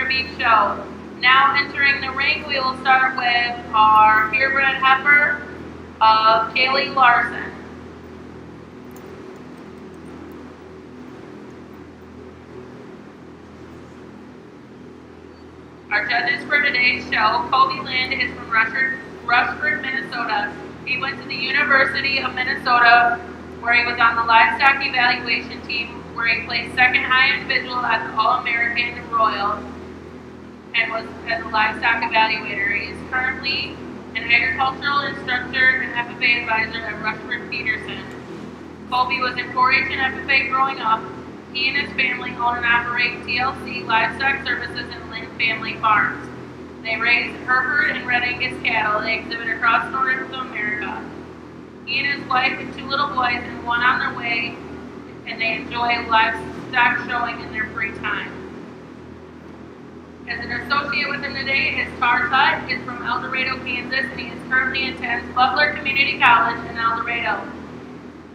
beef show. Now entering the ring, we will start with our purebred heifer of Kaylee Larson. Our judges for today's show, Kobe Lind is from Rushford, Minnesota. He went to the University of Minnesota, where he was on the livestock evaluation team, where he placed second high individual at the All-American Royal and was as a livestock evaluator. He is currently an agricultural instructor and FFA advisor at Rushford Peterson. Colby was in 4-H and FFA growing up. He and his family own and operate TLC Livestock Services and Lynn Family Farms. They raise Hereford and Red Angus cattle. They exhibit across North America. He and his wife and 2 little boys and one on their way, and they enjoy livestock showing in their free time. As an associate with him today is Tar Tut, is from El Dorado, Kansas, and he is currently attends Butler Community College in El Dorado.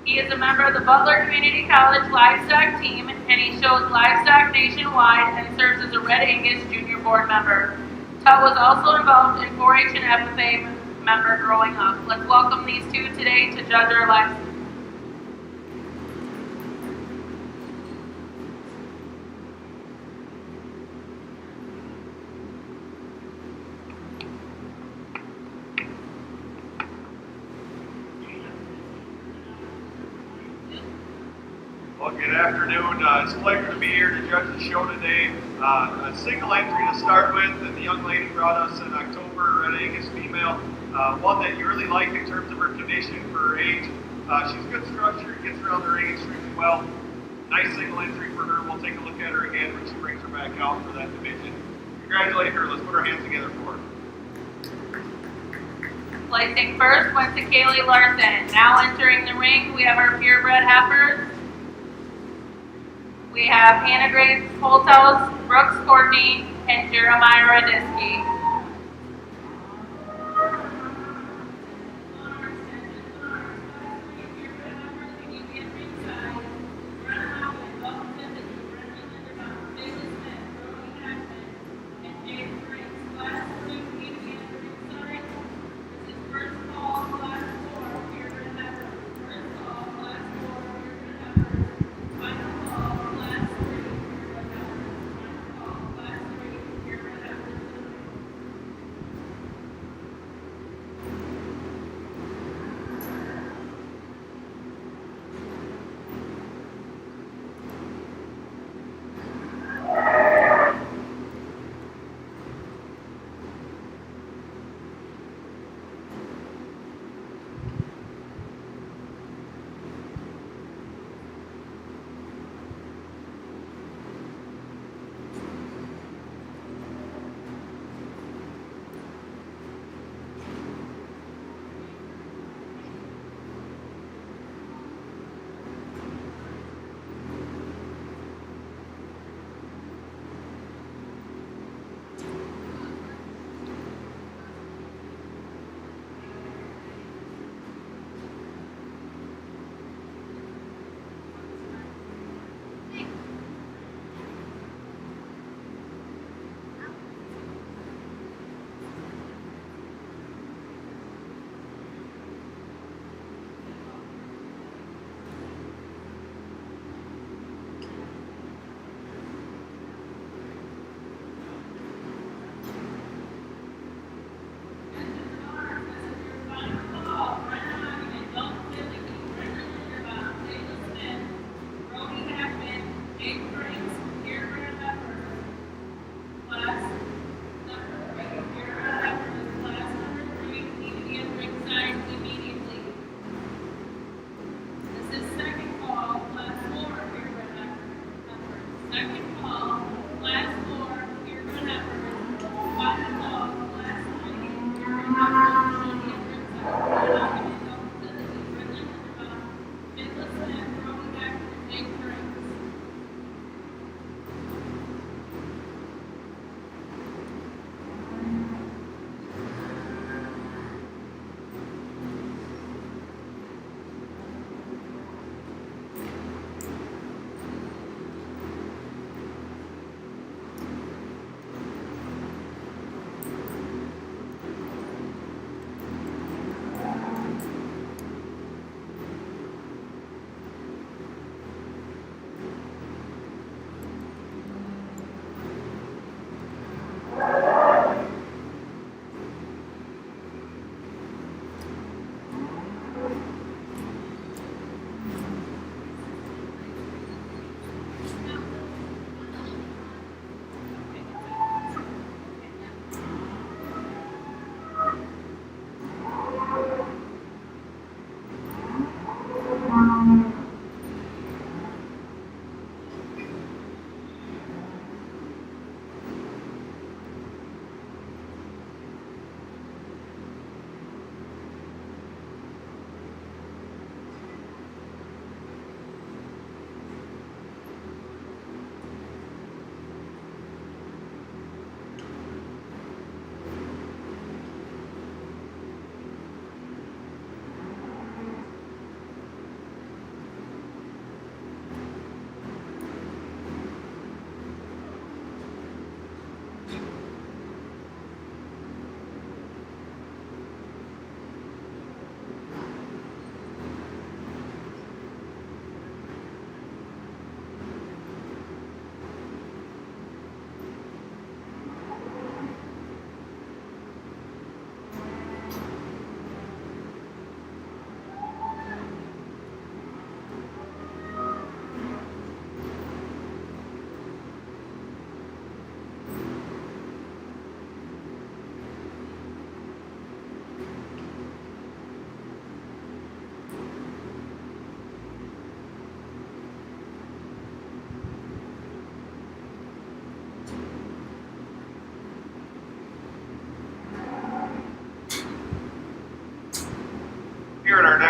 He is a member of the Butler Community College livestock team, and he shows livestock nationwide and serves as a Red Angus junior board member. Tut was also involved in 4-H and FFA member growing up. Let's welcome these two today to judge our livestock. Well, good afternoon. It's a pleasure to be here to judge the show today. A single entry to start with, and the young lady brought us in October, Red Angus female, one that you really like in terms of her condition for her age. She's good structure, gets around the ring extremely well. Nice single entry for her. We'll take a look at her again when she brings her back out for that division. Congratulate her. Let's put our hands together for her. Placing first went to Kaylee Larson. Now entering the ring, we have our purebred heifers. We have Hannah Grace Holthouse, Brooks Courtney, and Jeremiah Radisky.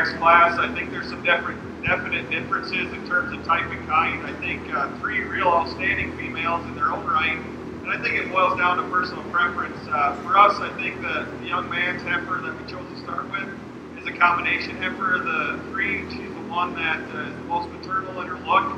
next class. I think there's some definite differences in terms of type and kind. I think 3 real outstanding females in their own right. And I think it boils down to personal preference. For us, I think the young man's heifer that we chose to start with is a combination heifer. The 3, she's the one that is the most maternal in her look.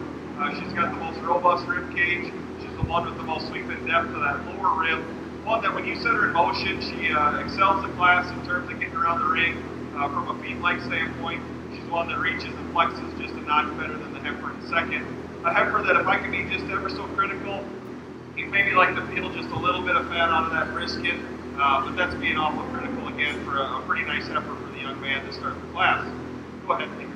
She's got the most robust rib cage. She's the one with the most sweep and depth of that lower rib. One that when you set her in motion, she excels the class in terms of getting around the ring. From a feet leg standpoint, she's one that reaches and flexes just a notch better than the heifer in second. A heifer that if I could be just ever so critical, you'd maybe like to feel just a little bit of fat out of that brisket, but that's being awful critical again for a pretty nice heifer for the young man to start the class. Go ahead, Peter.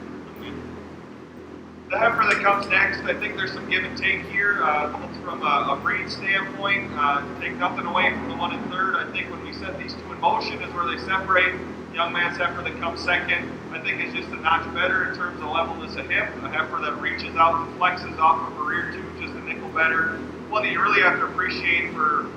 The heifer that comes next, I think there's some give and take here, both from a breed standpoint. Take nothing away from the one in third. I think when we set these 2 in motion is where they separate. The young man's heifer that comes second, I think is just a notch better in terms of levelness of hip. A heifer that reaches out and flexes off of her rear tooth just a nickel better. One that you really have to appreciate for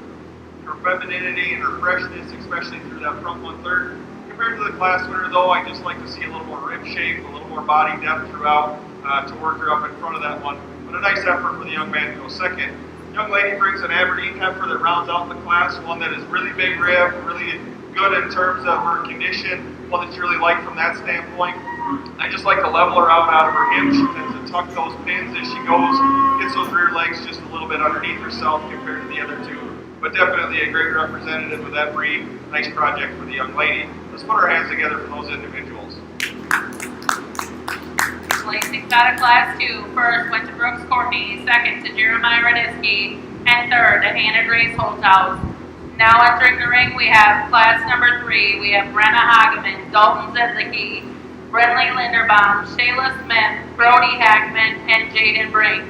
her femininity and her freshness, especially through that front 1/3. Compared to the class winner, though, I just like to see a little more rib shape, a little more body depth throughout to work her up in front of that one. But a nice effort for the young man to go second. Young lady brings an Aberdeen heifer that rounds out the class, one that is really big rib, really good in terms of her condition, one that you really like from that standpoint. I just like to level her out of her hip. She tends to tuck those pins as she goes, gets those rear legs just a little bit underneath herself compared to the other 2. But definitely a great representative of that breed. Nice project for the young lady. Let's put our hands together for those individuals. Placings out of Class 2. First went to Brooks Courtney, second to Jeremiah Radisky, and third to Hannah Grace Holthouse. Now entering the ring, we have Class number 3. We have Brenna Hageman, Dalton Zedlicki, Brentley Linderbaum, Shayla Smith, Brody Hackman, and Jaden Briggs.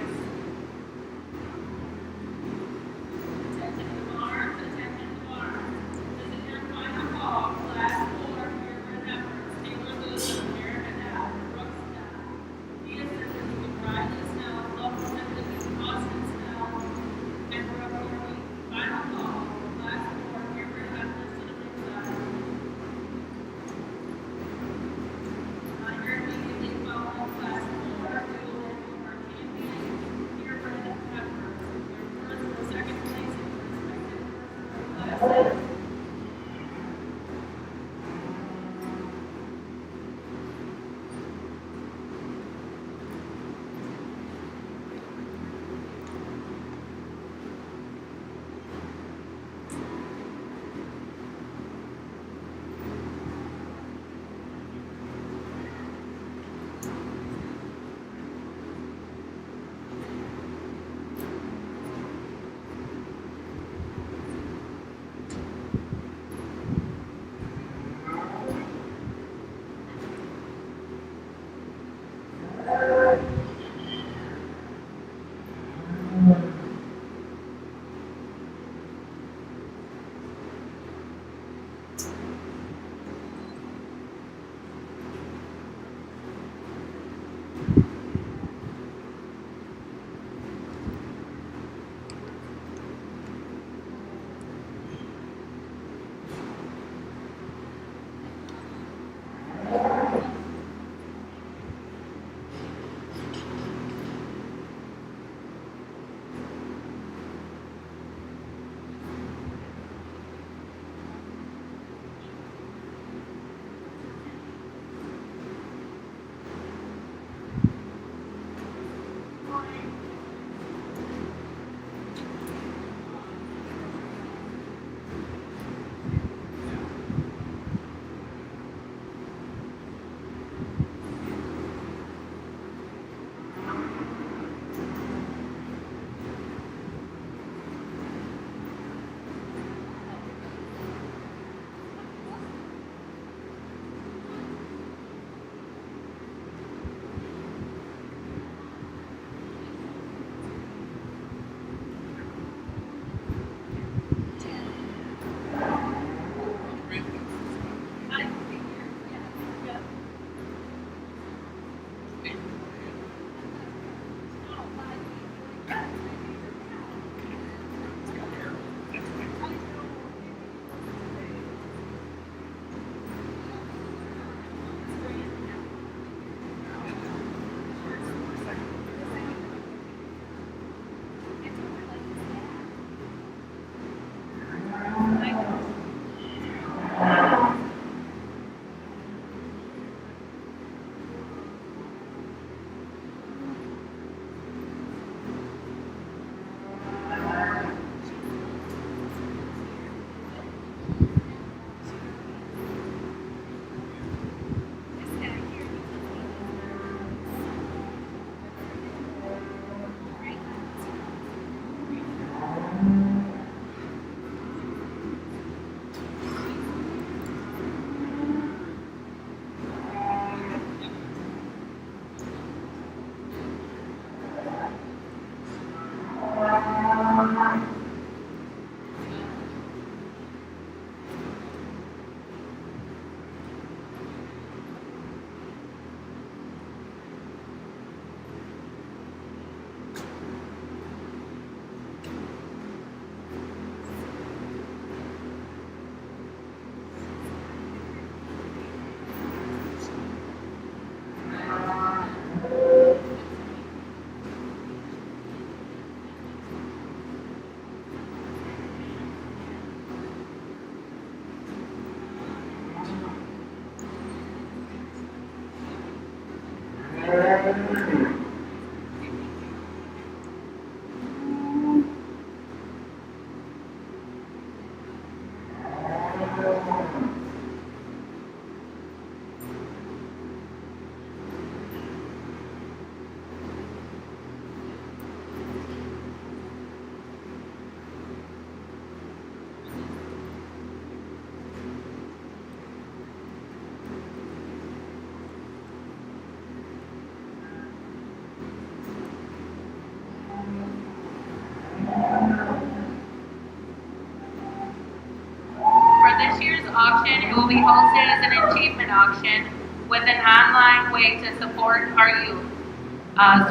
For this year's auction, it will be hosted as an achievement auction with an online way to support our youth.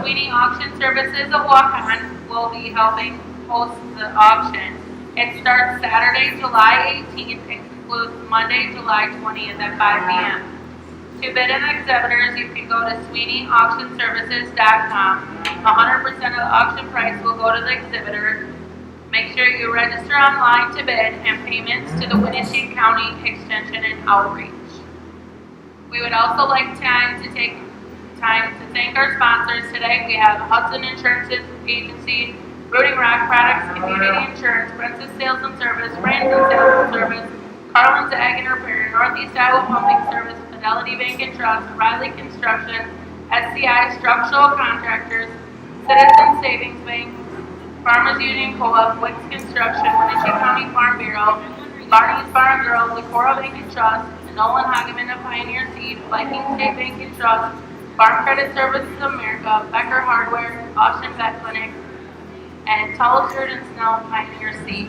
Sweeney Auction Services of Waukon will be helping host the auction. It starts Saturday, July 18th and concludes Monday, July 20th at 5 p.m. To bid in exhibitors, you can go to SweeneyAuctionServices.com. 100% of the auction price will go to the exhibitor. Make sure you register online to bid and payments to the Winneshiek County Extension and Outreach. We would also like to take time to thank our sponsors today. We have Hudson Insurance Agency, Rooting Rock Products, Community Insurance, Princess Sales and Service, Francis Sales and Service, Carlin's Ag and Repair, Northeast Iowa Pumping Service, Fidelity Bank and Trust, Riley Construction, SCI Structural Contractors, Citizen Savings Bank, Farmers Union Co-op, Wicks Construction, Winneshiek County Farm Bureau, Barney's Bar and Grill, Decorah Bank and Trust, Nolan Hageman of Pioneer Seed, Viking State Bank and Trust, Farm Credit Services of America, Becker Hardware, Austin Vet Clinic, and Tullister and Snell Pioneer Seed.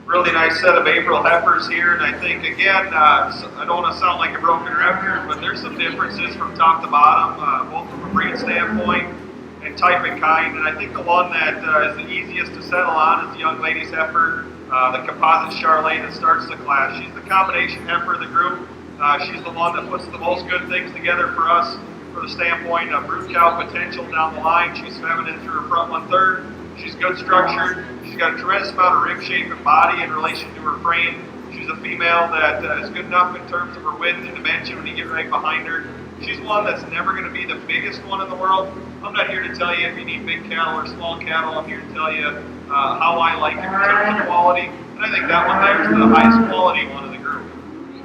Really nice set of April heifers here, and I think again, I don't want to sound like a broken record, but there's some differences from top to bottom, both from a breed standpoint and type and kind. And I think the one that is the easiest to settle on is the young lady's heifer, the composite Charlet that starts the class. She's the combination heifer of the group. She's the one that puts the most good things together for us, for the standpoint of brood cow potential down the line. She's feminine through her front 1/3. She's good structured. She's got a tremendous amount of rib shape and body in relation to her frame. She's a female that is good enough in terms of her width and dimension when you get right behind her. She's one that's never going to be the biggest one in the world. I'm not here to tell you if you need big cattle or small cattle. I'm here to tell you how I like it in terms of quality. And I think that one there is the highest quality one of the group.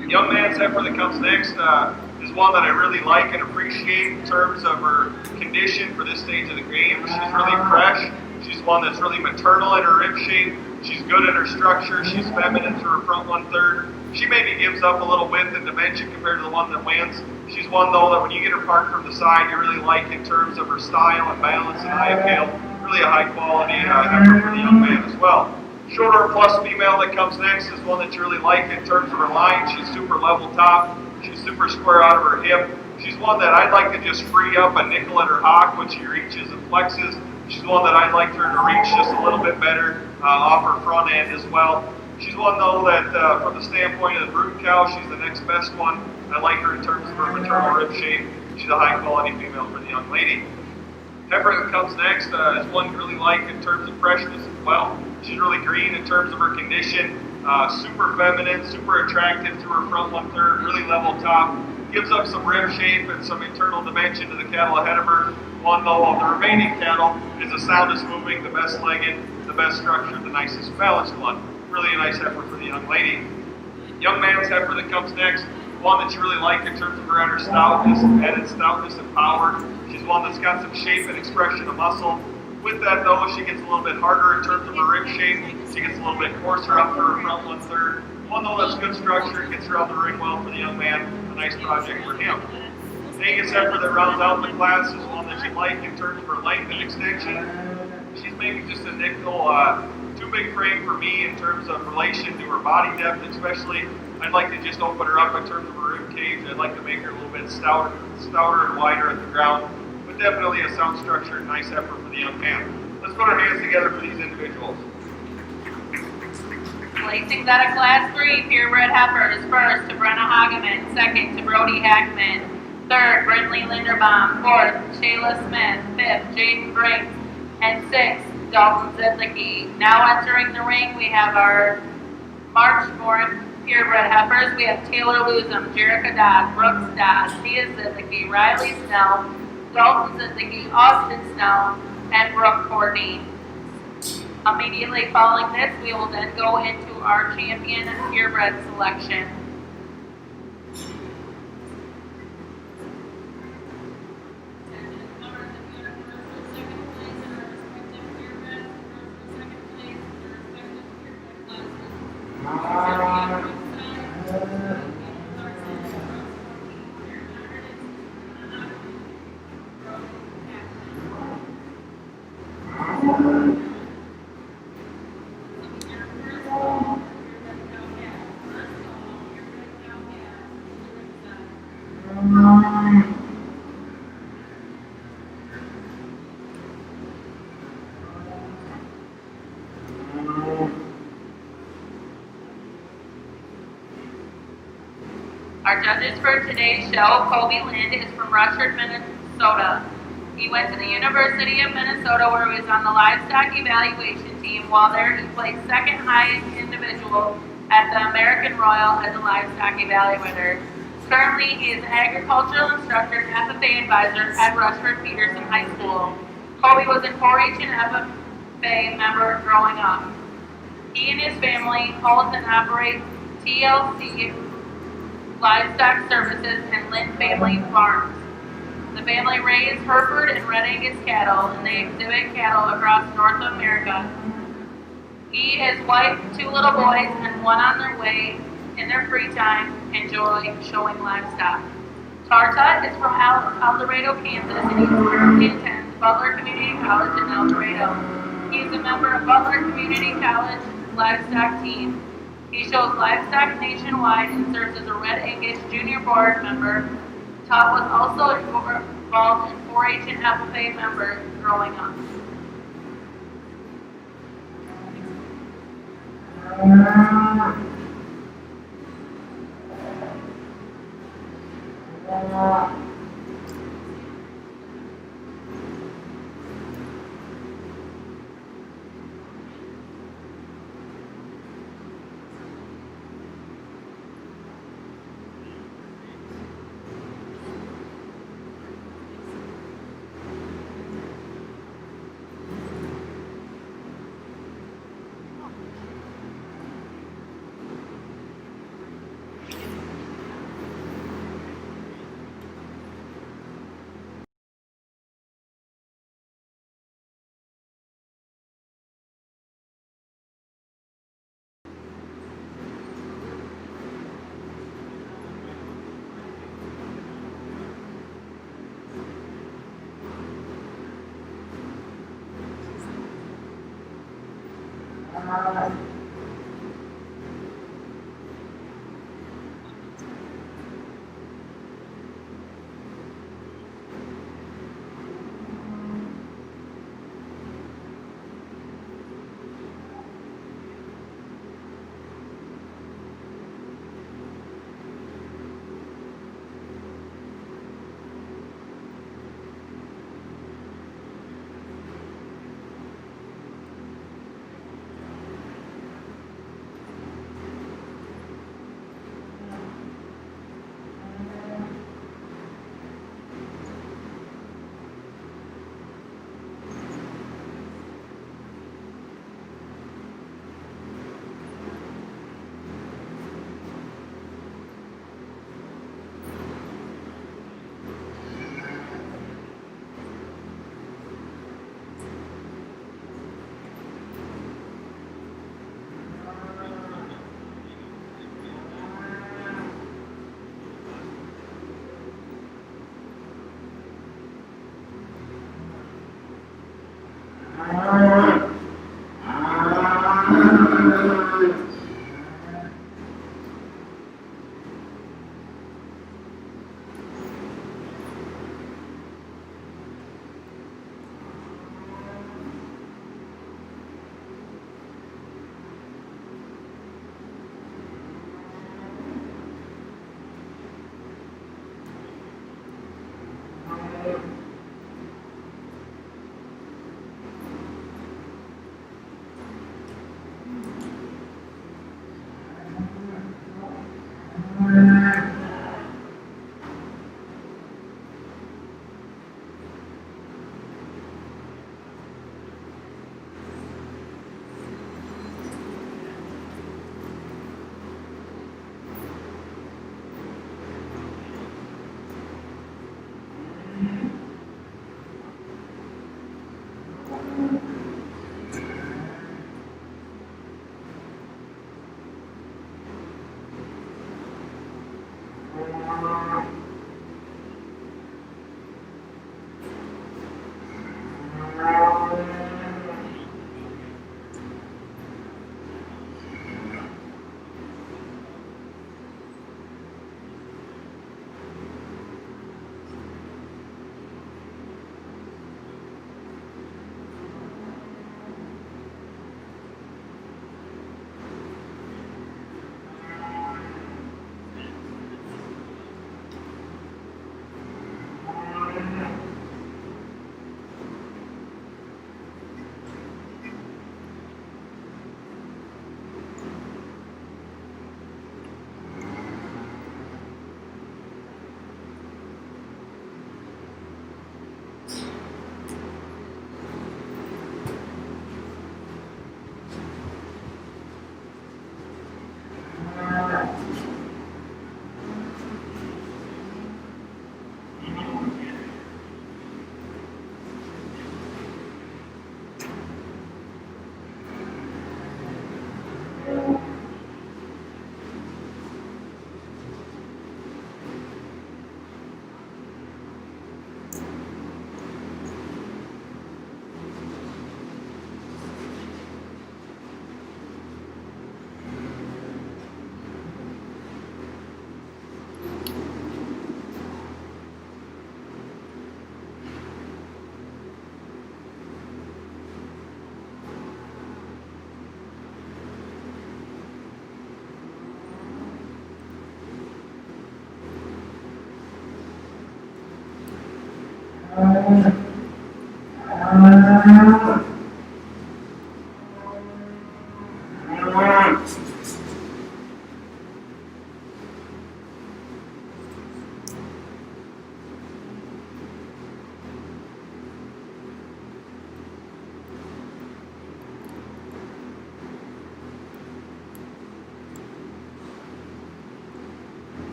The young man's heifer that comes next is one that I really like and appreciate in terms of her condition for this stage of the game. She's really fresh. She's one that's really maternal in her rib shape. She's good in her structure. She's feminine through her front 1/3. She maybe gives up a little width and dimension compared to the one that wins. She's one, though, that when you get her parked from the side, you really like in terms of her style and balance and eye appeal. Really a high-quality heifer for the young man as well. Shorter plus female that comes next is one that you really like in terms of her line. She's super level top. She's super square out of her hip. She's one that I'd like to just free up a nickel at her hock when she reaches and flexes. She's one that I'd like her to reach just a little bit better off her front end as well. She's one, though, that from the standpoint of the brood cow, she's the next best one. I like her in terms of her maternal rib shape. She's a high-quality female for the young lady. Heifer that comes next is one you really like in terms of freshness as well. She's really green in terms of her condition. Super feminine, super attractive through her front 1/3, really level top. Gives up some rib shape and some internal dimension to the cattle ahead of her. One, though, of the remaining cattle is the soundest moving, the best legged, the best structured, the nicest balanced one. Really a nice heifer for the young lady. Young man's heifer that comes next, one that you really like in terms of her added stoutness and power. She's one that's got some shape and expression of muscle. With that, though, she gets a little bit harder in terms of her rib shape. She gets a little bit coarser up to her front 1/3. One, though, that's good structure, gets around the ring well for the young man. A nice project for him. Angus heifer that rounds out the class is one that you like in terms of her length and extension. She's maybe just a nickel, too big frame for me in terms of relation to her body depth, especially. I'd like to just open her up in terms of her rib cage. I'd like to make her a little bit stouter and wider at the ground, but definitely a sound structured, nice heifer for the young man. Let's put our hands together for these individuals. Placing that at Class 3, purebred heifers, first to Brenna Hageman, second to Brody Hackman, third, Brindley Linderbaum, fourth, Shayla Smith, fifth, Jaden Briggs, and sixth, Dalton Zedlicki. Now entering the ring, we have our March 4th purebred heifers. We have Taylor Luzum, Jerica Dodd, Brooks Dodd, Thea Zedlicki, Riley Snell, Dalton Zedlicki, Austin Snell, and Brooke Courtney. Immediately following this, we will then go into our champion purebred selection. Our judges for today's show, Kobe Lind is from Rushford, Minnesota. He went to the University of Minnesota where he was on the livestock evaluation team. While there, he placed second highest individual at the American Royal as a livestock evaluator. Currently, he is an agricultural instructor and FFA advisor at Rushford Peterson High School. Kobe was a 4-H and FFA member growing up. He and his family owns and operates TLC Livestock Services and Lynn Family Farms. The family raised Hereford and Red Angus cattle, and they exhibit cattle across North America. He, his wife, 2 little boys, and one on their way in their free time enjoy showing livestock. Tarta is from El Dorado, Kansas, and he currently attends Butler Community College in El Dorado. He is a member of Butler Community College livestock team. He shows livestock nationwide and serves as a Red Angus junior board member. Todd was also involved in 4-H and FFA member growing up.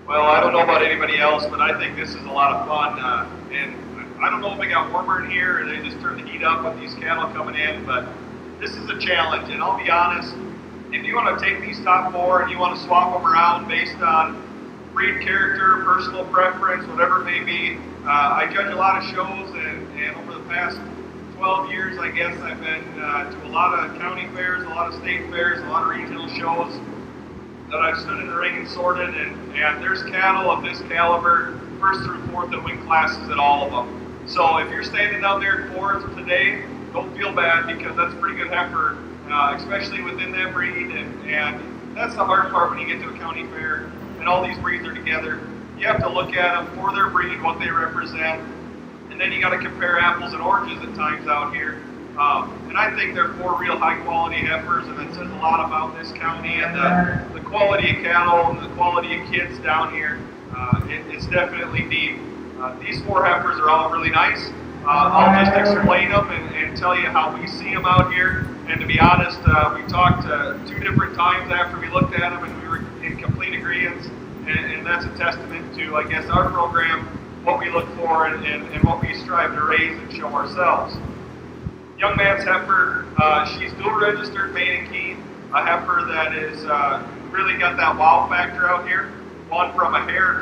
Well, I don't know about anybody else, but I think this is a lot of fun. And I don't know if it got warmer in here or they just turned the heat up with these cattle coming in, but this is a challenge. And I'll be honest, if you want to take these top four and you want to swap them around based on breed character, personal preference, whatever it may be, I judge a lot of shows, and over the past 12 years, I guess, I've been to a lot of county fairs, a lot of state fairs, a lot of regional shows that I've stood in the ring and sorted, and there's cattle of this caliber, first through fourth and win classes at all of them. So if you're standing down there at fourth today, don't feel bad because that's a pretty good heifer, especially within that breed, and that's the hard part when you get to a county fair and all these breeds are together. You have to look at them for their breed, what they represent, and then you got to compare apples and oranges at times out here. And I think they're four real high-quality heifers, and that says a lot about this county and the quality of cattle and the quality of kids down here. It's definitely deep. These four heifers are all really nice. I'll just explain them and tell you how we see them out here. And to be honest, we talked 2 different times after we looked at them, and we were in complete agreement. And that's a testament to, I guess, our program, what we look for, and what we strive to raise and show ourselves. Young man's heifer, she's dual registered main and keen, a heifer that is really got that wow factor out here. One from a hair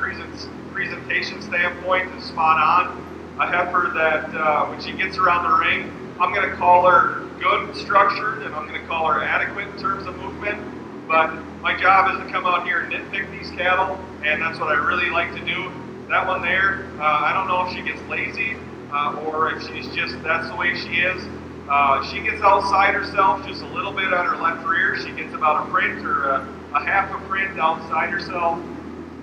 presentation standpoint is spot on. A heifer that when she gets around the ring, I'm going to call her good structured, and I'm going to call her adequate in terms of movement. But my job is to come out here and nitpick these cattle, and that's what I really like to do. That one there, I don't know if she gets lazy or if she's just, that's the way she is. She gets outside herself just a little bit on her left rear. She gets about a print or a half a print outside herself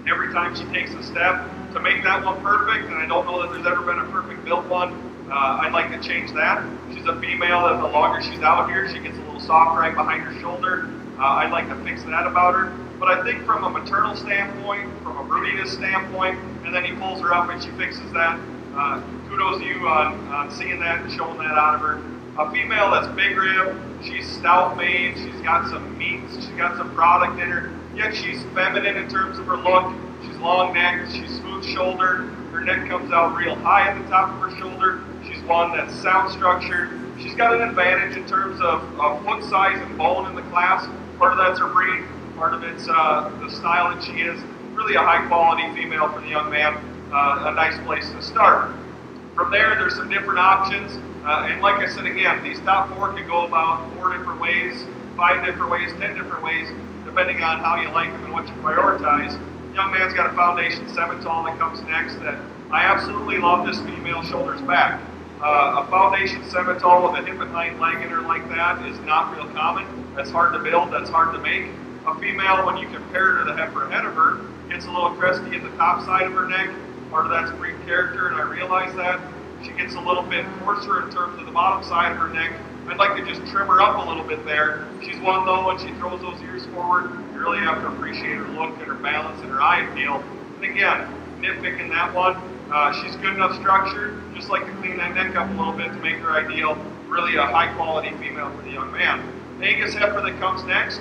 every time she takes a step. To make that one perfect, and I don't know that there's ever been a perfect built one, I'd like to change that. She's a female, and the longer she's out here, she gets a little soft right behind her shoulder. I'd like to fix that about her. But I think from a maternal standpoint, from a broodiness standpoint, and then he pulls her up and she fixes that, kudos to you on seeing that and showing that out of her. A female that's big rib, she's stout made, she's got some meat, she's got some product in her, yet she's feminine in terms of her look. She's long necked, she's smooth shouldered, her neck comes out real high at the top of her shoulder. She's one that's sound structured. She's got an advantage in terms of foot size and bone in the class. Part of that's her breed, part of it's the style that she is. Really a high quality female for the young man, a nice place to start. From there's some different options. And like I said again, these top 4 can go about 4 different ways, 5 different ways, 10 different ways, depending on how you like them and what you prioritize. Young man's got a foundation Semitol that comes next that I absolutely love. This female shoulders back. A foundation Semitol with a hip and hind leg in her like that is not real common. That's hard to build, that's hard to make. A female, when you compare her to the heifer ahead of her, gets a little cresty at the top side of her neck. Part of that's breed character, and I realize that. She gets a little bit coarser in terms of the bottom side of her neck. I'd like to just trim her up a little bit there. She's one, though, when she throws those ears forward, you really have to appreciate her look and her balance and her eye appeal. And again, nitpicking that one, she's good enough structured, just like to clean that neck up a little bit to make her ideal. Really a high-quality female for the young man. The Angus heifer that comes next,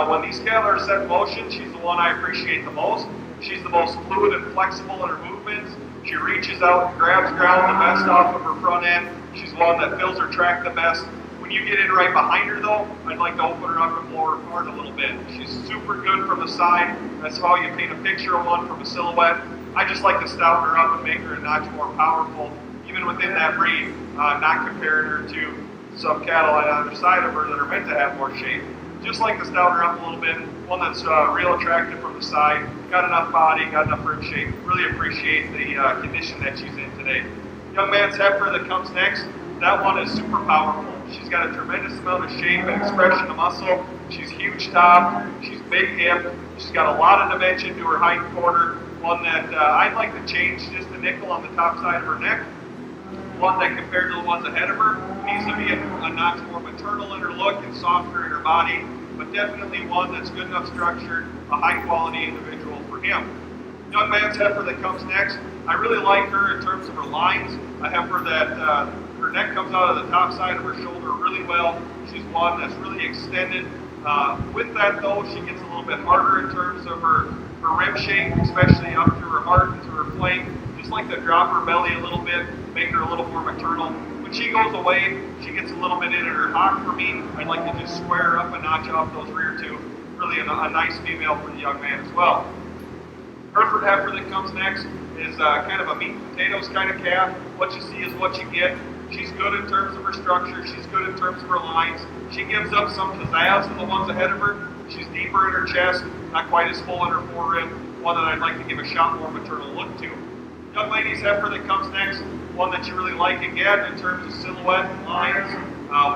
when these cattle are set in motion, she's the one I appreciate the most. She's the most fluid and flexible in her movements. She reaches out and grabs ground the best off of her front end. She's one that fills her track the best. When you get in right behind her, though, I'd like to open her up and blow her apart a little bit. She's super good from the side. That's how you paint a picture of one from a silhouette. I just like to stouten her up and make her a notch more powerful, even within that breed, not comparing her to some cattle on either side of her that are meant to have more shape. Just like to stouten her up a little bit, one that's real attractive from the side, got enough body, got enough rib shape. Really appreciate the condition that she's in today. Young man's heifer that comes next, that one is super powerful. She's got a tremendous amount of shape and expression of muscle. She's huge top, she's big hip, she's got a lot of dimension to her hind quarter. One that I'd like to change just a nickel on the top side of her neck. One that compared to the ones ahead of her needs to be a notch more maternal in her look and softer in her body, but definitely one that's good enough structured, a high quality individual for him. Young man's heifer that comes next, I really like her in terms of her lines. A heifer that her neck comes out of the top side of her shoulder really well. She's one that's really extended. With that though, she gets a little bit harder in terms of her her rib shape, especially up through her heart and through her flank. Just like to drop her belly a little bit, make her a little more maternal. When she goes away, she gets a little bit in her hock for me. I'd like to just square her up a notch off those rear two. Really a nice female for the young man as well. Hereford heifer that comes next is kind of a meat and potatoes kind of calf. What you see is what you get. She's good in terms of her structure. She's good in terms of her lines. She gives up some pizzazz to the ones ahead of her. She's deeper in her chest, not quite as full in her forehead. One that I'd like to give a shot more maternal look to. Young lady's heifer that comes next, one that you really like again in terms of silhouette and lines,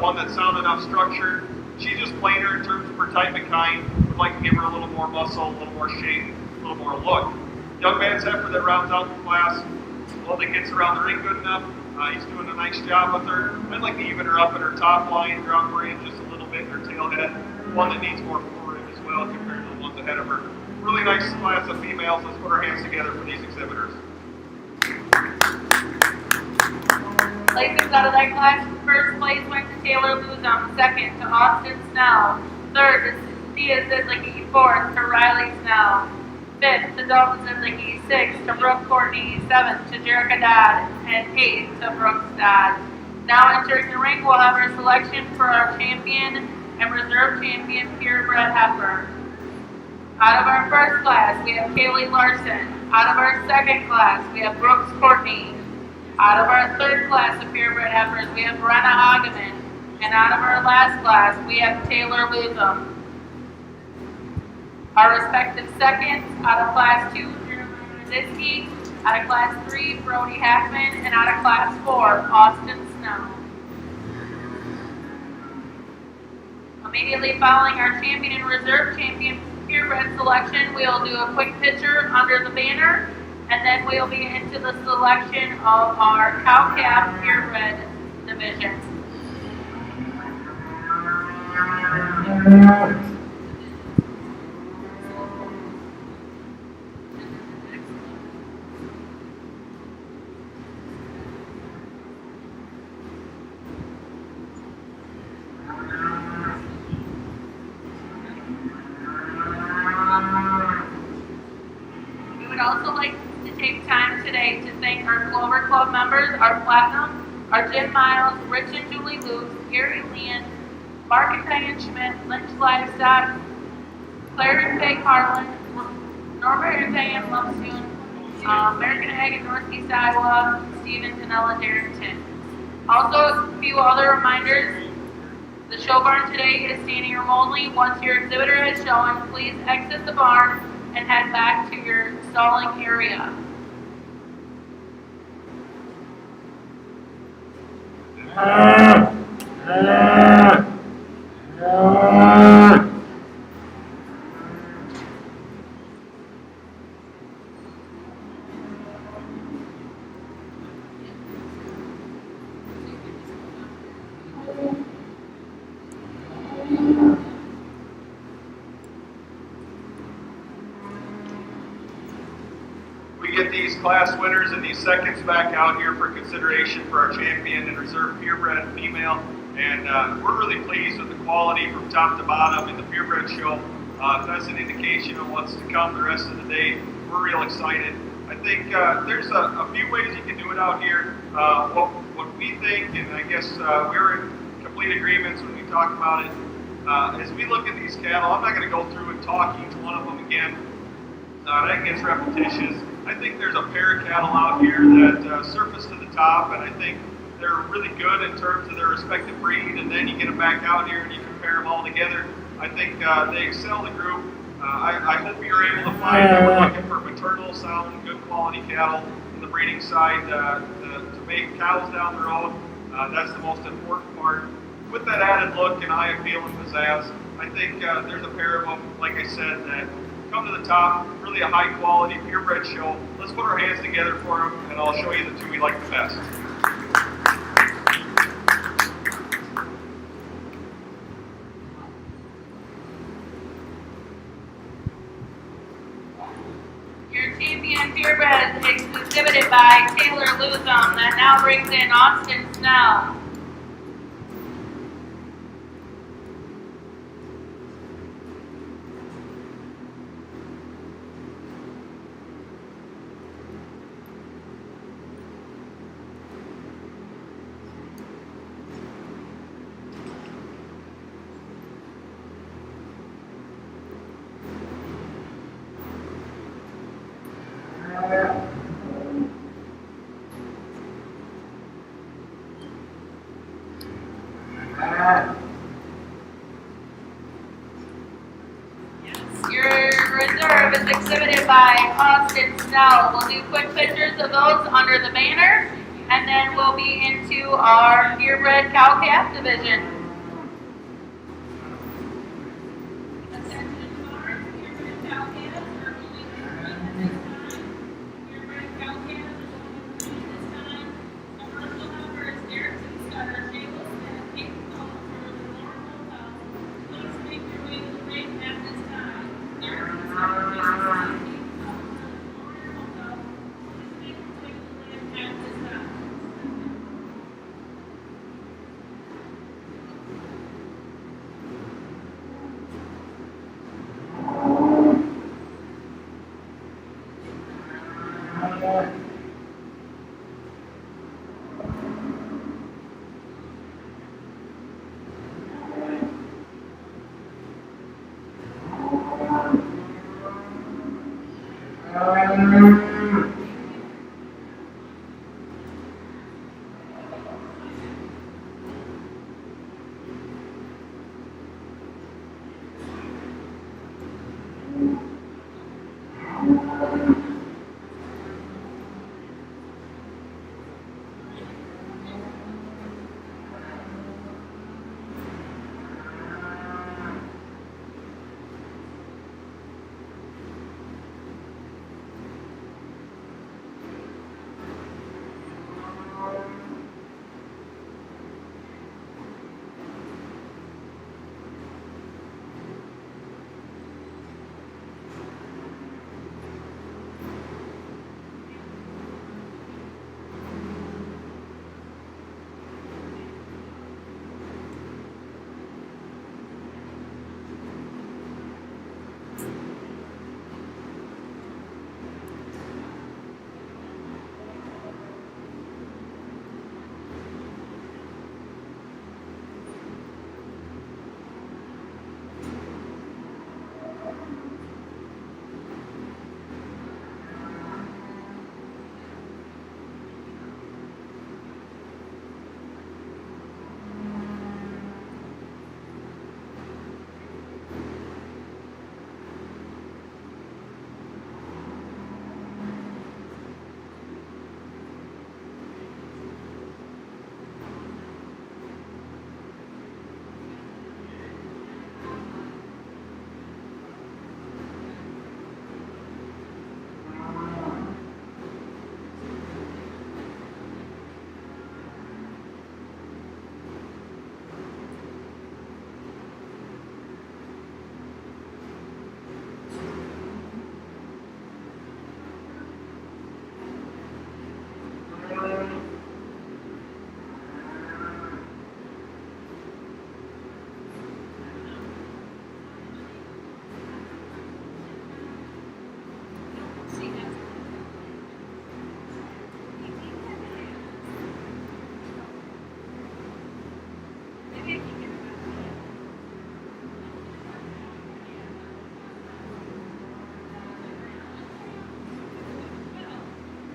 one that's sound enough structured. She's just plainer in terms of her type and kind. Would like to give her a little more muscle, a little more shape, a little more look. Young man's heifer that rounds out the class, one that gets around the ring good enough. He's doing a nice job with her. I'd like to even her up in her top line, drop her in just a little bit in her tail head. One that needs more forehead as well compared to the ones ahead of her. Really nice class of females. Let's put our hands together for these exhibitors. Placings out of that class, first place went to Taylor Luzum, second to Austin Snell, third to Cynthia Zidlicki, fourth to Riley Snell, fifth to Dalton Zidlicki, sixth to Brooke Courtney, seventh to Jerica Dodd, and eighth to Brooks Dodd. Now entering the ring, we'll have our selection for our champion and reserve champion purebred heifer. Out of our first class, we have Kaylee Larson. Out of our second class, we have Brooks Courtney. Out of our third class of purebred heifers, we have Brenna Hageman. And out of our last class, we have Taylor Luzum. Our respective seconds, out of class 2, Jeremiah Zitsky. Out of class 3, Brody Hackman. And out of class 4, Austin Snow. Immediately following our champion and reserve champion purebred selection, we'll do a quick picture under the banner, and then we'll be into the selection of our cow-calf purebred division. We would also like to take time today to thank our Clover Club members, our Platinum, our Jim Miles, Rich and Julie Luke, Gary Leon, Mark and Diane Schmidt, Lynch Livestock, Claire and Peg Harlan, Norbert and Diane Lumsoon, American Ag in Northeast Iowa, Stephen and Ella Darrington. Also, a few other reminders. The show barn today is standing room only. Once your exhibitor has shown, please exit the barn and head back to your stalling area. We get these class winners and these seconds back out here for consideration for our champion and reserve purebred female. And we're really pleased with the quality from top to bottom in the purebred show. That's an indication of what's to come the rest of the day. We're real excited. I think there's a few ways you can do it out here. What we think, and I guess we're in complete agreements when we talk about it, as we look at these cattle, I'm not going to go through and talk each one of them again. That gets repetitious. I think there's a pair of cattle out here that surface to the top, and I think they're really good in terms of their respective breed, and then you get them back out here and you compare them all together. I think they excel the group. I hope you're able to find that we're looking for maternal, sound, good quality cattle in the breeding side to make cows down the road. That's the most important part. With that added look and eye appeal and pizzazz, I think there's a pair of them, like I said, that come to the top, really a high quality purebred show. Let's put our hands together for them, and I'll show you the two we like the best. Your champion purebred is exhibited by Taylor Luzum. That now brings in Austin Snell. by Austin Snell. We'll do quick pictures of those under the banner, and then we'll be into our purebred cow-calf division.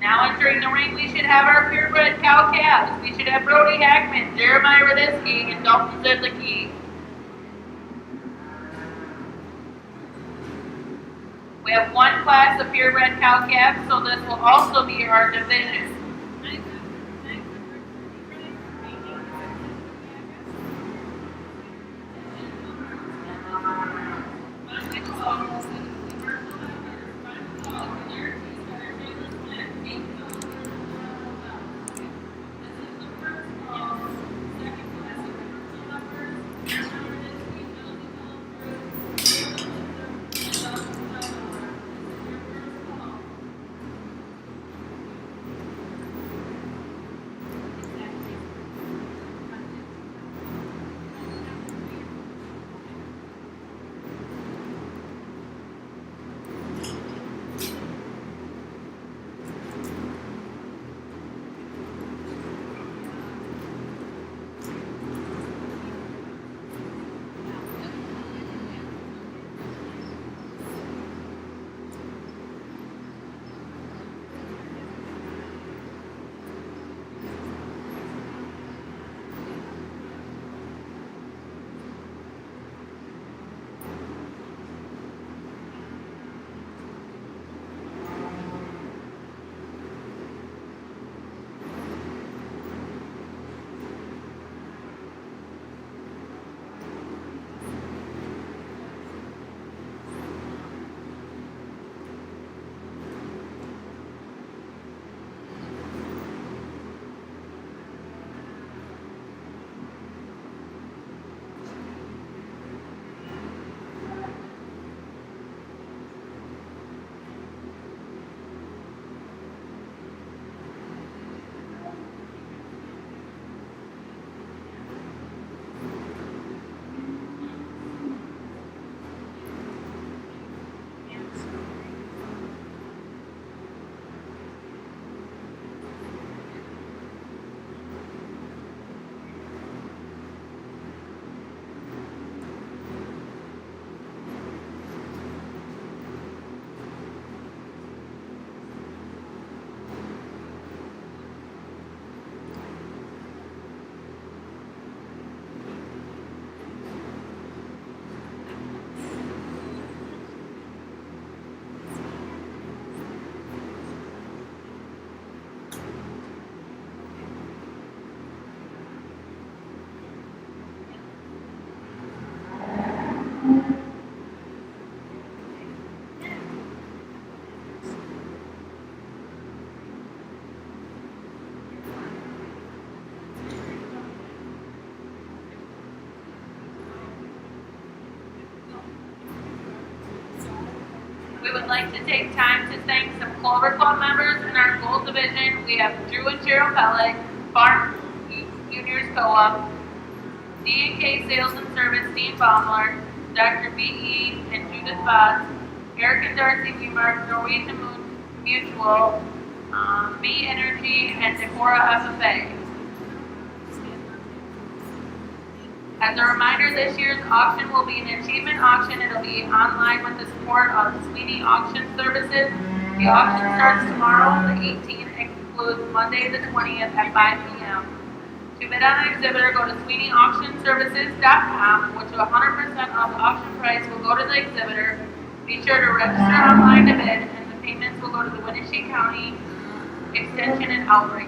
Now entering the ring, we should have our purebred cow-calves. We should have Brody Hackman, Jeremiah Radisky, and Dalton Zedlicki. We have one class of purebred cow-calves, so this will also be our division. would like to take time to thank some Clover Club members in our Gold Division. We have Drew and Cheryl Pellet, Farm Juniors Co-op, D&K Sales and Service, Dean Baumler, Dr. B.E. and Judith Voss, Eric and Darcy Wemark, Norwegian Mutual, Me Energy, and Decorah FFA. As a reminder, this year's auction will be an achievement auction. It'll be online with the support of Sweeney Auction Services. The auction starts tomorrow, the 18th, and concludes Monday, the 20th at 5 p.m. To bid on an exhibitor, go to SweeneyAuctionServices.com, which 100% of the auction price will go to the exhibitor. Be sure to register online to bid, and the payments will go to the Winneshiek County Extension and Outreach.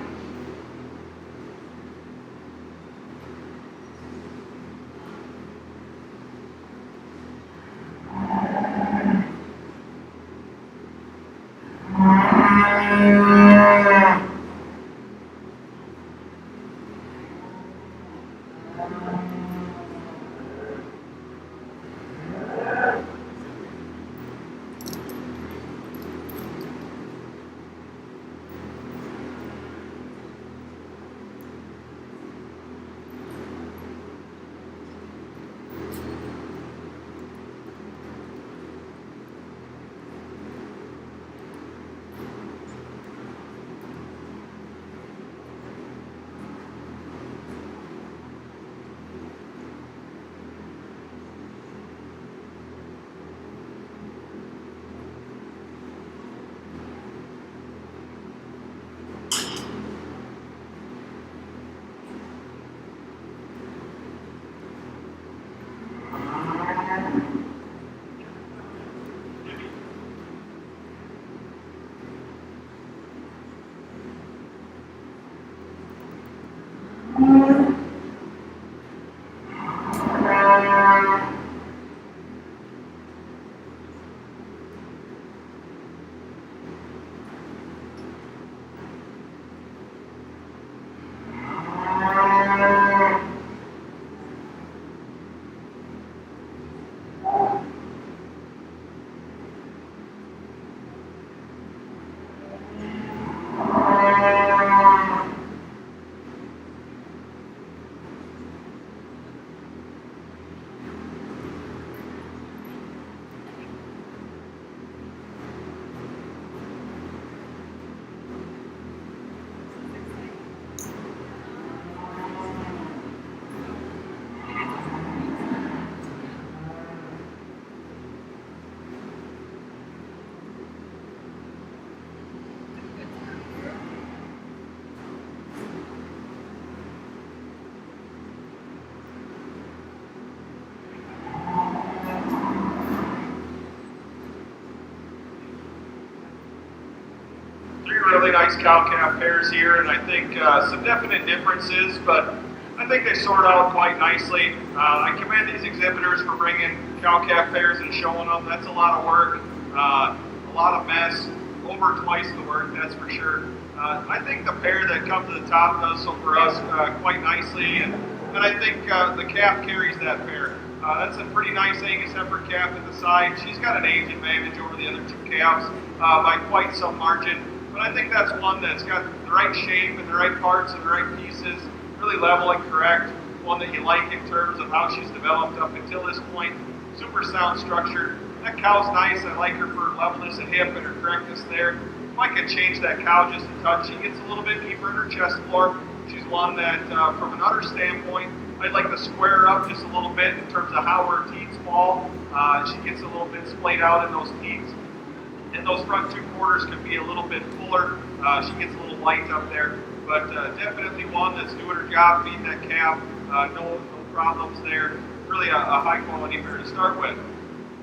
Really nice cow-calf pairs here, and I think some definite differences, but I think they sort out quite nicely. I commend these exhibitors for bringing cow-calf pairs and showing them. That's a lot of work, a lot of mess, over twice the work, that's for sure. I think the pair that comes to the top does so for us quite nicely, and I think the calf carries that pair. That's a pretty nice Angus heifer calf at the side. She's got an age advantage over the other two calves by quite some margin. But I think that's one that's got the right shape and the right parts and the right pieces, really level and correct, one that you like in terms of how she's developed up until this point. Super sound structure. That cow's nice. I like her for levelness of hip and her correctness there. If I could change that cow just a touch, she gets a little bit deeper in her chest floor. She's one that, from an udder standpoint, I'd like to square her up just a little bit in terms of how her teats fall. She gets a little bit splayed out in those teats. And those front two quarters can be a little bit fuller. She gets a little light up there, but definitely one that's doing her job, feeding that calf. No problems there. Really a high quality pair to start with.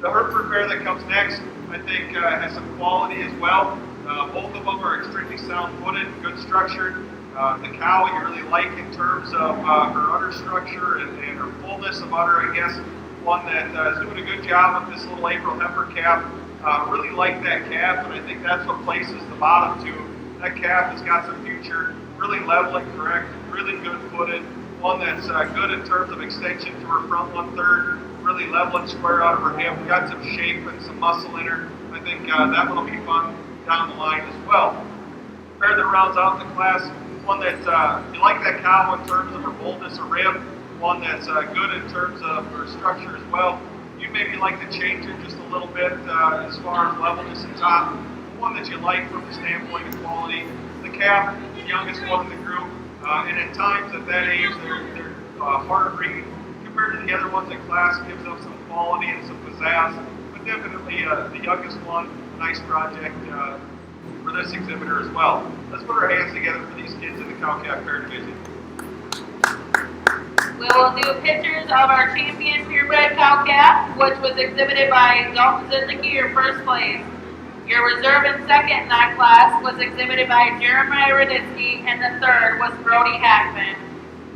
The Hereford pair that comes next, I think has some quality as well. Both of them are extremely sound-footed, good structured. The cow you really like in terms of her udder structure and her fullness of udder, I guess. One that is doing a good job with this little April heifer calf. Really like that calf, and I think that's what places the bottom to. That calf has got some future, really level and correct, really good footed. One that's good in terms of extension to her front 1/3, really level and square out of her hip, got some shape and some muscle in her. I think that one will be fun down the line as well. Pair that rounds out the class, one that you like that cow in terms of her boldness of rib, one that's good in terms of her structure as well. You maybe like to change it just a little bit as far as levelness and top. One that you like from the standpoint of quality. The calf, the youngest one in the group, and at times at that age they're harder breeding compared to the other ones in class. Gives them some quality and some pizzazz, but definitely the youngest one, a nice project for this exhibitor as well. Let's put our hands together for these kids in the cow-calf pair division. We will do pictures of our champion purebred cow-calf, which was exhibited by Dalton Ziznicki, your first place. Your reserve and second in that class was exhibited by Jeremiah Raditsky, and the third was Brody Hackman.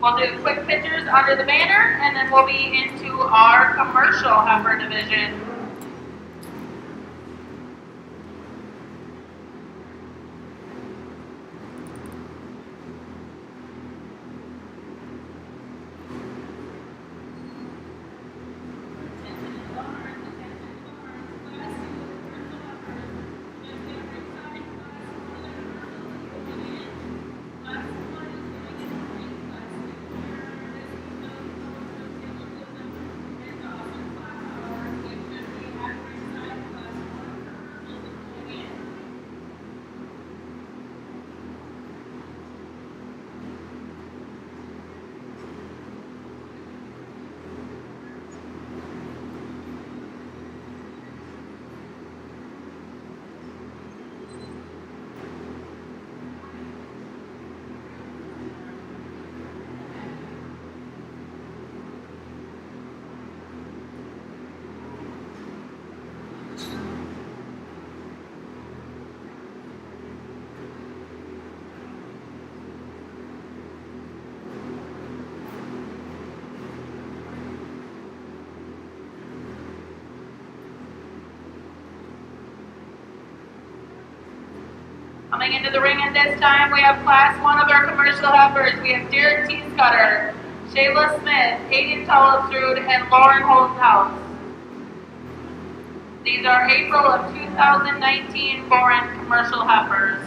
We'll do quick pictures under the banner, and then we'll be into our commercial heifer division. Coming into the ring at this time, we have Class 1 of our commercial heifers. We have Derek Teescutter, Shayla Smith, Hayden Tullistrud, and Lauren Holthouse. These are April of 2019 foreign commercial heifers.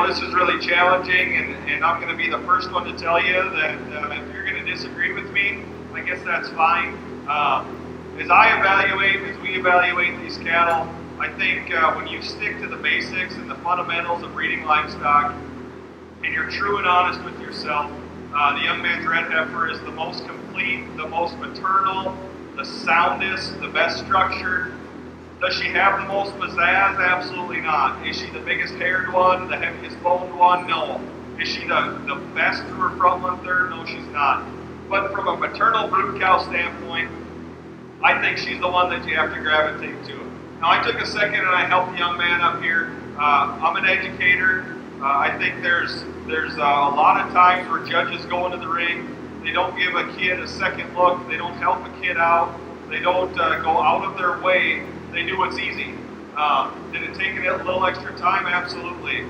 this is really challenging, and I'm going to be the first one to tell you that if you're going to disagree with me, I guess that's fine. As we evaluate these cattle, I think when you stick to the basics and the fundamentals of breeding livestock, and you're true and honest with yourself, the young man's red heifer is the most complete, the most maternal, the soundest, the best structured. Does she have the most pizzazz? Absolutely not. Is she the biggest haired one, the heaviest boned one? No. Is she the best through her front one third? No, she's not. But from a maternal brood cow standpoint, I think she's the one that you have to gravitate to. Now, I took a second and I helped the young man up here. I'm an educator. I think there's a lot of times where judges go into the ring. They don't give a kid a second look. They don't help a kid out. They don't go out of their way. They do what's easy. Did it take a little extra time? Absolutely.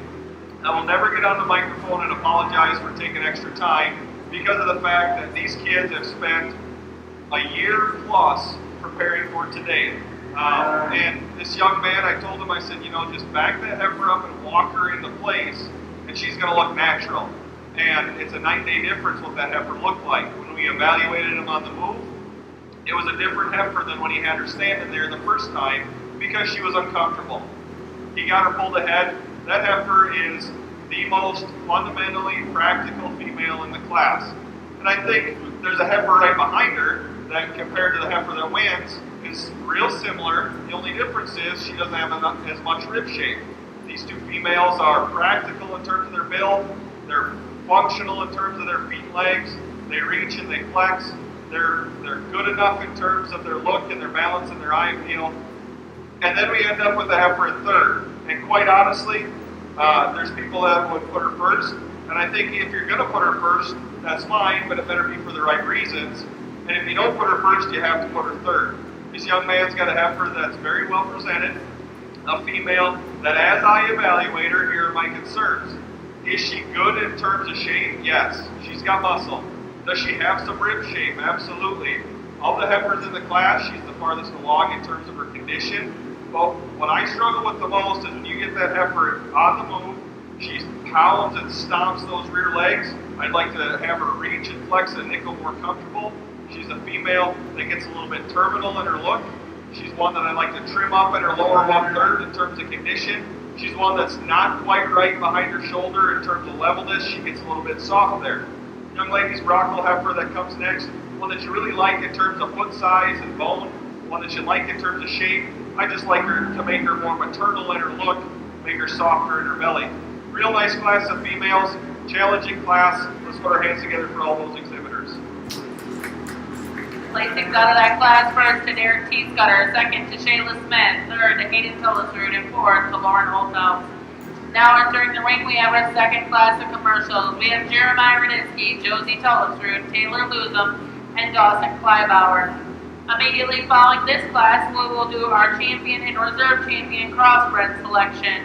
I will never get on the microphone and apologize for taking extra time because of the fact that these kids have spent a year plus preparing for today. And this young man, I told him, I said, just back that heifer up and walk her into place, and she's going to look natural. And it's a night-day difference what that heifer looked like. When we evaluated him on the move, it was a different heifer than when he had her standing there the first time because she was uncomfortable. He got her pulled ahead. That heifer is the most fundamentally practical female in the class. And I think there's a heifer right behind her that, compared to the heifer that wins, is real similar. The only difference is she doesn't have as much rib shape. These two females are practical in terms of their build. They're functional in terms of their feet and legs. They reach and they flex. They're good enough in terms of their look and their balance and their eye appeal. And then we end up with a heifer in third. And quite honestly, there's people that would put her first. And I think if you're going to put her first, that's fine, but it better be for the right reasons. And if you don't put her first, you have to put her third. This young man's got a heifer that's very well presented, a female that, as I evaluate her, here are my concerns. Is she good in terms of shape? Yes. She's got muscle. Does she have some rib shape? Absolutely. Of the heifers in the class, she's the farthest along in terms of her condition. But what I struggle with the most is when you get that heifer on the move, she pounds and stomps those rear legs. I'd like to have her reach and flex a nickel more comfortable. She's a female that gets a little bit terminal in her look. She's one that I like to trim up in her lower one-third in terms of condition. She's one that's not quite right behind her shoulder in terms of levelness. She gets a little bit soft there. Young lady's Brocco heifer that comes next, one that you really like in terms of foot size and bone, one that you like in terms of shape. I just like her to make her more maternal in her look, make her softer in her belly. Real nice class of females, challenging class. Let's put our hands together for all those exhibitors. Placing out of that class first to Derek T. Scudder, second to Shayla Smith, third to Hayden Tillisrud, and fourth to Lauren Holthouse. Now entering the ring, we have our second class of commercials. We have Jeremiah Raditsky, Josie Tillisrud, Taylor Luzum, and Dawson Klybauer. Immediately following this class, we will do our champion and reserve champion crossbred selection.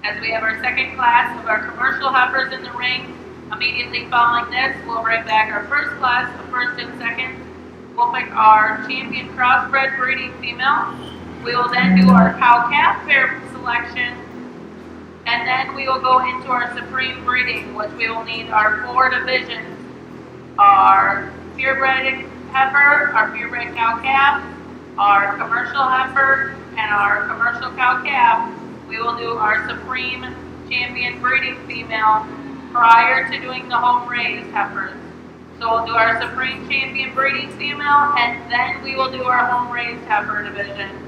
As we have our second class of our commercial heifers in the ring, immediately following this, we'll bring back our first class of first and second. We'll pick our champion crossbred breeding female. We will then do our cow-calf pair selection, and then we will go into our supreme breeding, which we will need our 4 divisions: our purebred heifer, our purebred cow-calf, our commercial heifer, and our commercial cow-calf. We will do our supreme champion breeding female prior to doing the home raised heifers. So we'll do our supreme champion breeding female, and then we will do our home raised heifer division.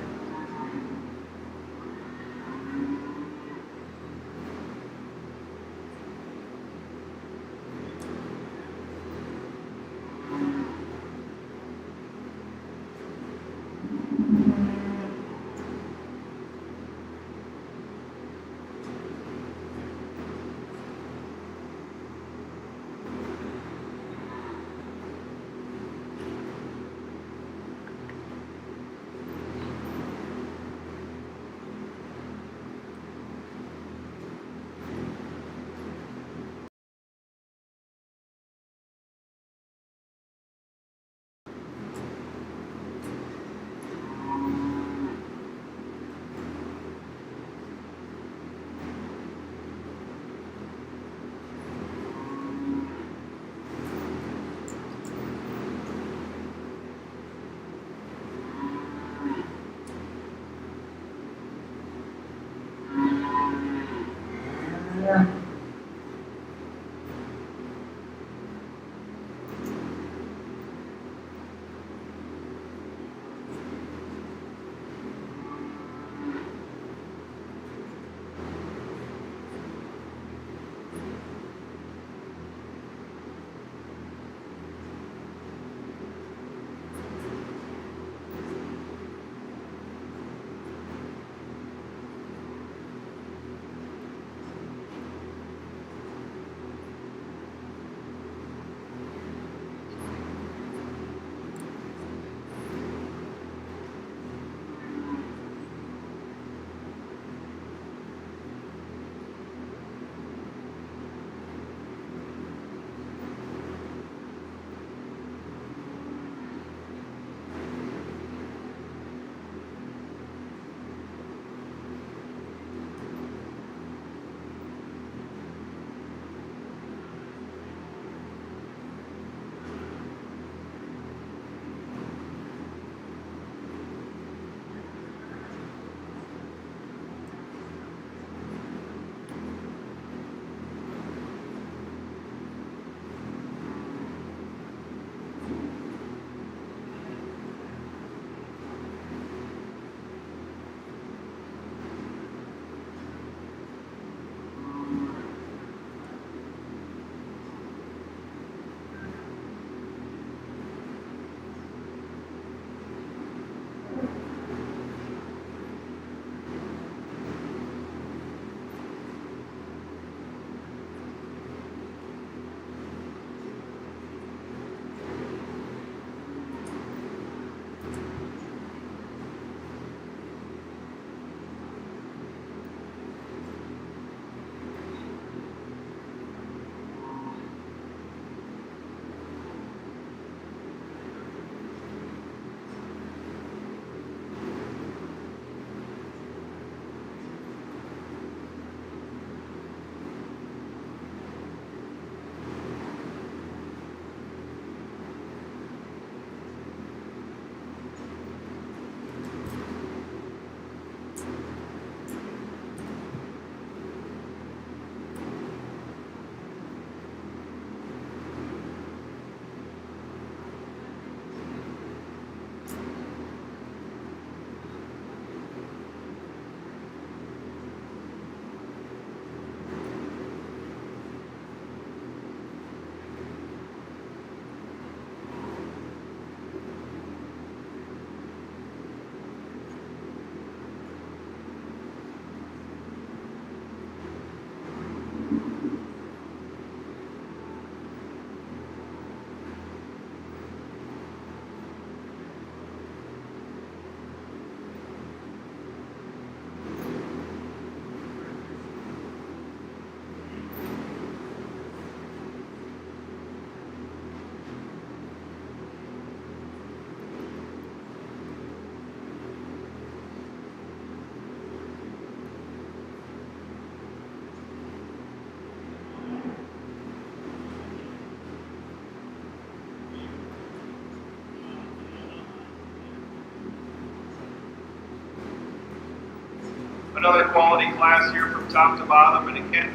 another quality class here from top to bottom. And again,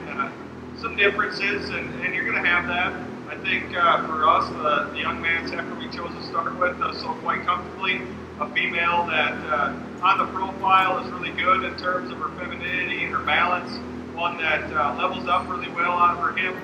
some differences, and you're going to have that. I think for us, the young man's heifer we chose to start with so quite comfortably, a female that on the profile is really good in terms of her femininity and her balance, one that levels up really well out of her hip.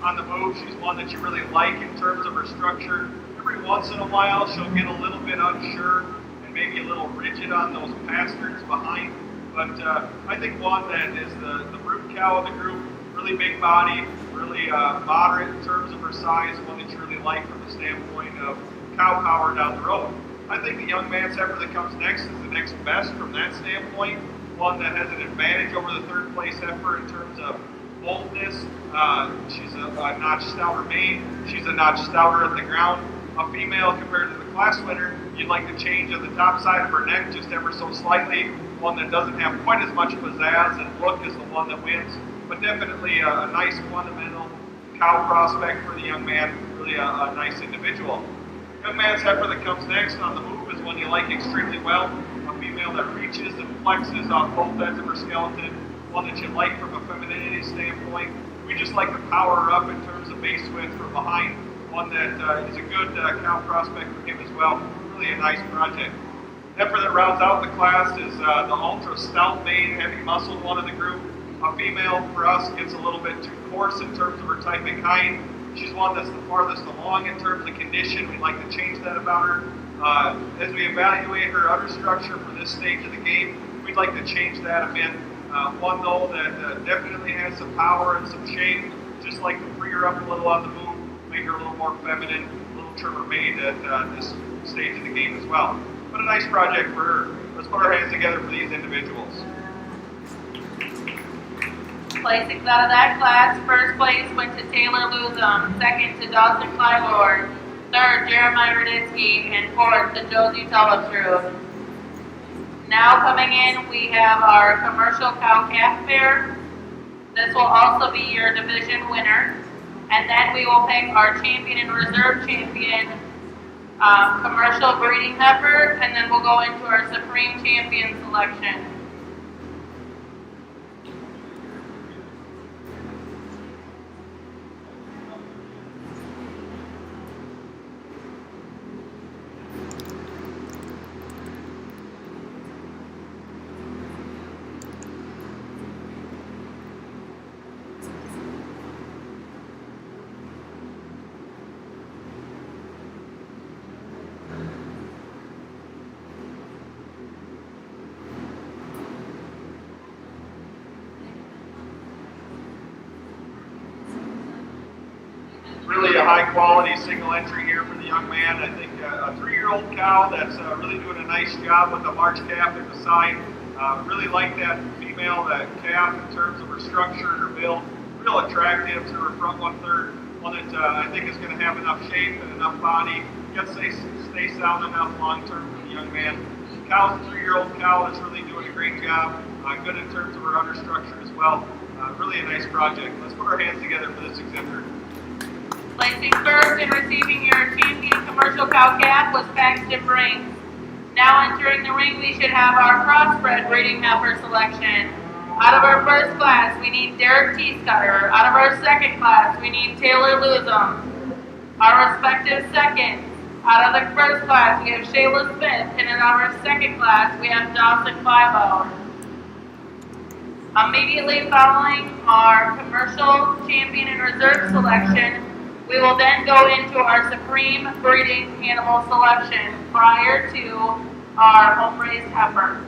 On the move, she's one that you really like in terms of her structure. Every once in a while, she'll get a little bit unsure and maybe a little rigid on those pasterns behind. But I think one that is the root cow of the group, really big body, really moderate in terms of her size, one that you really like from the standpoint of cow power down the road. I think the young man's heifer that comes next is the next best from that standpoint, one that has an advantage over the third place heifer in terms of boldness. She's a notch stouter mane. She's a notch stouter at the ground. A female compared to the class winner, you'd like to change on the top side of her neck just ever so slightly. One that doesn't have quite as much pizzazz and look as the one that wins, but definitely a nice fundamental cow prospect for the young man. Really a nice individual. Young man's heifer that comes next on the move is one you like extremely well. A female that reaches and flexes off both ends of her skeleton. One that you like from a femininity standpoint. We just like to power her up in terms of base width from behind. One that is a good cow prospect for him as well. Really a nice project. Heifer that rounds out the class is the ultra stout mane, heavy muscled one of the group. A female for us gets a little bit too coarse in terms of her type and kind. She's one that's the farthest along in terms of condition. We'd like to change that about her. As we evaluate her udder structure for this stage of the game, we'd like to change that a bit. One though that definitely has some power and some shape. Just like to free her up a little on the move, make her a little more feminine, a little trimmer made at this stage of the game as well. But a nice project for her. Let's put our hands together for these individuals. Placings out of that class, first place went to Taylor Luzum, second to Dawson Clylord, third Jeremiah Ruditsky, and fourth to Josie Telestruve. Now coming in, we have our commercial cow-calf pair. This will also be your division winner. And then we will pick our champion and reserve champion commercial breeding heifer, and then we'll go into our supreme champion selection. Really a high quality single entry here for the young man. I think a 3-year-old cow that's really doing a nice job with a large calf at the side. Really like that female, that calf in terms of her structure and her build. Real attractive to her front 1/3. One that I think is going to have enough shape and enough body. Yet stay sound enough long term for the young man. Cow's a 3-year-old cow that's really doing a great job. Good in terms of her under structure as well. Really a nice project. Let's put our hands together for this exhibitor. Placing first and receiving your champion commercial cow-calf was Paxton Brings. Now entering the ring, we should have our crossbred breeding heifer selection. Out of our first class, we need Derek Teescutter. Out of our second class, we need Taylor Luzum. Our respective seconds. Out of the first class, we have Shayla Smith, and in our second class, we have Dawson Clybo. Immediately following our commercial champion and reserve selection, we will then go into our supreme breeding animal selection prior to our home-raised heifer.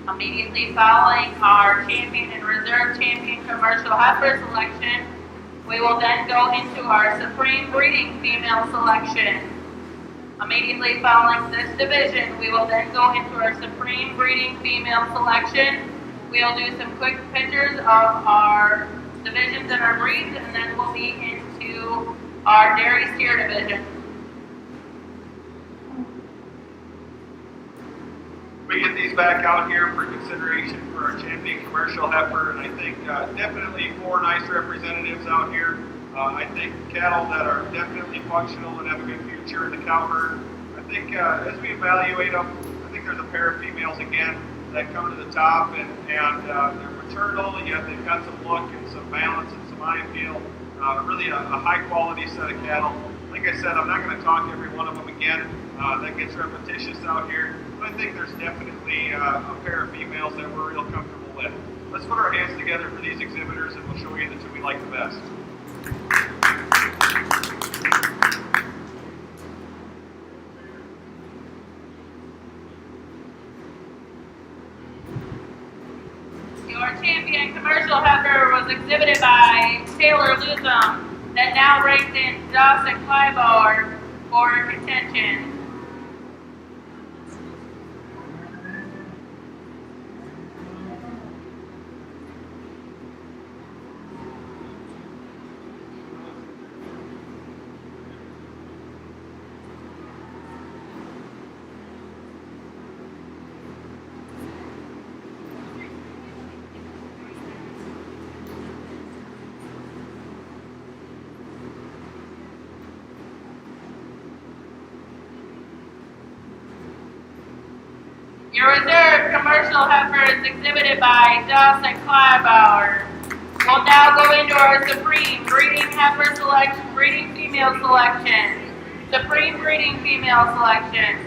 Immediately following our champion and reserve champion commercial heifer selection, we will then go into our supreme breeding female selection. Immediately following this division, we will then go into our supreme breeding female selection. We'll do some quick pictures of our divisions and our breeds, and then we'll be into our dairy steer division. We get these back out here for consideration for our champion commercial heifer, and I think definitely 4 nice representatives out here. I think cattle that are definitely functional and have a good future in the cow herd. I think as we evaluate them, I think there's a pair of females again that come to the top, and they're maternal, yet they've got some look and some balance and some eye appeal. Really a high quality set of cattle. Like I said, I'm not going to talk every one of them again. That gets repetitious out here. But I think there's definitely a pair of females that we're real comfortable with. Let's put our hands together for these exhibitors, and we'll show you the 2 we like the best. Your champion commercial heifer was exhibited by Taylor Luzum, that now ranks in Dawson Clybauer for contention. Your reserve commercial heifer is exhibited by Dawson Clybauer. We'll now go into our supreme breeding heifer selection, breeding female selection. Supreme breeding female selection.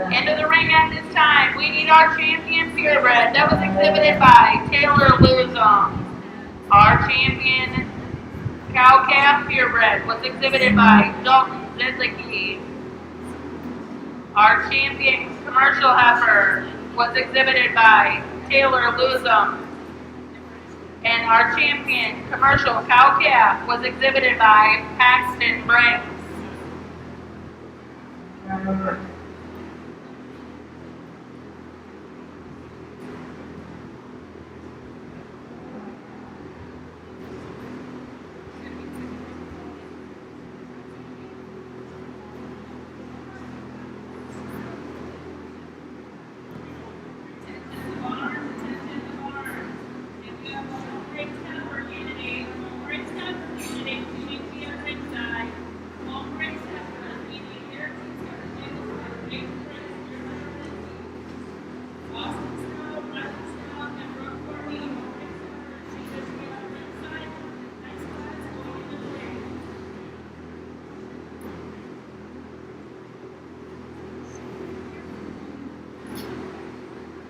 Into the ring at this time, we need our champion purebred that was exhibited by Taylor Luzum. Our champion cow-calf purebred was exhibited by Dalton Zedlicki. Our champion commercial heifer was exhibited by Taylor Luzum. And our champion commercial cow-calf was exhibited by Paxton Branks.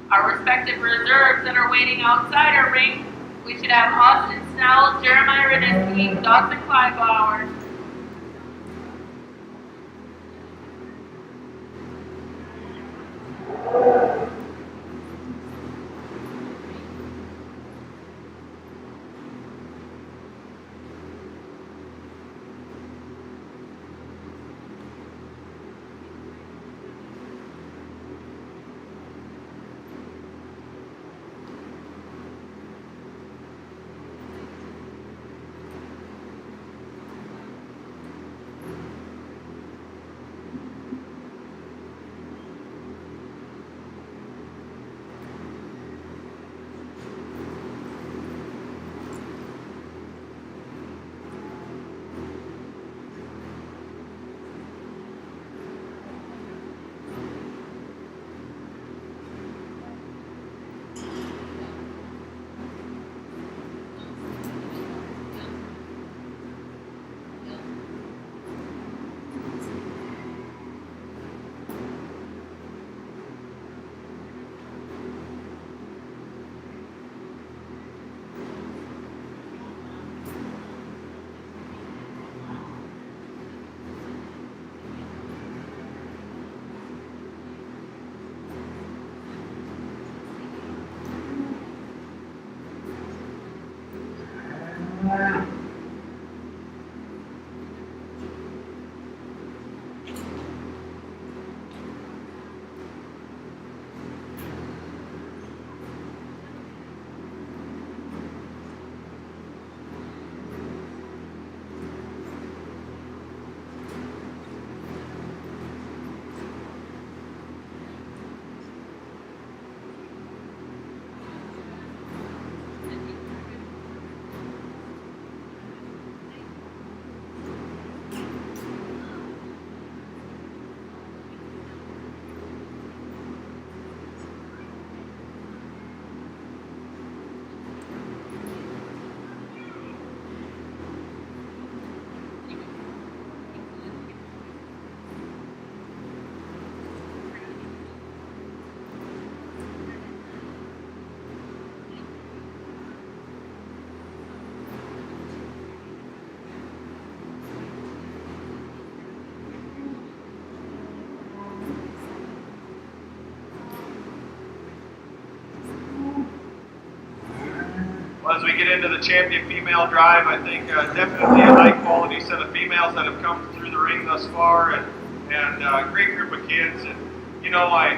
Our respective reserves that are waiting outside our ring, we should have Austin Snell, Jeremiah Winneshiek, Dawson Clybauer. Well, as we get into the champion female drive, I think definitely a high quality set of females that have come through the ring thus far, and a great group of kids. And you know, I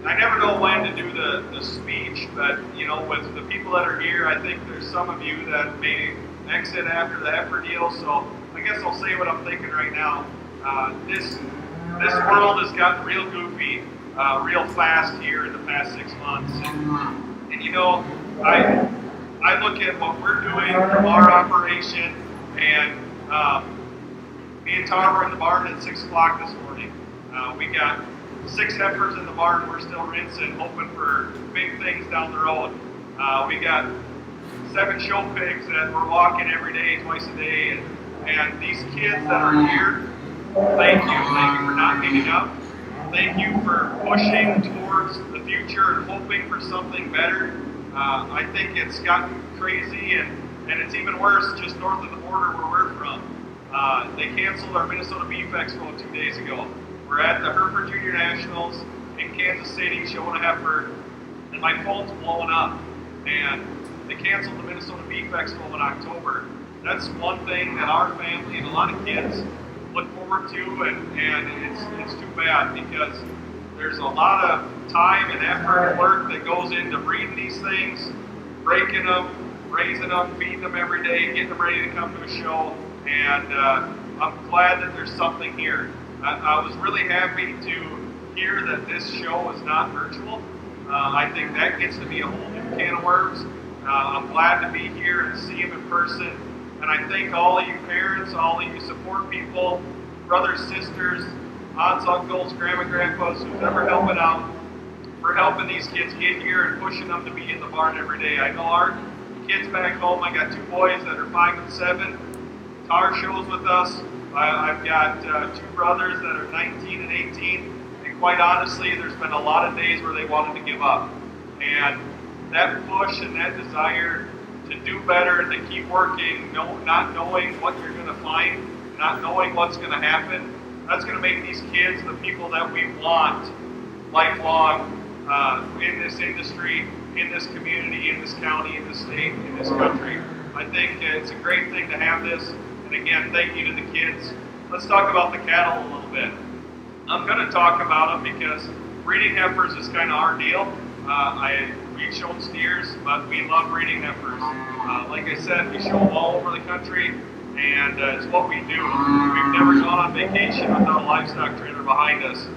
never know when to do the speech, but you know, with the people that are here, I think there's some of you that may exit after the heifer deal. So I guess I'll say what I'm thinking right now. This world has gotten real goofy, real fast here in the past 6 months, and you know, I look at what we're doing from our operation, and me and Tom were in the barn at 6 o'clock this morning. We got 6 heifers in the barn. We're still rinsing, hoping for big things down the road. We got 7 show pigs that we're walking every day, twice a day, and these kids that are here, thank you for not giving up. Thank you for pushing towards the future and hoping for something better. I think it's gotten crazy, and it's even worse just north of the border where we're from. They canceled our Minnesota Beef Expo 2 days ago. We're at the Hereford Junior Nationals in Kansas City showing a heifer, and my phone's blowing up. And they canceled the Minnesota Beef Expo in October. That's one thing that our family and a lot of kids look forward to, and it's too bad because there's a lot of time and effort and work that goes into breeding these things, breaking them, raising them, feeding them every day, getting them ready to come to a show, and I'm glad that there's something here. I was really happy to hear that this show is not virtual. I think that gets to be a whole new can of worms. I'm glad to be here and see them in person, and I thank all of you parents, all of you support people, brothers, sisters, aunts, uncles, grandma, grandpas, who's ever helping out, for helping these kids get here and pushing them to be in the barn every day. I know our kids back home, I got 2 boys that are 5 and 7. Tar shows with us. I've got 2 brothers that are 19 and 18, and quite honestly, there's been a lot of days where they wanted to give up. And that push and that desire to do better, to keep working, not knowing what you're going to find, not knowing what's going to happen, that's going to make these kids the people that we want lifelong in this industry, in this community, in this county, in this state, in this country. I think it's a great thing to have this. And again, thank you to the kids. Let's talk about the cattle a little bit. I'm going to talk about them because breeding heifers is kind of our deal. We've shown steers, but we love breeding heifers. Like I said, we show them all over the country, and it's what we do. We've never gone on vacation without a livestock trailer behind us.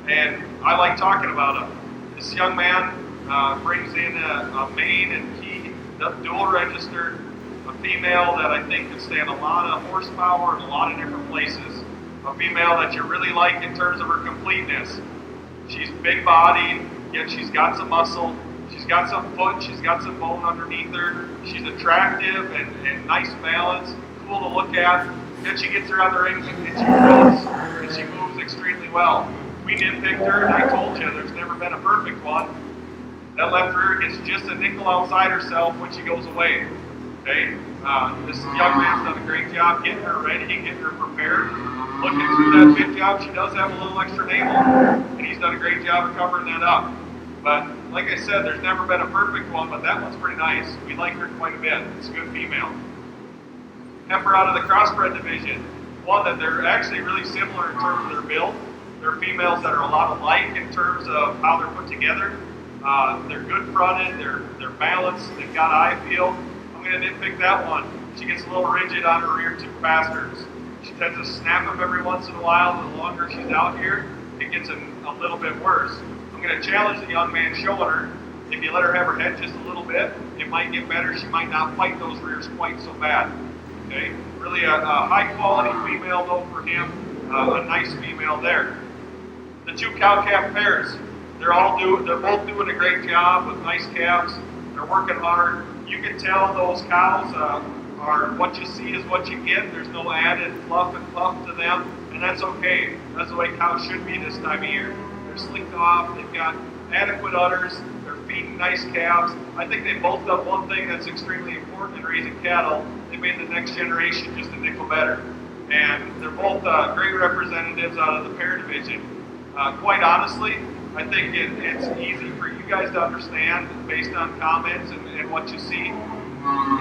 And I like talking about them. This young man brings in a main and key dual registered, a female that I think could stand a lot of horsepower in a lot of different places. A female that you really like in terms of her completeness. She's big bodied, yet she's got some muscle. She's got some foot, she's got some bone underneath her. She's attractive and nice balance, cool to look at. Then she gets her on the ring and she runs, and she moves extremely well. We nitpicked her, and I told you there's never been a perfect one. That left rear gets just a nickel outside herself when she goes away. Okay? This young man's done a great job getting her ready, getting her prepared. Looking through that big job, she does have a little extra navel, and he's done a great job of covering that up. But like I said, there's never been a perfect one, but that one's pretty nice. We like her quite a bit. It's a good female. Heifer out of the crossbred division. One that they're actually really similar in terms of their build. They're females that are a lot alike in terms of how they're put together. They're good fronted, they're balanced, they've got eye feel. I'm going to nitpick that one. She gets a little rigid on her rear two bastards. She tends to snap them every once in a while. The longer she's out here, it gets a little bit worse. I'm going to challenge the young man showing her. If you let her have her head just a little bit, it might get better. She might not fight those rears quite so bad. Okay, really a high quality female though for him. A nice female there. The two cow-calf pairs. They're both doing a great job with nice calves. They're working hard. You can tell those cows are what you see is what you get. There's no added fluff and puff to them, and that's okay. That's the way cows should be this time of year. They're slicked off. They've got adequate udders. They're feeding nice calves. I think they both done one thing that's extremely important in raising cattle. They made the next generation just a nickel better, and they're both great representatives out of the pair division. Quite honestly, I think it's easy for you guys to understand based on comments and what you see.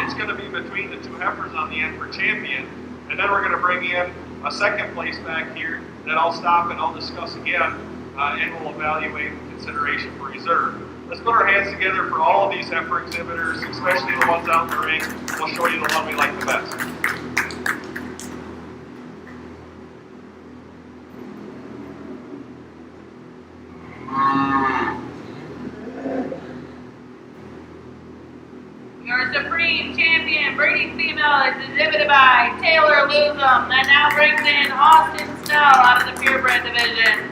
It's going to be between the two heifers on the end for champion, and then we're going to bring in a second place back here that I'll stop and I'll discuss again, and we'll evaluate in consideration for reserve. Let's put our hands together for all of these heifer exhibitors, especially the ones out in the ring. We'll show you the one we like the best. Your supreme champion breeding female is exhibited by Taylor Luzum. That now brings in Austin Snell out of the purebred division.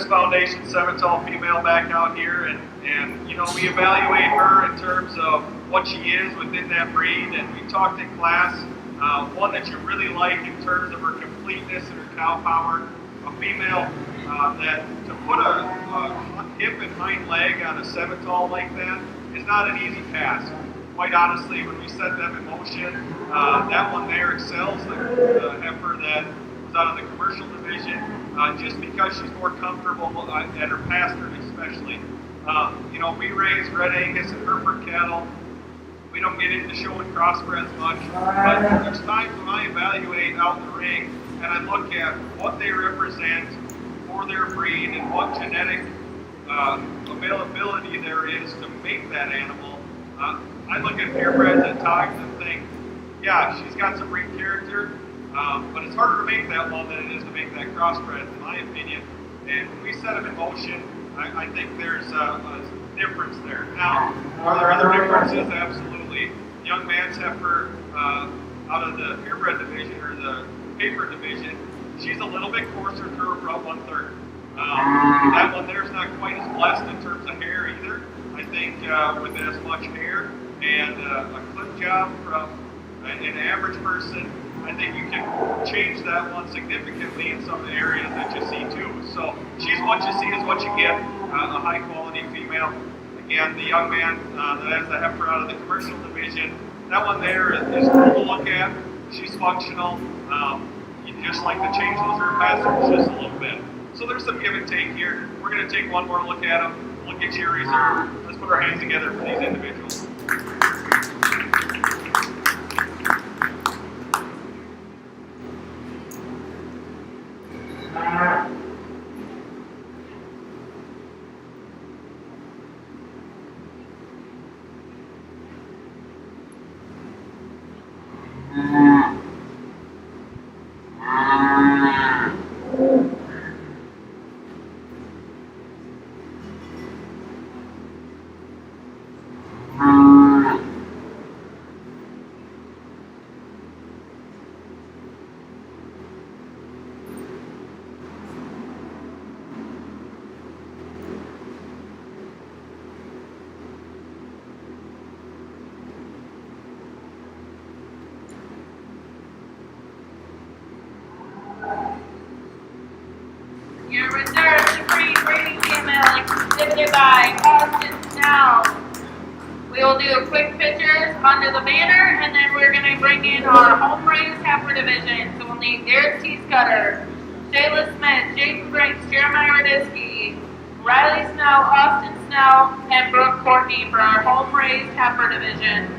Foundation Semitol female back out here, and you know, we evaluate her in terms of what she is within that breed, and we talked in class, one that you really like in terms of her completeness and her cow power, a female that to put a hip and hind leg on a Semitol like that is not an easy task. Quite honestly, when we set them in motion, that one there excels the heifer that was out of the commercial division, just because she's more comfortable at her pastern especially. You know, we raise Red Angus and Hereford cattle. We don't get into showing crossbreds much, but there's times when I evaluate out in the ring and I look at what they represent for their breed and what genetic availability there is to make that animal. I look at purebreds at times and think, yeah, she's got some breed character. But it's harder to make that one than it is to make that crossbred, in my opinion. And when we set them in motion, I think there's a difference there. Now, are there other differences? Absolutely. Young man's heifer out of the purebred division or the paper division, she's a little bit coarser through her front 1/3. That one there's not quite as blessed in terms of hair either. I think with as much hair and a clip job from an average person, I think you can change that one significantly in some areas that you see too. So she's what you see is what you get, a high quality female. Again, the young man that has the heifer out of the commercial division, that one there is cool to look at. She's functional. You just like to change those rear passengers just a little bit. So there's some give and take here. We're going to take one more look at them. We'll get you a reserve. Let's put our hands together for these individuals. Your reserve Supreme breeding female exhibited by Austin Snell. We will do a quick pictures under the banner, and then we're going to bring in our home raised heifer division. So we'll need Derek T. Scudder, Shayla Smith, Jason Brinks, Jeremiah Radisky, Riley Snell, Austin Snell, and Brooke Courtney for our home raised heifer division.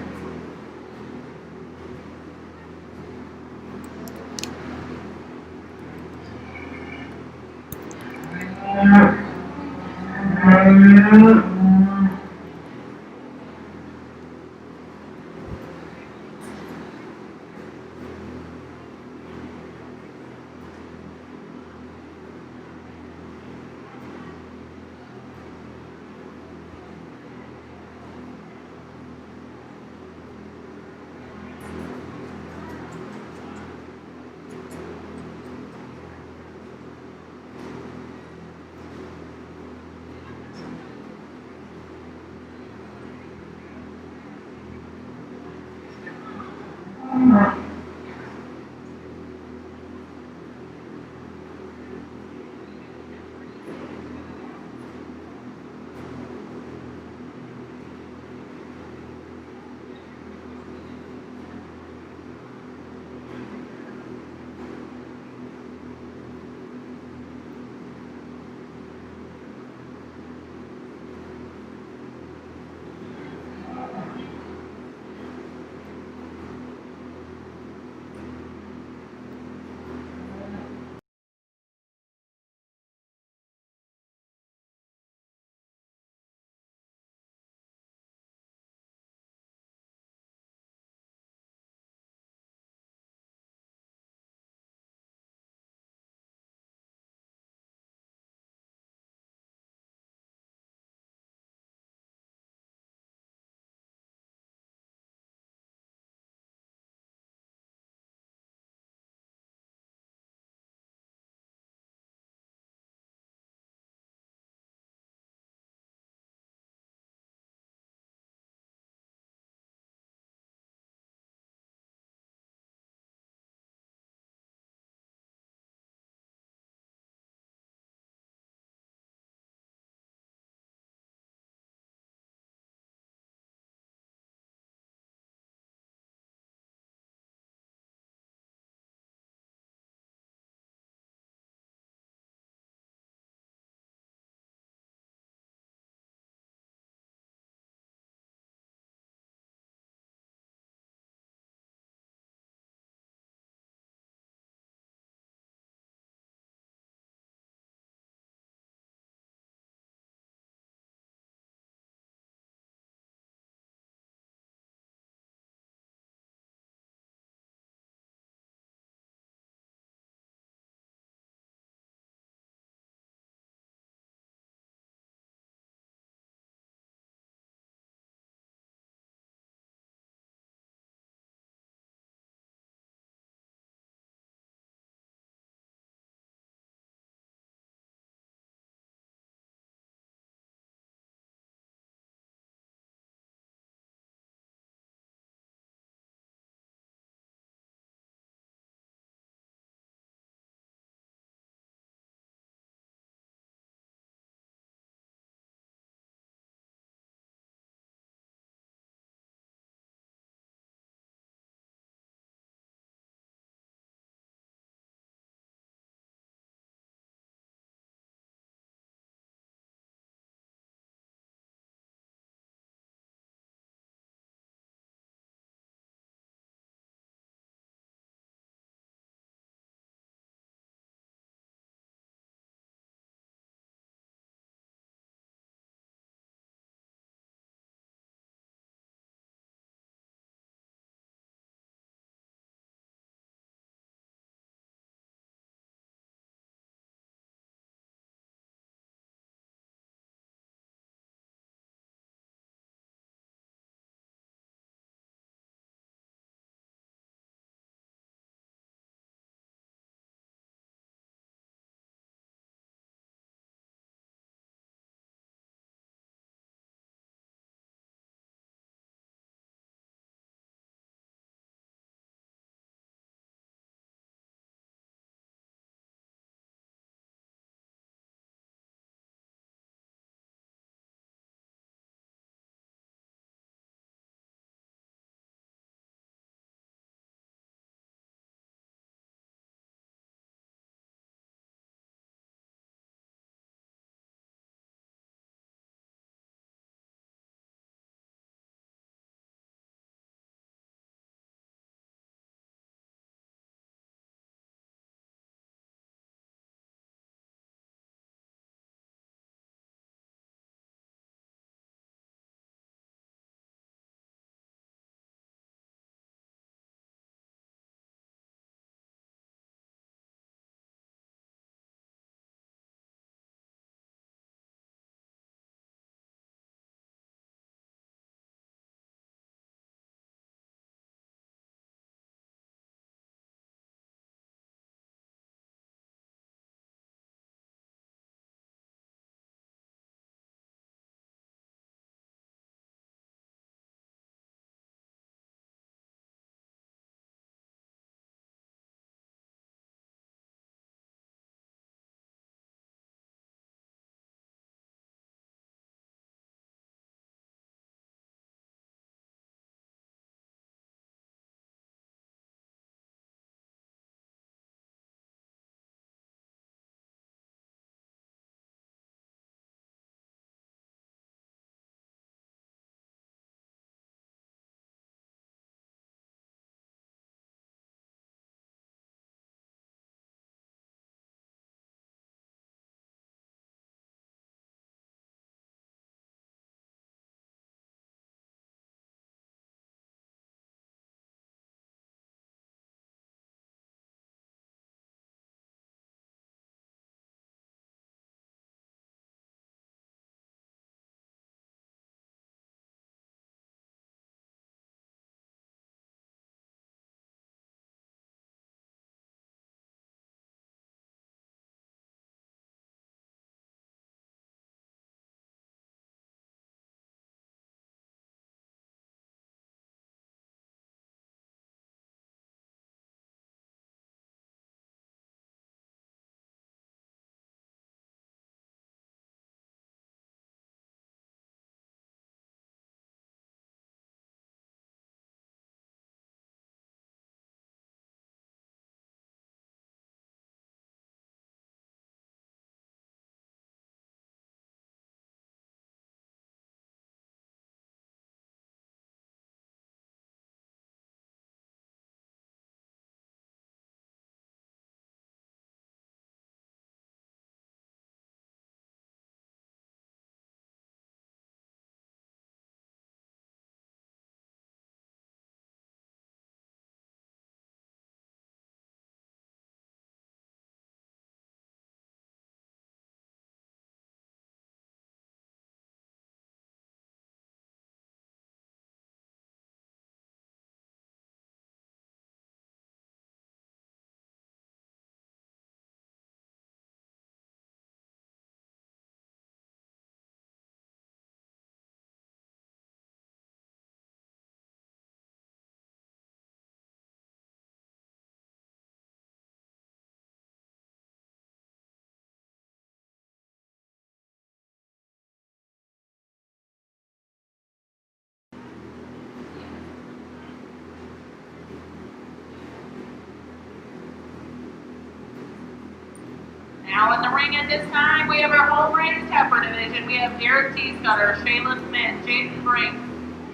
Now in the ring at this time, we have our home raised heifer division. We have Derek Teescutter, Shayla Smith, Jason Brink,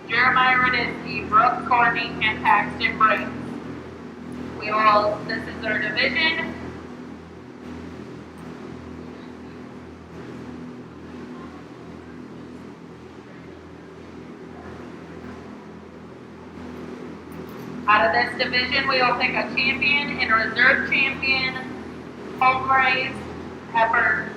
Jeremiah Raditsky, Brooke Courtney, and Paxton Briggs. This is their division. Out of this division, we will pick a champion and a reserve champion, home raised heifer.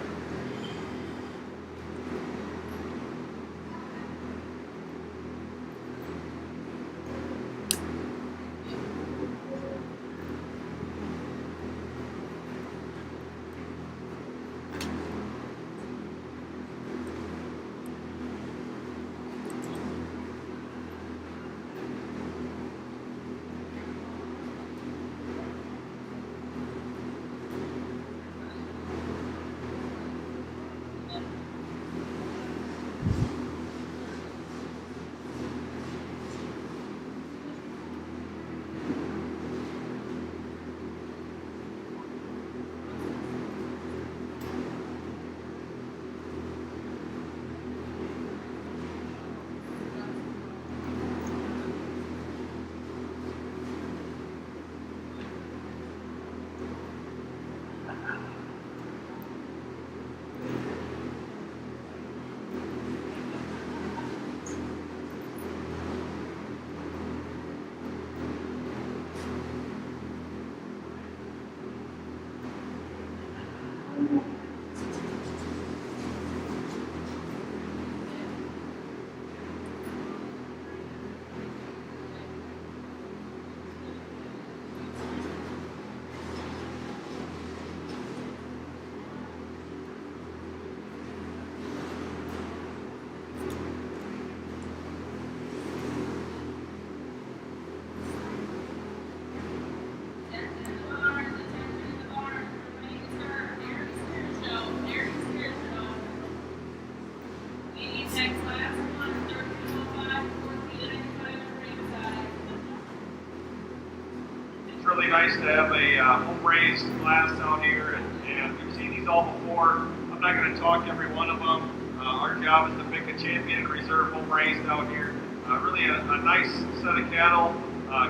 Really nice to have a home-raised class out here, and we've seen these all before. I'm not going to talk every one of them. Our job is to pick a champion and reserve home-raised out here. Really a nice set of cattle.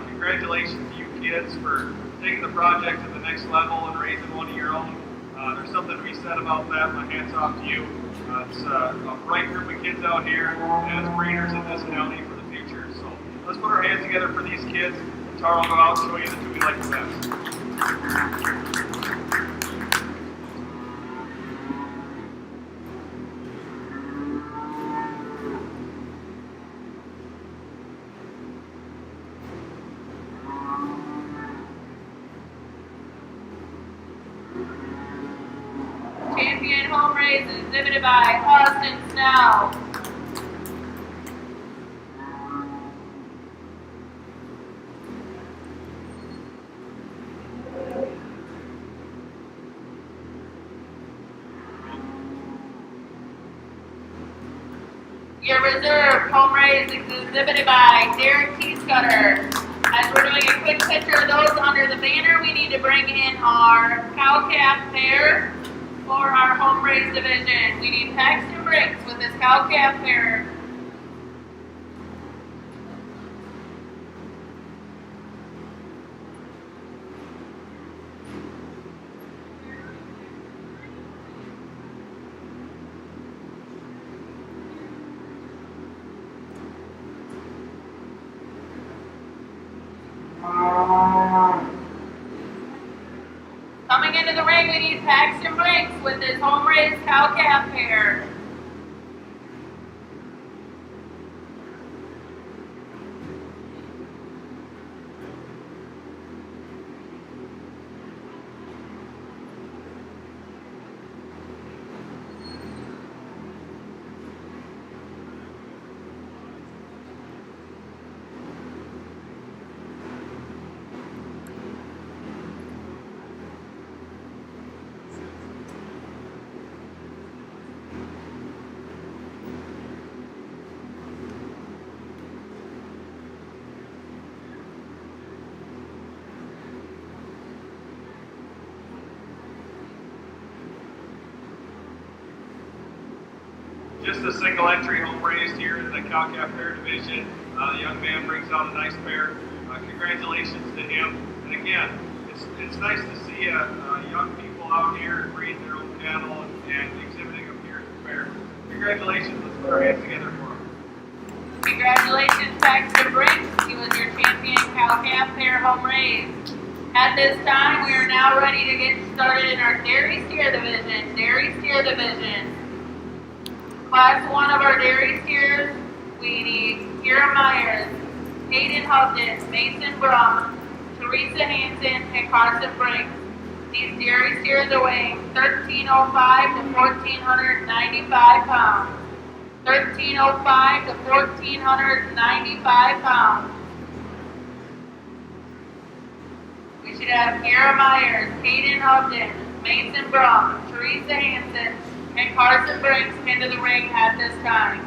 Congratulations to you kids for taking the project to the next level and raising one of your own. There's something to be said about that. My hat's off to you. It's a bright group of kids out here as breeders in this county for the future. So let's put our hands together for these kids. Tara will go out and show you the two we like the best. Champion home race is exhibited by Austin Snell. Your reserve home race is exhibited by Derek Teescutter. As we're doing a quick picture of those under the banner, we need to bring in our cow-calf pair for our home race division. We need Paxton Briggs with this cow-calf pair. Coming into the ring, we need Paxton Briggs with his home-raised cow-calf pair. just a single entry home raised here in the cow-calf pair division. The young man brings out a nice pair. Congratulations to him. And again, it's nice to see young people out here breeding their own cattle and exhibiting them here at the fair. Congratulations. Let's put our hands together for him. Congratulations, Paxton Briggs. He was your champion cow-calf pair home raised. At this time, we are now ready to get started in our dairy steer division. Class 1 of our dairy steers, we need Kira Myers, Hayden Hubden, Mason Brum, Teresa Hansen, and Carson Briggs. These dairy steers are weighing 1,305 to 1,495 pounds. 1,305 to 1,495 pounds. We should have Kira Myers, Hayden Hubden, Mason Brum, Teresa Hansen, and Carson Briggs into the ring at this time.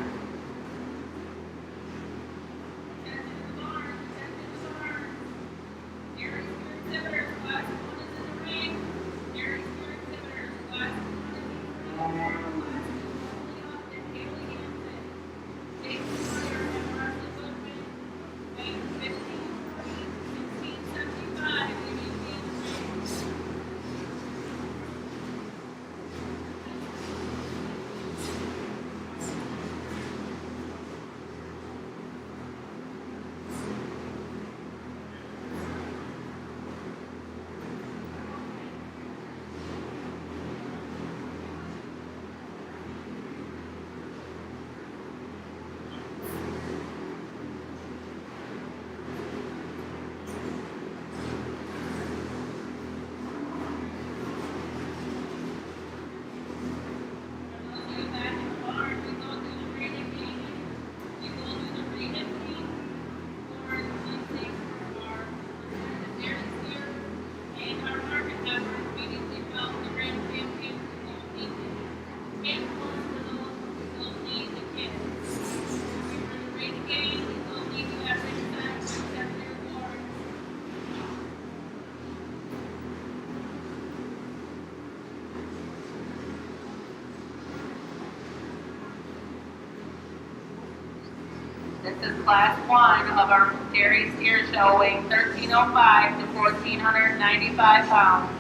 This is class 1 of our dairy steer show, weighing 1,305 to 1,495 pounds.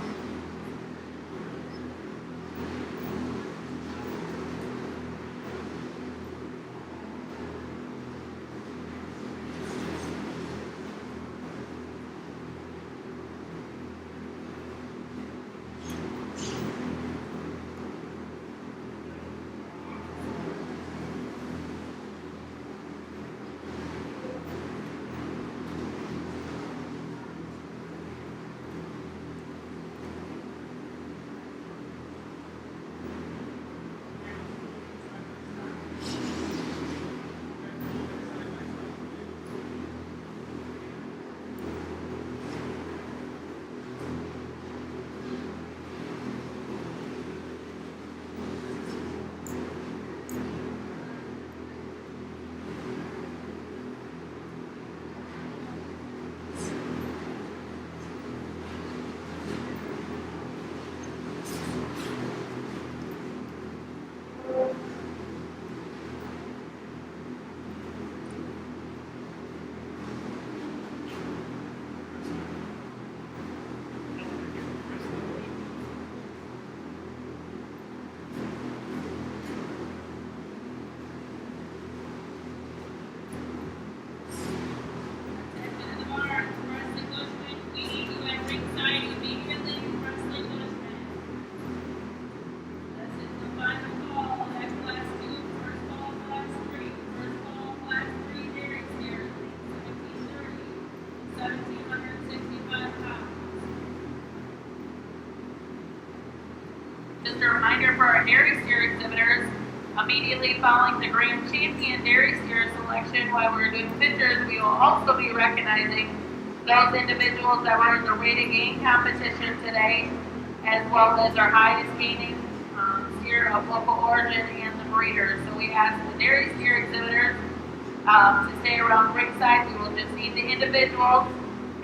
Just a reminder for our dairy steer exhibitors, immediately following the grand champion dairy steer selection, while we're doing pictures, we will also be recognizing those individuals that were in the weighted gain competition today, as well as our highest gaining steer of local origin and the breeders. So we ask the dairy steer exhibitors to stay around ringside. We will just need the individuals,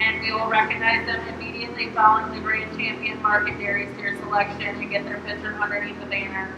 and we will recognize them immediately following the grand champion market dairy steer selection and get their picture underneath the banner.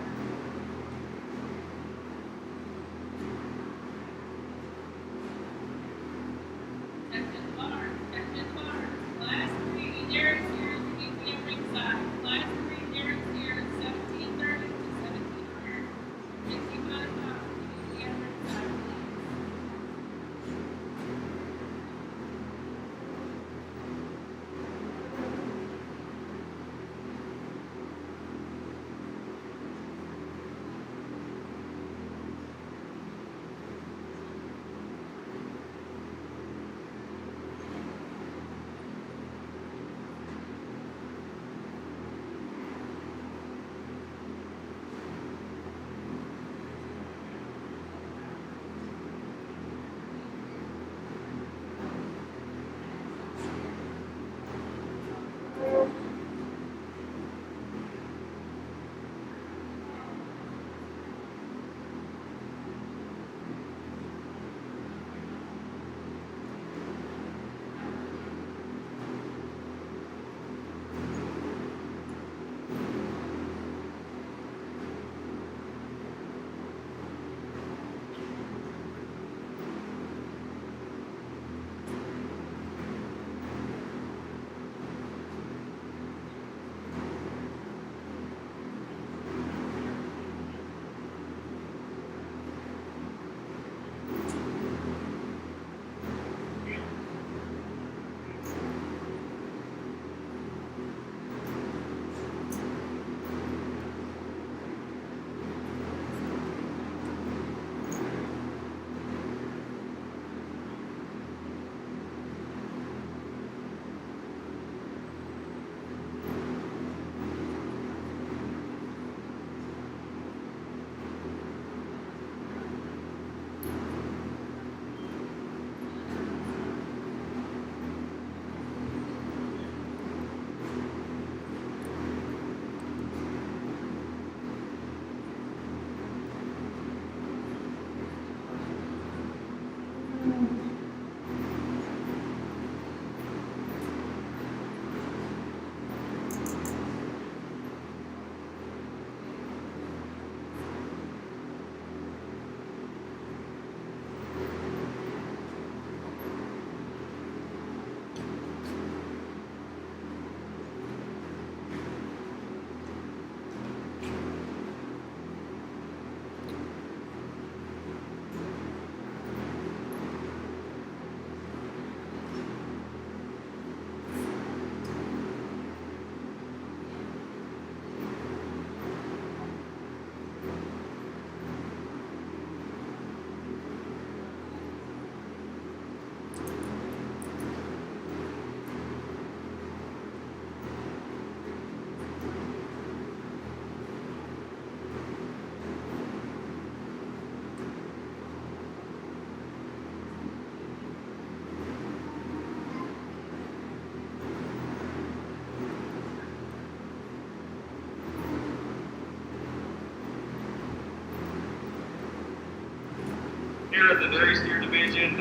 Here at the dairy steer division,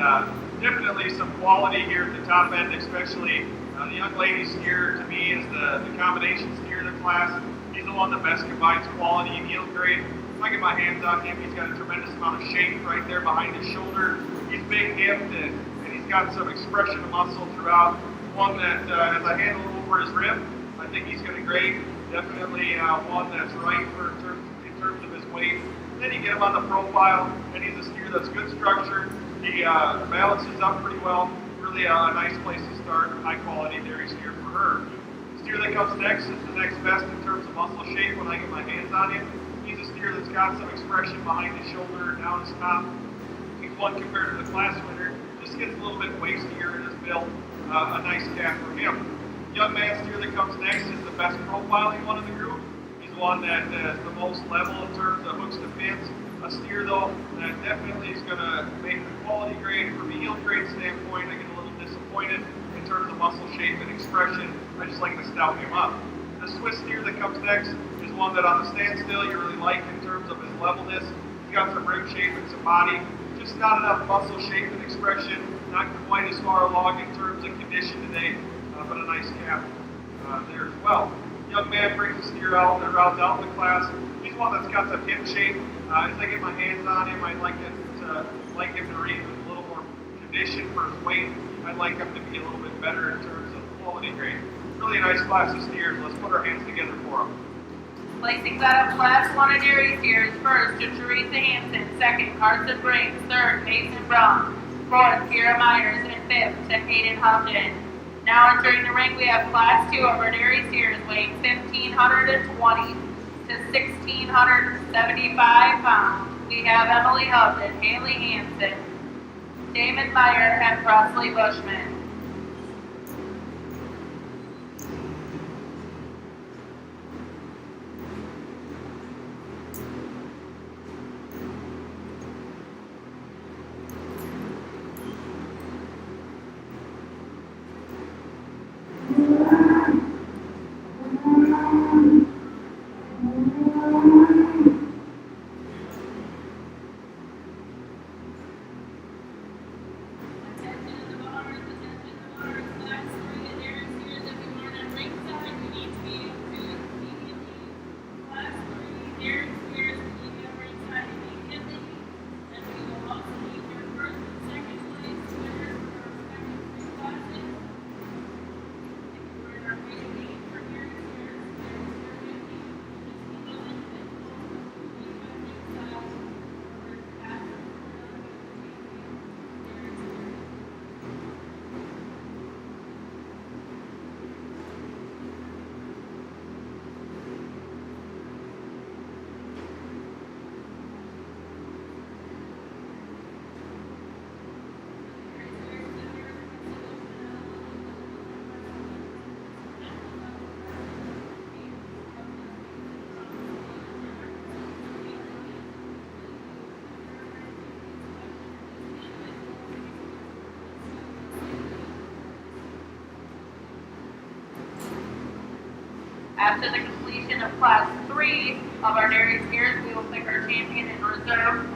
definitely some quality here at the top end, especially the young lady steer to me is the combination steer of the class. He's the one that best combines quality and yield grade. If I get my hands on him, he's got a tremendous amount of shape right there behind his shoulder. He's big hipped and he's got some expression of muscle throughout. One that as I handle over his rib, I think he's going to grade. Definitely one that's right in terms of his weight. Then you get him on the profile, and he's a steer that's good structure. He balances up pretty well. Really a nice place to start. High quality dairy steer for her. The steer that comes next is the next best in terms of muscle shape when I get my hands on him. He's a steer that's got some expression behind his shoulder, down his top. He's one compared to the class winner. Just gets a little bit wastier in his build. A nice calf for him. Young man steer that comes next is the best profiling one in the group. He's one that is the most level in terms of hooks to fins. A steer though that definitely is going to make the quality grade from a yield grade standpoint. I get a little disappointed in terms of muscle shape and expression. I just like to stout him up. The Swiss steer that comes next is one that on the standstill you really like in terms of his levelness. He's got some rib shape and some body. Just not enough muscle shape and expression. Not quite as far along in terms of condition today, but a nice calf there as well. Young man brings the steer out and rounds out the class. He's one that's got some hip shape. As I get my hands on him, I'd like him to read with a little more condition for his weight. I'd like him to be a little bit better in terms of quality grade. Really a nice class of steers. Let's put our hands together for him. Placing that of Class 1 dairy steers, first to Teresa Hansen, second Carson Briggs, third Mason Brown, fourth Kira Myers, and fifth to Hayden Houghton. Now entering the ring, we have Class 2 of our dairy steers weighing 1,520 to 1,675 pounds. We have Emily Houghton, Haley Hansen, Damon Meyer, and Presley Bushman. After the completion of Class 3 of our dairy steers, we will pick our champion in reserve.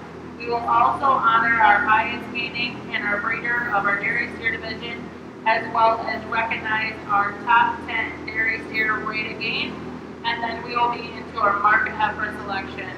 We will also honor our highest gaining and our breeder of our dairy steer division, as well as recognize our top 10 dairy steer rate of gain, and then we will be into our market heifer selection.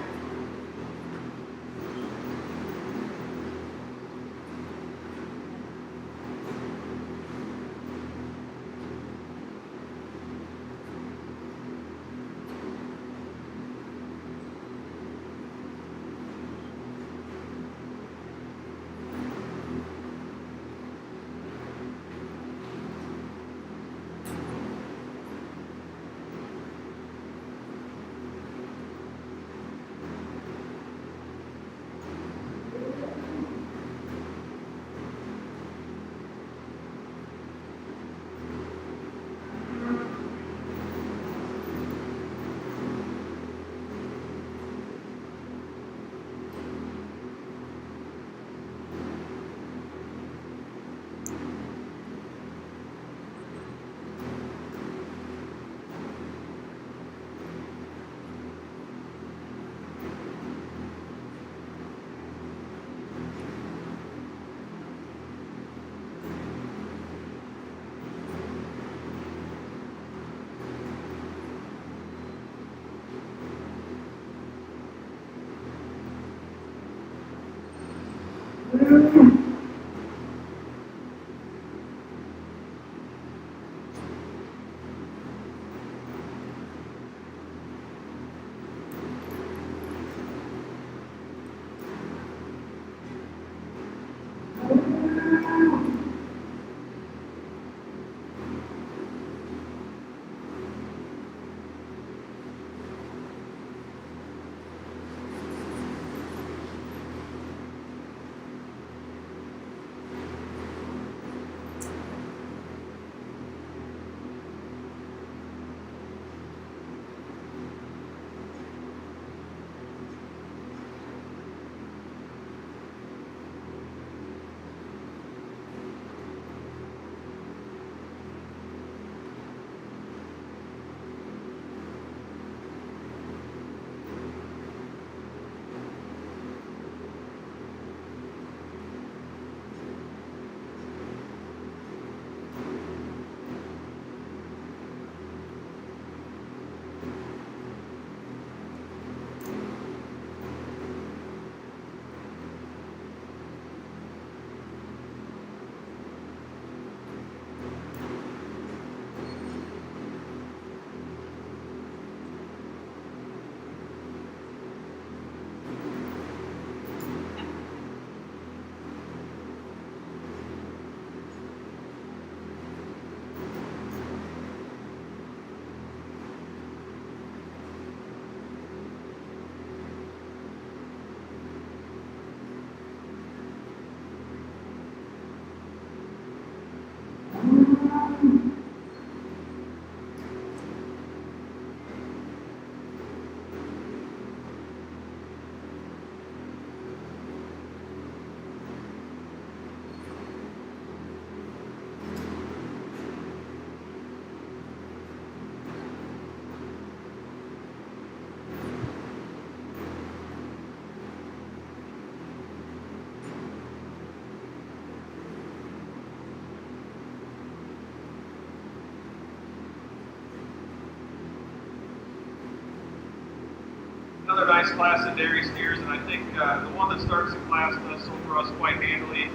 Another nice class of dairy steers, and I think the one that starts the class does so for us quite handily.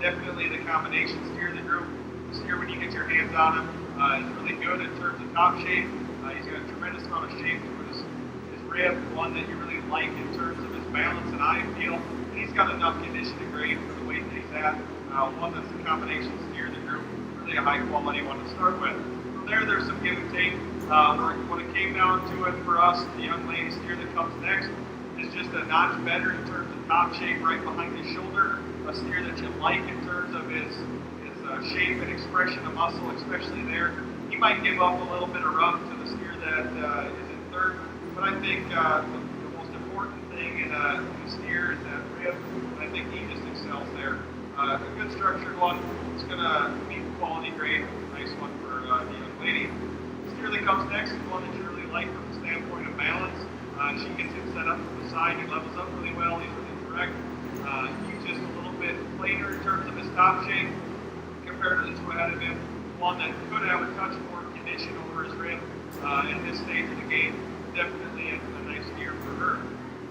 Definitely the combination steer, the group steer when you get your hands on him is really good in terms of top shape. He's got a tremendous amount of shape to his rib, one that you really like in terms of his balance and eye feel. And he's got enough condition and grade for the weight that he's at. One that's a combination steer, the group, really a high quality one to start with. From there's some give and take. When it came down to it for us, the young lady steer that comes next is just a notch better in terms of top shape right behind his shoulder. A steer that you like in terms of his shape and expression of muscle, especially there. He might give up a little bit of rump to the steer that is in third, but I think the most important thing in a steer is that rib, and I think he just excels there. A good structured one. It's going to meet the quality grade. Nice one for the young lady. Steer that comes next is one that you really like from the standpoint of balance. She gets him set up from the side. He levels up really well. He's really direct. He's just a little bit plainer in terms of his top shape compared to the two ahead of him. One that could have a touch more condition over his rim in this stage of the game. Definitely a nice steer for her.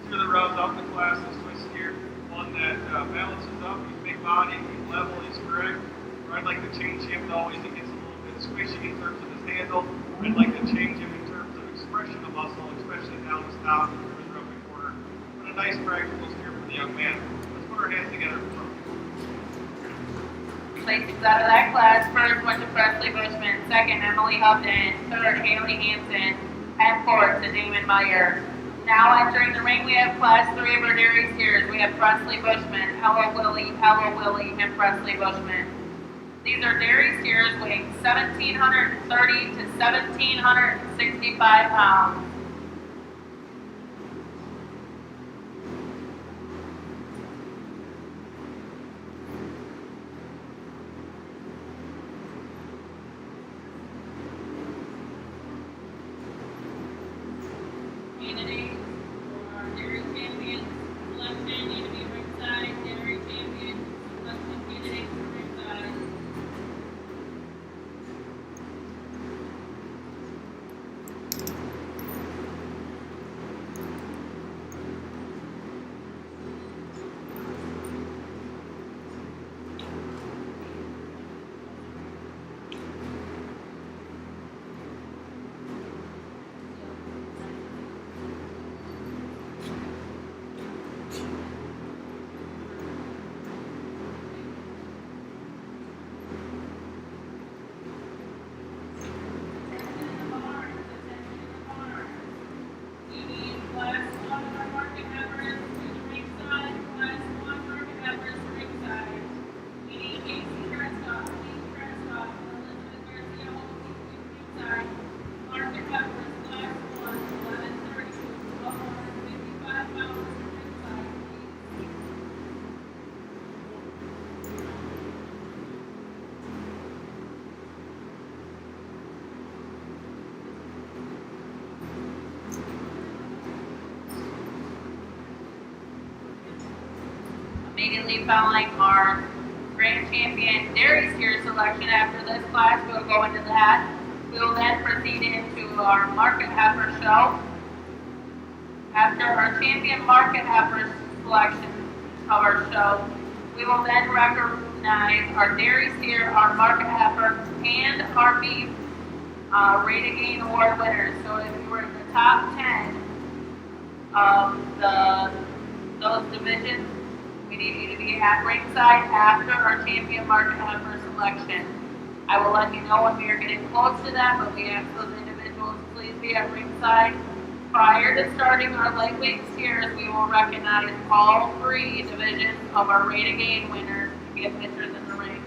Steer that rounds out the class, this Swiss steer. One that balances up. He's big body, he's level, he's correct. Where I'd like to change him though is he gets a little bit squishy in terms of his handle. I'd like to change him in terms of expression of muscle, especially down the stop and through his roughing corner. But a nice practical steer for the young man. Let's put our hands together for him. Placings out of that class, first went to Presley Bushman, second Emily Hupton, third Haley Hansen, and fourth to Damon Meyer. Now entering the ring, we have class 3 of our dairy steers. We have Presley Bushman, Ella Willie, and Presley Bushman. These are dairy steers weighing 1,730 to 1,765 pounds. Candidates for dairy champions selection need to be ringside. Dairy champions selection candidates for ringside. Immediately following our grand champion dairy steer selection after this class, we'll go into that. We will then proceed into our market heifer show. After our champion market heifer selection of our show, we will then recognize our dairy steer, our market heifer, and our beef Rate of Gain Award winners. So if you were in the top 10 of those divisions, we need you to be at ringside after our champion market heifer selection. I will let you know when we are getting close to that, but we ask those individuals to please be at ringside. Prior to starting our lightweight steers, we will recognize all 3 divisions of our Rate of Gain winners and get pictures in the ring.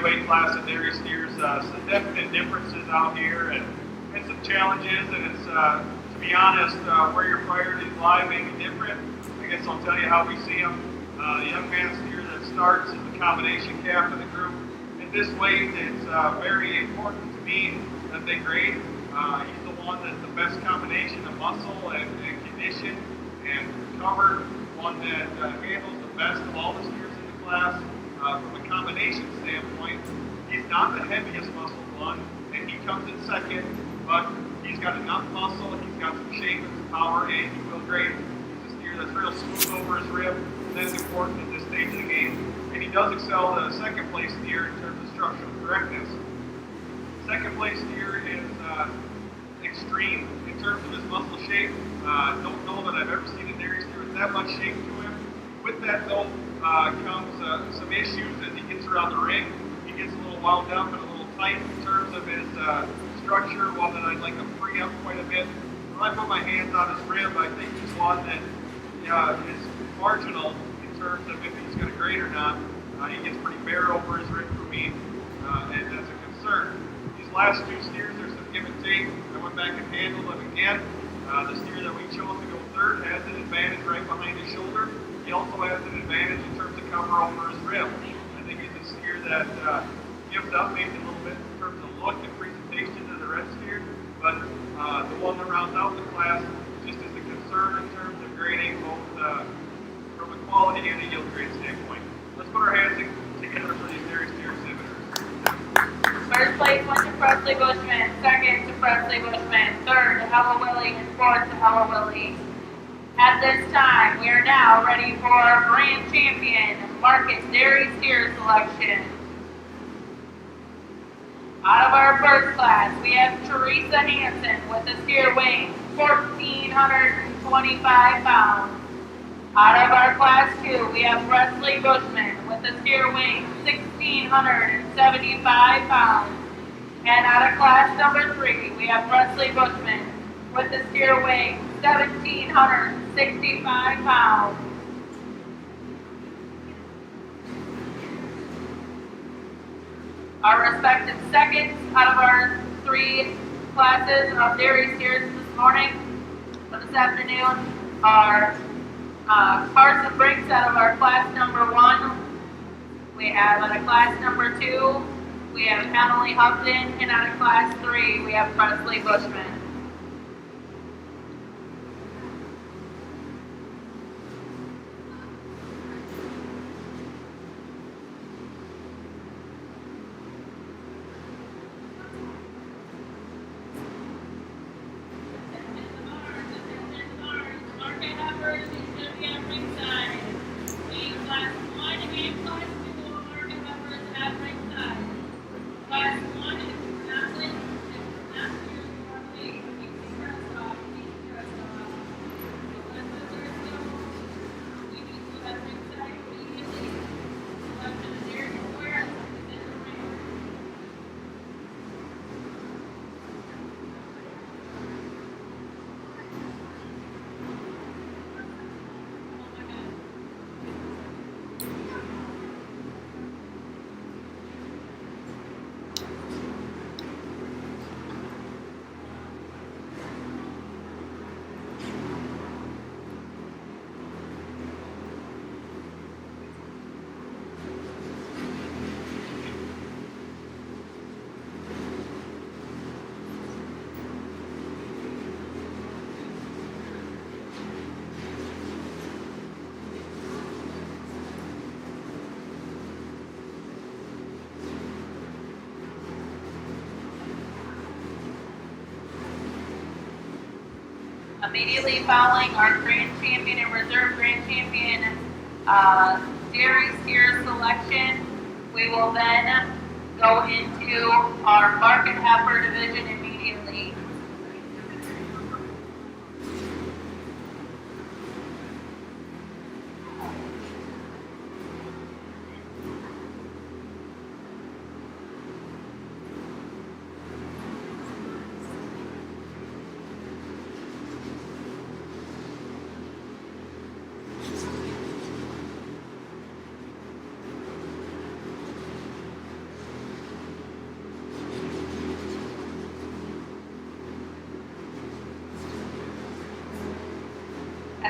heavyweight class of dairy steers. Some definite differences out here and some challenges, and it's, to be honest, where your priorities lie may be different. I guess I'll tell you how we see them. The young man steer that starts is the combination calf of the group. At this weight, it's very important to me that they grade. He's the one that's the best combination of muscle and condition and cover, one that handles the best of all the steers in the class. From a combination standpoint, he's not the heaviest muscle one, and he comes in second, but he's got enough muscle, he's got some shape and some power, and he will grade. He's a steer that's real smooth over his rib, and that's important at this stage of the game. And he does excel the second place steer in terms of structural correctness. Second place steer is extreme in terms of his muscle shape. Don't know that I've ever seen a dairy steer with that much shape to him. With that though comes some issues as he gets around the ring. He gets a little wound up and a little tight in terms of his structure, one that I'd like to free up quite a bit. When I put my hands on his rib, I think he's one that is marginal in terms of if he's going to grade or not. He gets pretty bare over his rib for me, and that's a concern. These last two steers, there's some give and take. I went back and handled them again. The steer that we chose to go third has an advantage right behind his shoulder. He also has an advantage in terms of cover over his rib. I think he's a steer that gives up maybe a little bit in terms of look and presentation to the red steer, but the one that rounds out the class just is a concern in terms of grading, both from a quality and a yield grade standpoint. Let's put our hands together for these dairy steer exhibitors. First place went to Presley Bushman, second to Presley Bushman, third to Hella Willie, and fourth to Hella Willie. At this time, we are now ready for our grand champion market dairy steer selection. Out of our first class, we have Teresa Hansen with a steer weighing 1,425 pounds. Out of our class 2, we have Presley Bushman with a steer weighing 1,675 pounds. And out of class number 3, we have Presley Bushman with a steer weighing 1,765 pounds. Our respective seconds out of our 3 classes of dairy steers this morning, or this afternoon, are Carson Briggs out of our class number 1. We have out of class number 2, we have Emily Hupton, and out of class 3, we have Presley Bushman. Immediately following our grand champion and reserve grand champion dairy steer selection, we will then go into our market heifer division immediately.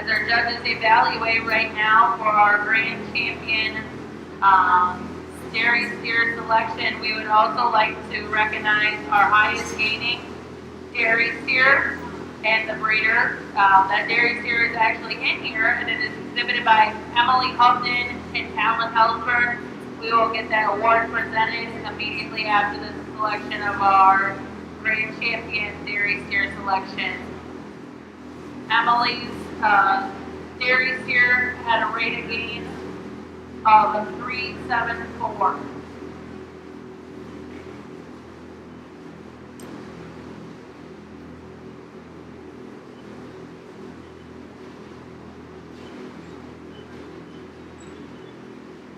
as our judges evaluate right now for our grand champion dairy steer selection, we would also like to recognize our highest gaining dairy steer and the breeder. That dairy steer is actually in here, and it is exhibited by Emily Houghton and Alan Helsberg. We will get that award presented immediately after the selection of our grand champion dairy steer selection. Emily's dairy steer had a rate of gain of 374.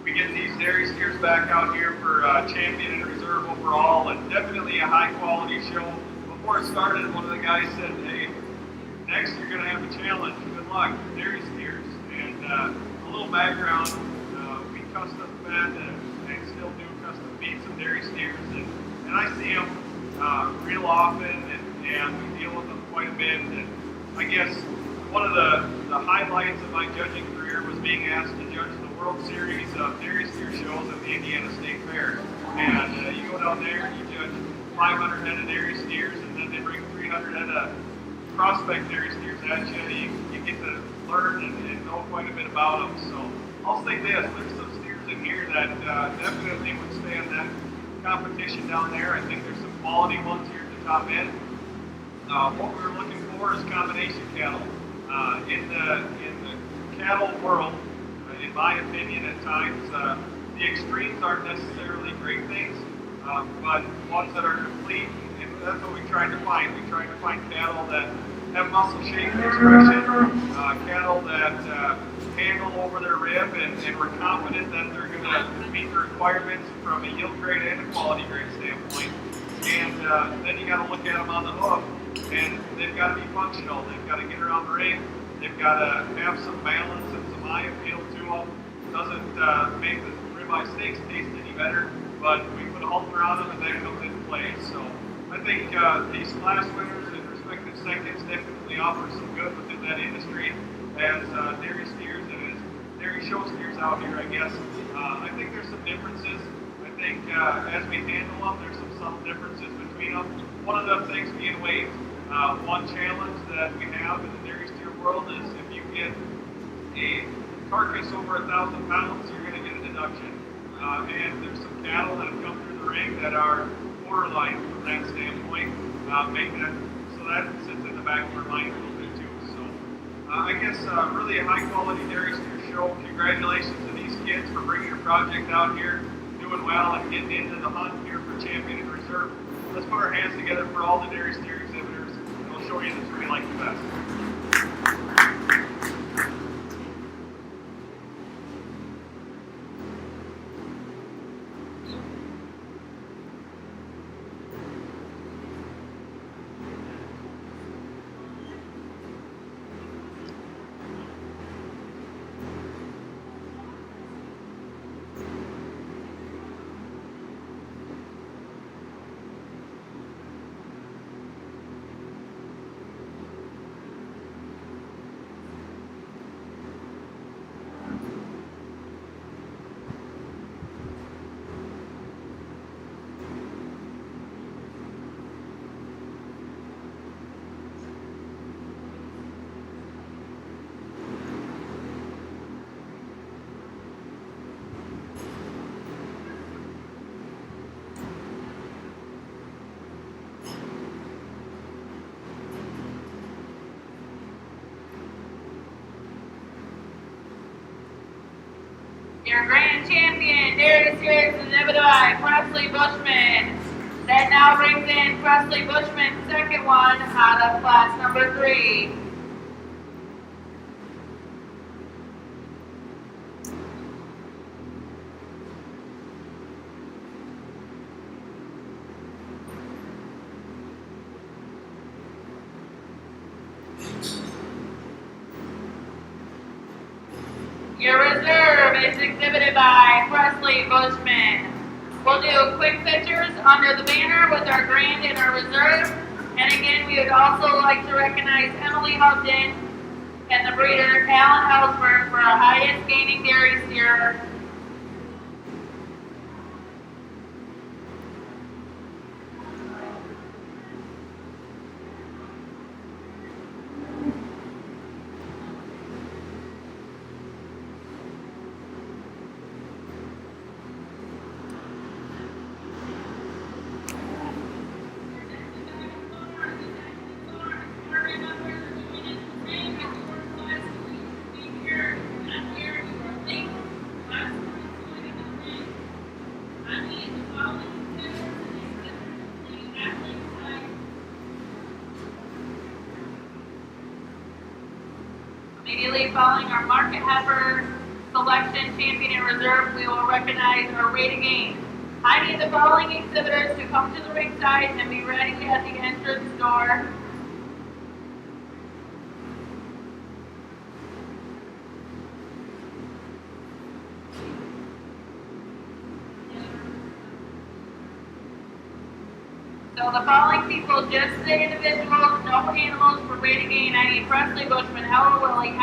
We get these dairy steers back out here for champion and reserve overall, and definitely a high quality show. Before it started, one of the guys said, "Hey, next you're going to have a challenge. Good luck, dairy steers." And a little background: we custom fed and still do custom feed some dairy steers, and I see them real often, and we deal with them quite a bit. And I guess one of the highlights of my judging career was being asked to judge the World Series of dairy steer shows at the Indiana State Fair. And you go down there and you judge 500 head of dairy steers, and then they bring 300 head of prospect dairy steers at you. You get to learn and know quite a bit about them. So I'll say this: there's some steers in here that definitely would stand that competition down there. I think there's some quality ones here at the top end. What we're looking for is combination cattle. In the cattle world, in my opinion, at times the extremes aren't necessarily great things, but ones that are complete, and that's what we try to find. We try to find cattle that have muscle shape and expression, cattle that handle over their rib, and we're confident that they're going to meet the requirements from a yield grade and a quality grade standpoint. And then you got to look at them on the hoof, and they've got to be functional. They've got to get around the ring. They've got to have some balance and some eye appeal to them. Doesn't make the ribeye steaks taste any better, but we put a halter on them and that comes into play. So I think these class winners and respective seconds definitely offer some good within that industry as dairy steers and as dairy show steers out here, I guess. I think there's some differences. I think as we handle them, there's some subtle differences between them. One of the things being weight. One challenge that we have in the dairy steer world is if you get a carcass over 1,000 pounds, you're going to get a deduction. And there's some cattle that have come through the ring that are borderline from that standpoint. Make that so that sits in the back of our mind a little bit too. So I guess really a high quality dairy steer show. Congratulations to these kids for bringing your project out here, doing well, and getting into the hunt here for champion and reserve. Let's put our hands together for all the dairy steer exhibitors, and we'll show you the three we like the best. Your grand champion, dairy steers, exhibited by Presley Bushman. That now brings in Presley Bushman's second one out of class number 3. Your reserve is exhibited by Presley Bushman. We'll do quick pictures under the banner with our grand and our reserve. And again, we would also like to recognize Emily Houghton and the breeder Alan Ellsberg for a highest gaining dairy steer. Immediately following our market heifer selection champion and reserve, we will recognize our rate of gain. I need the following exhibitors to come to the ringside and be ready at the entrance door. So the following people, just the individuals, no animals for rate of gain. I need Presley Bushman, Ella Willie,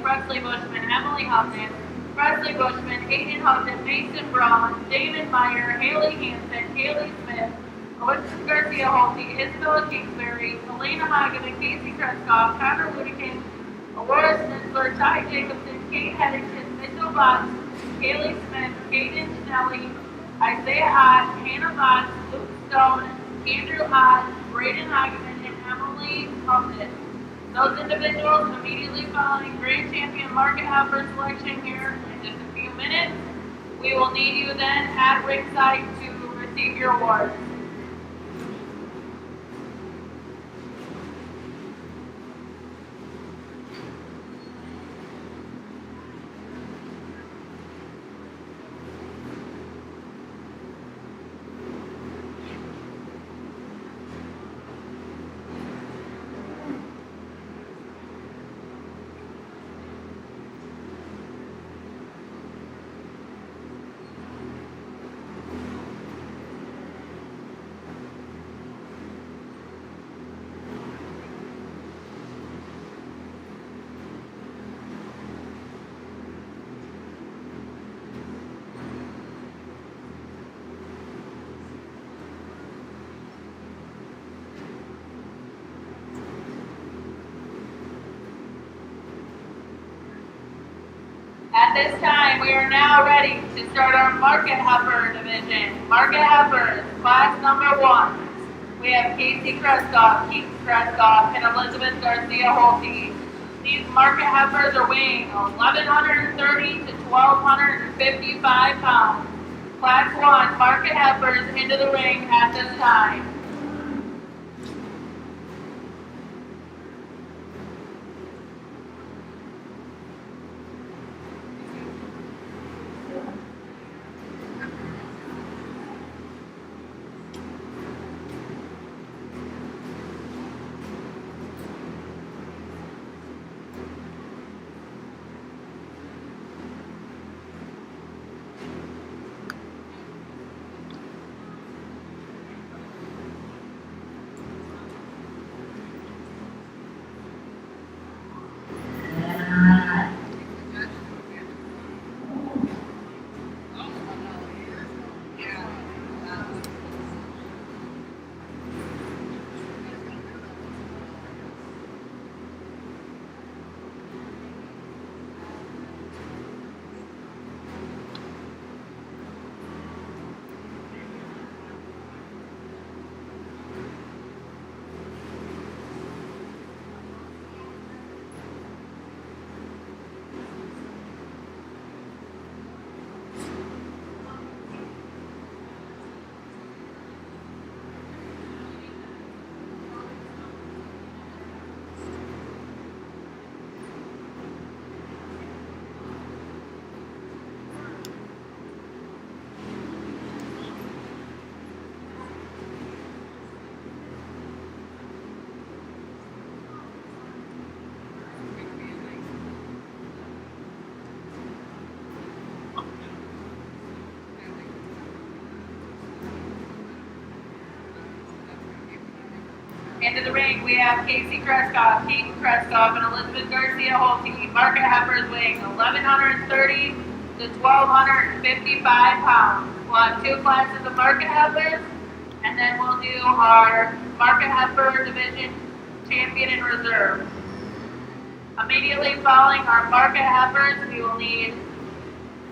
Presley Bushman, Emily Huffman, Presley Bushman, Aiden Huffman, Mason Braun, David Meyer, Haley Hansen, Haley Smith, Alexis Garcia Holte, Isabella Kingsbury, Elena Hagen, Casey Kreskoff, Connor Ludekin, Aurora Snitzler, Ty Jacobson, Kate Heddington, Mitchell Botts, Haley Smith, Kaden Schnelly, Isaiah Ott, Hannah Botts, Luke Stone, Andrew Ott, Braden Hageman, and Emily Huffman. Those individuals immediately following Grand Champion Market Heifer selection here in just a few minutes. We will need you then at ringside to receive your awards. At this time, we are now ready to start our Market Heifer division. Market Heifers, class number 1. We have Casey Kreskoff, Keith Kreskoff, and Elizabeth Garcia Holte. These Market Heifers are weighing 1,130 to 1,255 pounds. Class 1 Market Heifers into the ring at this time. into the ring, we have Casey Kreskoff, Keaton Kreskoff, and Elizabeth Garcia Holte. Market heifers weighing 1,130 to 1,255 pounds. We'll have two classes of market heifers, and then we'll do our market heifer division champion and reserve. Immediately following our market heifers, we will need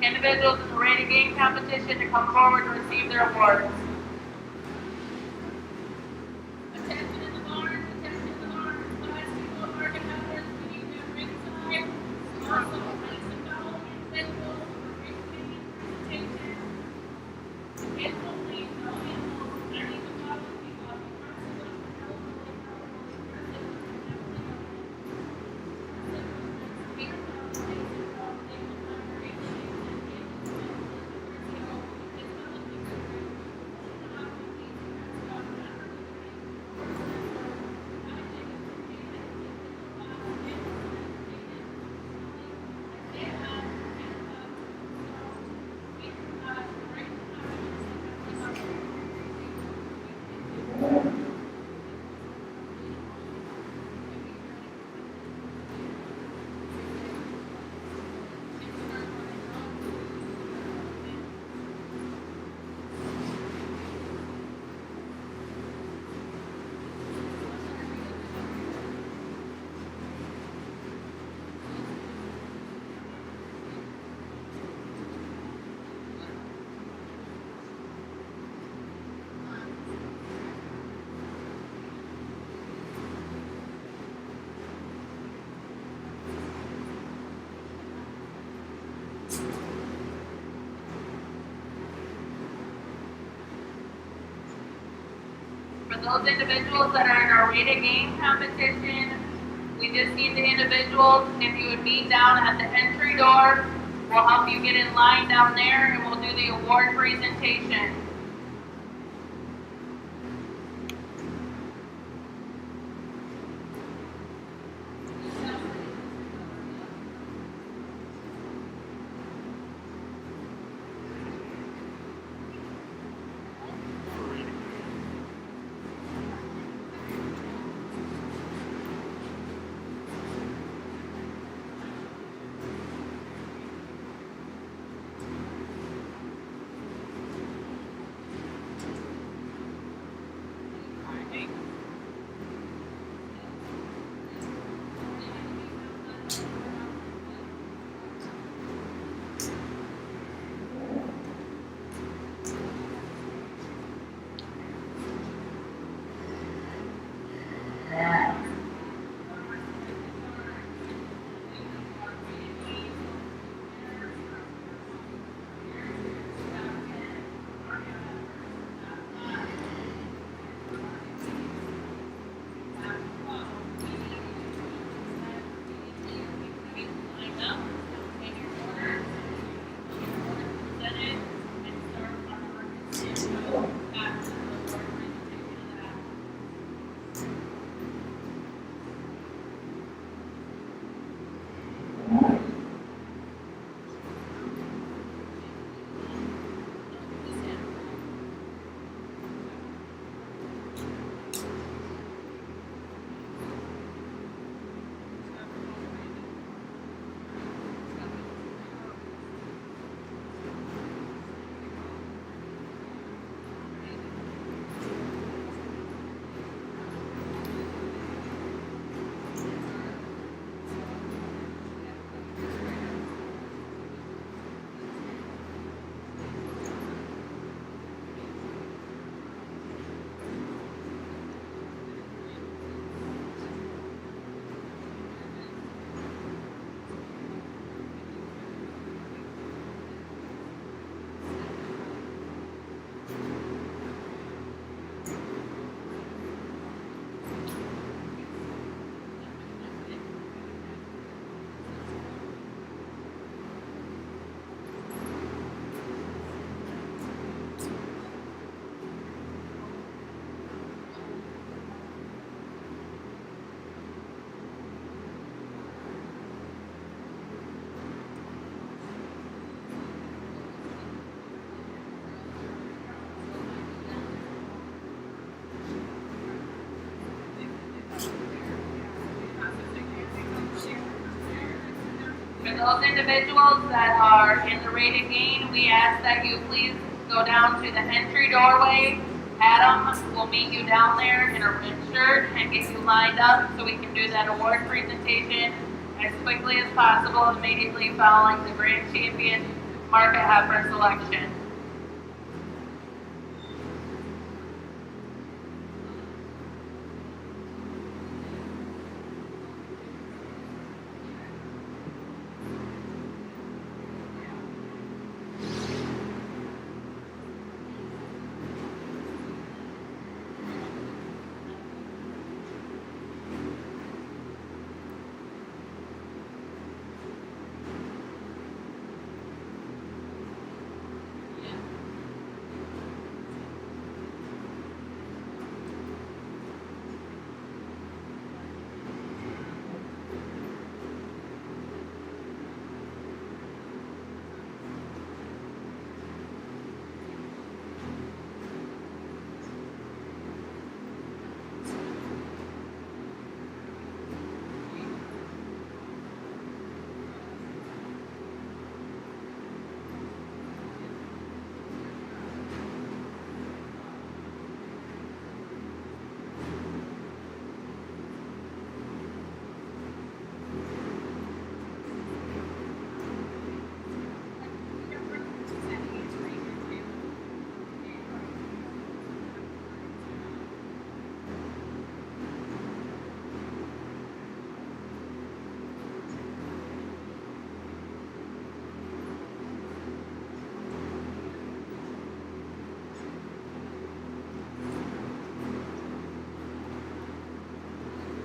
individuals in the rated game competition to come forward to receive their awards. Attention in the barn, attention in the barn. Class people of market heifers, we need to ringside. Also, make some following individuals for ring game presentation. Kids only, no animals. I need to follow people of For those individuals that are in our rated game competition, we just need the individuals. If you would meet down at the entry door, we'll help you get in line down there and we'll do the award presentation. For those individuals that are in the rated gain, we ask that you please go down to the entry doorway. Adam will meet you down there in a red shirt and get you lined up so we can do that award presentation as quickly as possible immediately following the grand champion market heifer selection.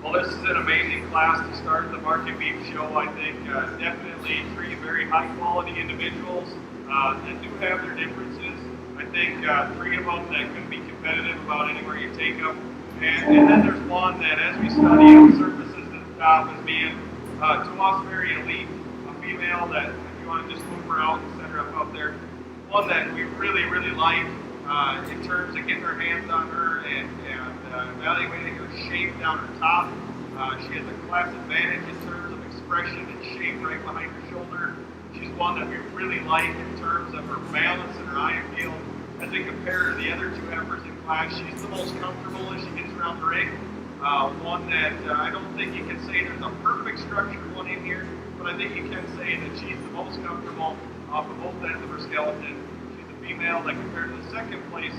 Well, this is an amazing class to start the Market Beef Show. I think definitely three very high-quality individuals that do have their differences. I think three of them that can be competitive about anywhere you take them. And then there's one that, as we study it, surfaces at the top as being, to us, very elite, a female that, if you want to just move her out and set her up out there, one that we really, really like in terms of getting our hands on her and evaluating her shape down her top. She has a class advantage in terms of expression and shape right behind her shoulder. She's one that we really like in terms of her balance and her eye appeal. As we compare to the other two heifers in class, she's the most comfortable as she gets around the ring. One that I don't think you can say there's a perfect structured one in here, but I think you can say that she's the most comfortable off of both ends of her skeleton. She's a female that compared to the second place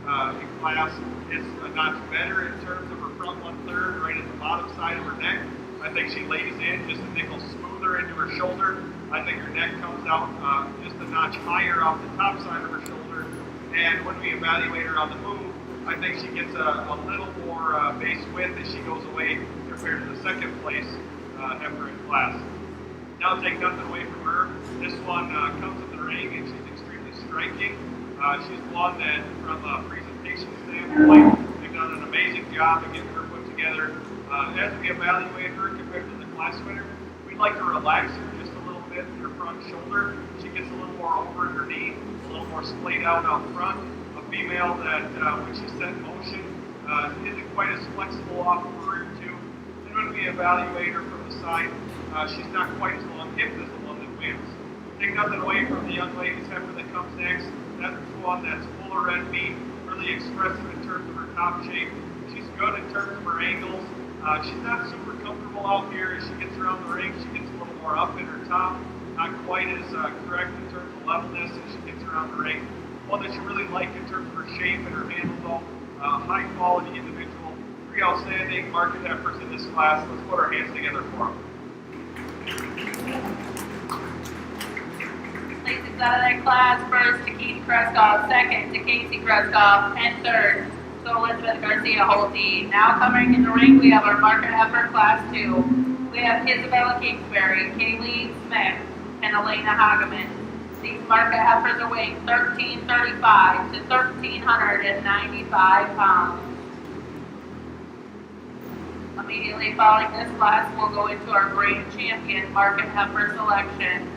in class is a notch better in terms of her front 1/3 right at the bottom side of her neck. I think she lays in just a nickel smoother into her shoulder. I think her neck comes out just a notch higher off the top side of her shoulder. And when we evaluate her on the move, I think she gets a little more base width as she goes away compared to the second place heifer in class. Now, take nothing away from her. This one comes in the ring and she's extremely striking. She's one that, from a presentation standpoint, they've done an amazing job of getting her put together. As we evaluate her compared to the class winner, we'd like to relax her just a little bit in her front shoulder. She gets a little more over her knee, a little more splayed out front. A female that, when she's set in motion, isn't quite as flexible off of her rear too. And when we evaluate her from the side, she's not quite as long hipped as the one that wins. Take nothing away from the young lady's heifer that comes next. That's one that's full of red meat, really expressive in terms of her top shape. She's good in terms of her angles. She's not super comfortable out here as she gets around the ring. She gets a little more up in her top, not quite as correct in terms of levelness as she gets around the ring. One that you really like in terms of her shape and her handle though. High quality individual. Three outstanding market heifers in this class. Let's put our hands together for them. Places out of that class, first to Keith Kreskoff, second to Casey Kreskoff, and third to Elizabeth Garcia Holte. Now coming in the ring, we have our market heifer class 2. We have Isabella Kingsbury, Kaylee Smith, and Elena Hageman. These market heifers are weighing 1,335 to 1,395 pounds. Immediately following this class, we'll go into our grand champion market heifer selection.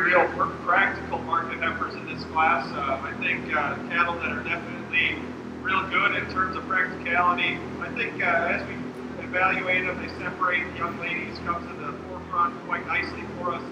real practical market heifers in this class. I think cattle that are definitely real good in terms of practicality. I think as we evaluate them, they separate. The young ladies come to the forefront quite nicely for us.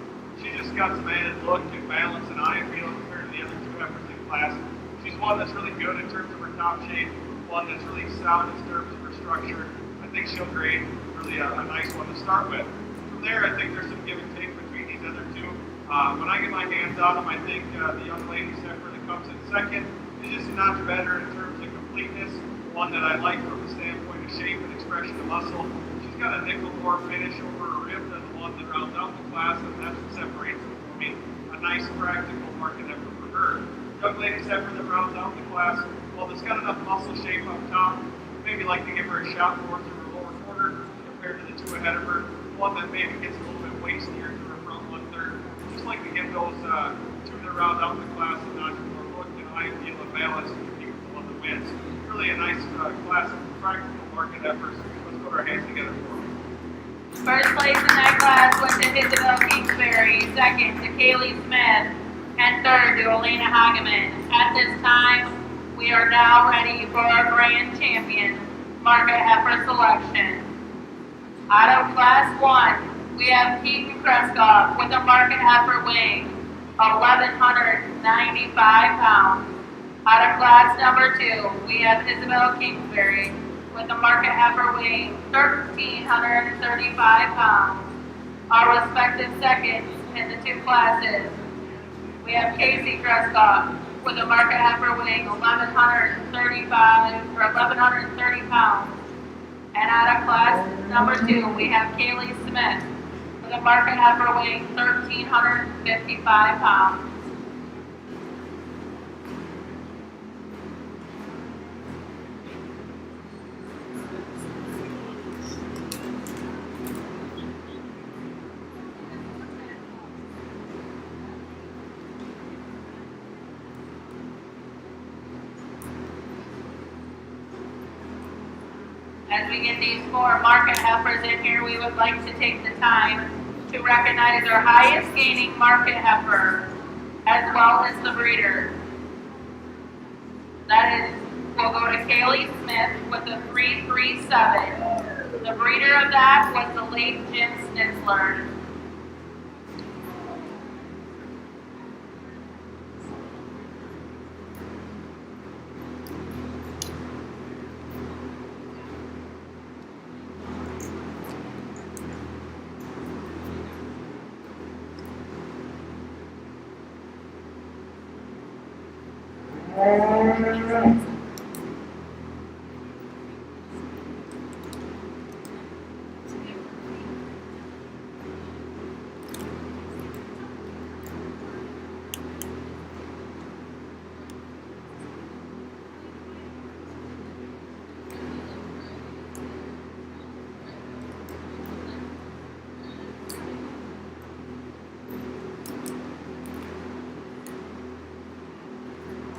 She just got some added look and balance and eye appeal compared to the other two heifers in class. She's one that's really good in terms of her top shape, one that's really sound in terms of her structure. I think she'll grade really a nice one to start with. From there, I think there's some give and take between these other two. When I get my hands on them, I think the young lady's heifer that comes in second is just a notch better in terms of completeness, one that I like from the standpoint of shape and expression of muscle. She's got a nickel bore finish over her rib than the one that rounds out the class, and that's what separates them for me. A nice practical market heifer for her. Young lady's heifer that rounds out the class, well, it's got enough muscle shape up top. Maybe like to give her a shot more through her lower quarter compared to the two ahead of her. One that maybe gets a little bit wastier to her front 1/3. Just like to give those two that round out the class a notch more look and eye feel and balance to compete with the one that wins. Really a nice class of practical market heifers. Let's put our hands together for them. First place in that class went to Isabel Kingsbury, second to Kaylee Smith, and third to Elena Hageman. At this time, we are now ready for our grand champion market heifer selection. Out of class 1, we have Keaton Kreskoff with a market heifer weighing 1,195 pounds. Out of class number 2, we have Isabel Kingsbury with a market heifer weighing 1,335 pounds. Our respective seconds in the two classes, we have Casey Kreskoff with a market heifer weighing 1,130 pounds. And out of class number 2, we have Kaylee Smith with a market heifer weighing 1,355 pounds. As we get these 4 market heifers in here, we would like to take the time to recognize our highest gaining market heifer, as well as the breeder. That is, we'll go to Kaylee Smith with a 337. The breeder of that was the late Jim Schnitzler.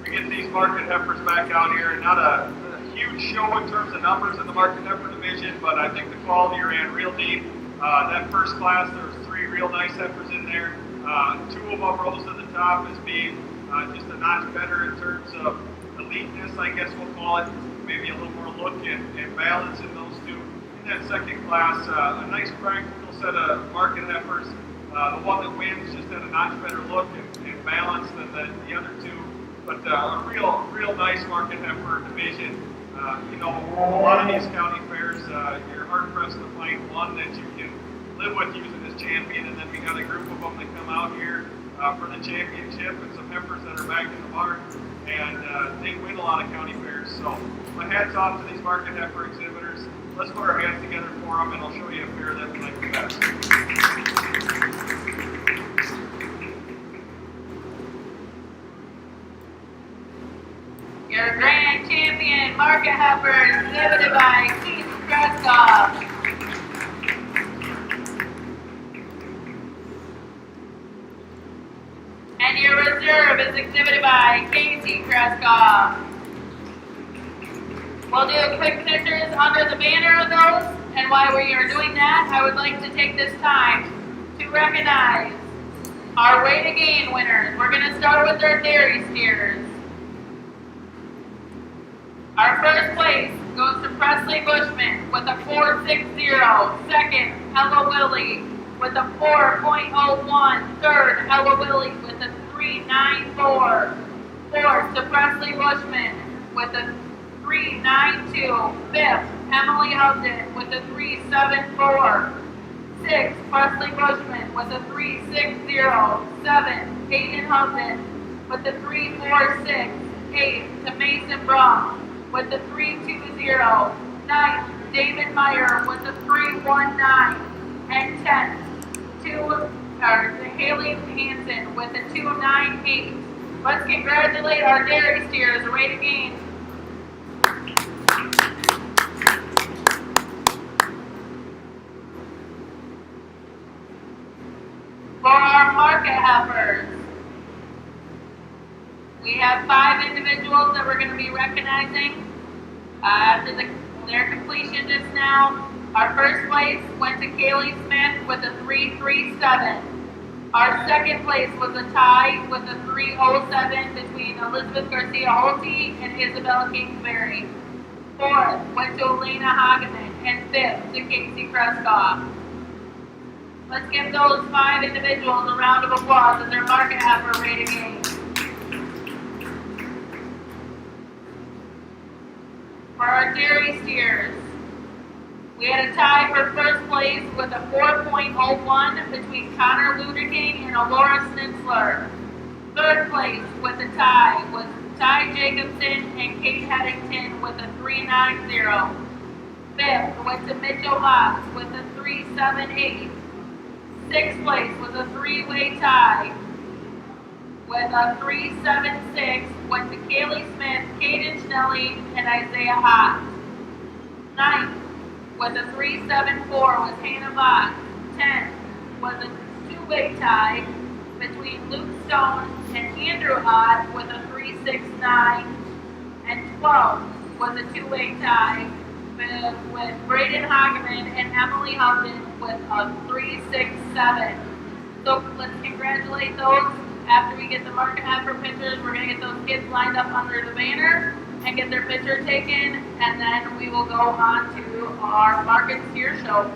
Get these market heifers back out here. Not a huge show in terms of numbers in the market heifer division, but I think the quality ran real deep. That first class, there was 3 real nice heifers in there. 2 of them rose to the top as being just a notch better in terms of eliteness, I guess we'll call it. Maybe a little more look and balance in those 2. In that second class, a nice practical set of market heifers. The one that wins just had a notch better look and balance than the other 2. But a real nice market heifer division. You know, a lot of these county fairs, you're hard pressed to find one that you can live with using as champion. And then we got a group of them that come out here for the championship, and some heifers that are back in the barn, and they win a lot of county fairs. So my hats off to these market heifer exhibitors. Let's put our hands together for them, and I'll show you a fair that we like the best. Your grand champion market heifer exhibited by Keith Kreskoff. And your reserve is exhibited by Casey Kreskoff. We'll do quick pictures under the banner of those, and while we are doing that, I would like to take this time to recognize Our weight to gain winners. We're going to start with our dairy steers. Our first place goes to Presley Bushman with a 4.60. Second, Ella Willie with a 4.01. Third, Ella Willie with a 3.94. Fourth, to Presley Bushman with a 3.92. Fifth, Emily Hubden with a 3.74. Sixth, Presley Bushman with a 3.60. Seventh, Hayden Hubden with a 3.46. Eighth, to Mason Brown with a 3.20. Ninth, David Meyer with a 3.19. And 10th, to Haley Hansen with a 2.98. Let's congratulate our dairy steers. Way to gain. For our market heifers, we have 5 individuals that we're going to be recognizing after their completion just now. Our first place went to Kaylee Smith with a 3.37. Our second place was a tie with a 3.07 between Elizabeth Garcia Holte and Isabella Kingsbury. Fourth went to Elena Hageman, and fifth to Casey Kreskoff. Let's give those 5 individuals a round of applause as their market heifer rate gain. For our dairy steers, we had a tie for first place with a 4.01 between Connor Luderking and Alora Schnitzler. Third place with a tie was Ty Jacobson and Kate Headington with a 3.90. Fifth went to Mitchell Box with a 3.78. Sixth place was a 3-way tie with a 3.76. Went to Kaylee Smith, Kaden Schnelling, and Isaiah Hott. Ninth with a 3.74 was Hannah Box. 10th was a 2-way tie between Luke Stone and Andrew Hott with a 3.69. And 12th was a 2-way tie with Braden Hageman and Emily Houghton with a 3.67. So let's congratulate those. After we get the market heifer pictures, we're going to get those kids lined up under the banner and get their picture taken, and then we will go on to our market steer show.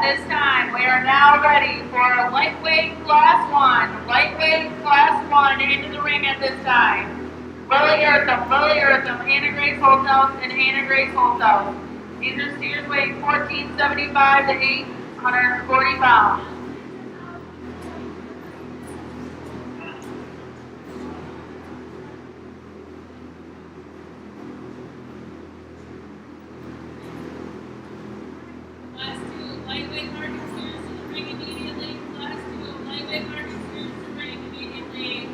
this time, we are now ready for a lightweight class 1. Lightweight class 1 into the ring at this time. Willie Eartham, Anna Grace Holthouse, and Anna Grace Holthouse. These are steers weighing 1475 to 840 pounds. Class 2, lightweight market steers to the ring immediately. Class 2, lightweight market steers to the ring immediately.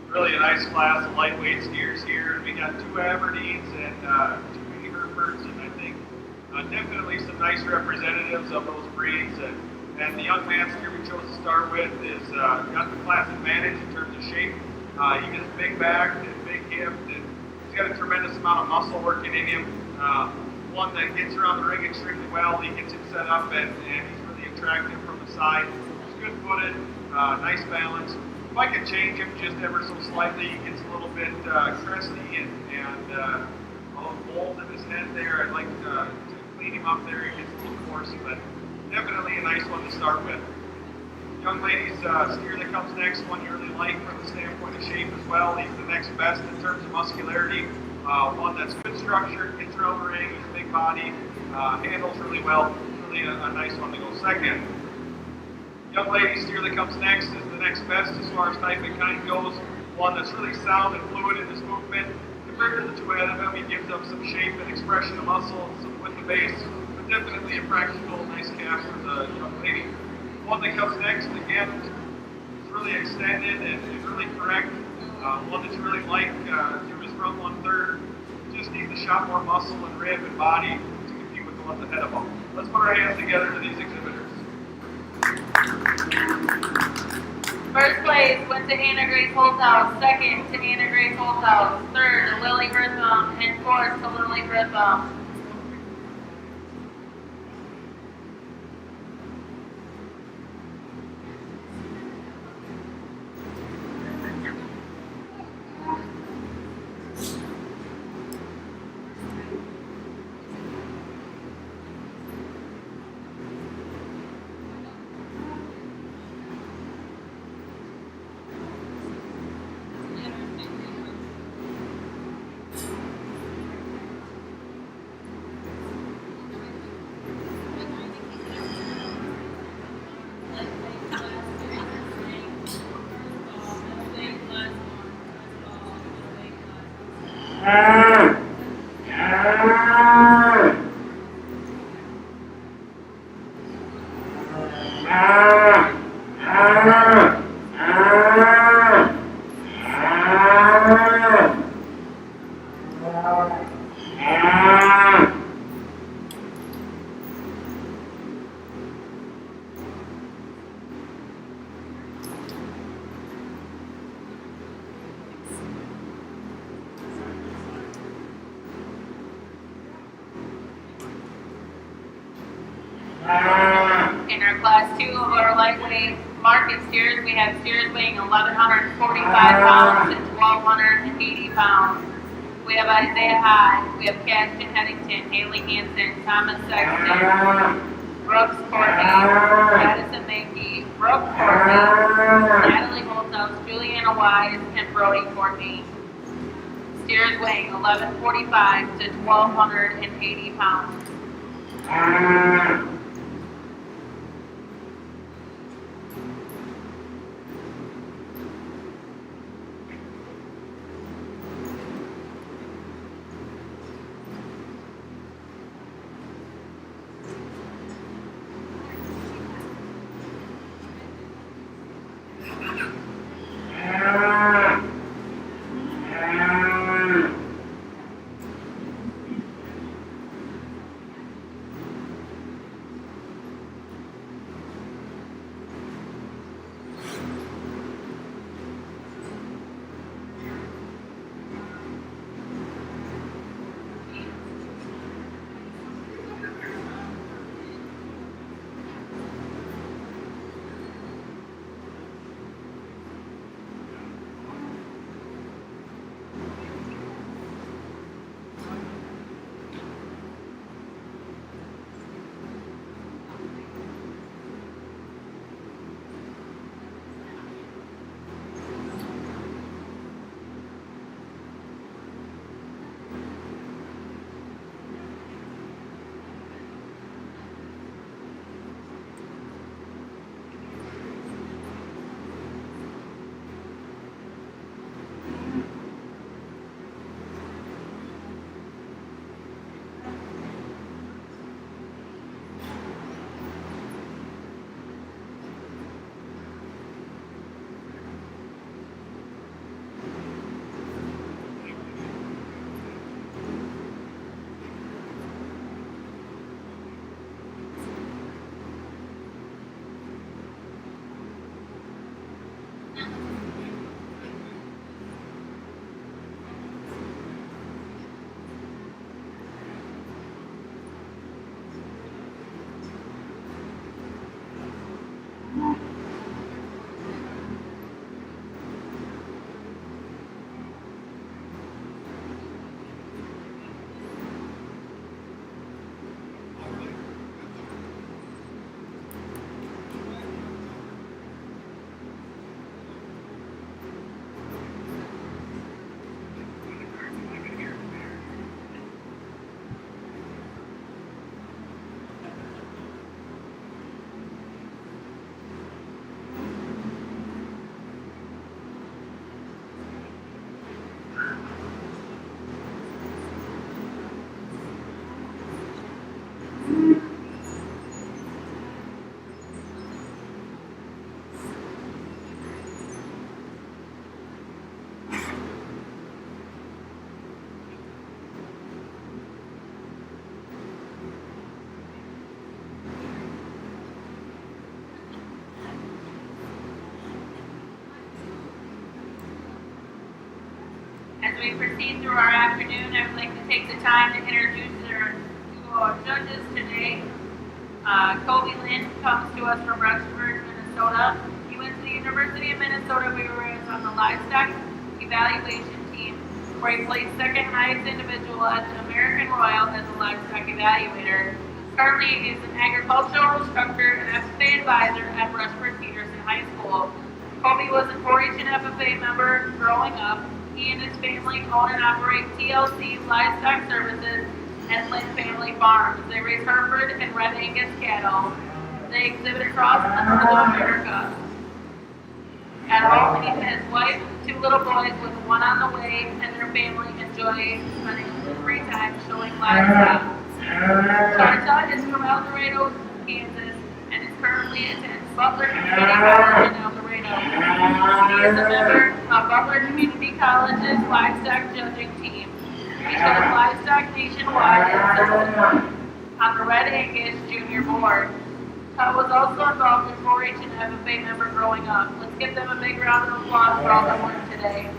really a nice class of lightweight steers here. And we got 2 Aberdeens and 2 mini Herefords, and I think definitely some nice representatives of those breeds. And the young man steer we chose to start with is got the class advantage in terms of shape. He is big backed and big hipped, and he's got a tremendous amount of muscle working in him. One that gets around the ring extremely well. He gets it set up, and he's really attractive from the side. He's good footed, nice balance. If I could change him just ever so slightly, he gets a little bit cresty and a little bold in his head there. I'd like to clean him up there. He gets a little coarse, but definitely a nice one to start with. Young lady's steer that comes next, one you really like from the standpoint of shape as well. He's the next best in terms of muscularity. One that's good structure, gets around the ring, he's a big body, handles really well. Really a nice one to go second. Young lady steer that comes next is the next best as far as type and kind goes. One that's really sound and fluid in his movement. Compared to the 2 ahead of him, he gives up some shape and expression of muscle with the base, but definitely a practical, nice calf for the young lady. One that comes next, again, is really extended and really correct. One that you really like through his front 1/3. Just needs to shot more muscle and rib and body to compete with the ones ahead of him. Let's put our hands together to these exhibitors. First place went to Anna Grace Holthouse, second to Anna Grace Holthouse, third to Lily Grissom, and fourth to Lily Grissom. In our class 2 of our lightweight market steers, we have steers weighing 1,145 pounds and 1,280 pounds. We have Isaiah Hyde, we have Cashton Headington, Haley Hansen, Thomas Sexton, Brooks Courtney, Madison Mankey, Brooke Courtney, Natalie Holthouse, Juliana Wise, and Brody Courtney. Steers weighing 1,145 to 1,280 pounds. As we proceed through our afternoon, I would like to take the time to introduce our judges today. Kobe Lynn comes to us from Rexford, Minnesota. He went to the University of Minnesota where he was on the livestock evaluation team, where he placed second highest individual at the American Royal as a livestock evaluator. Currently, he is an agricultural instructor and FFA advisor at Rushford Peterson High School. Kobe was a 4-H and FFA member growing up. He and his family own and operate TLC Livestock Services and Lynn Family Farms. They raise Hereford and Red Angus cattle. They exhibit across North America. At home, he and his wife, 2 little boys with one on the way, and their family enjoy spending free time showing livestock. Charta is from El Dorado, Kansas, and is currently attends Butler Community College in El Dorado. He is a member of Butler Community College's livestock judging team. He judged livestock nationwide and served on the Red Angus Junior Board. Todd was also involved in 4-H and FFA member growing up. Let's give them a big round of applause for all their work today.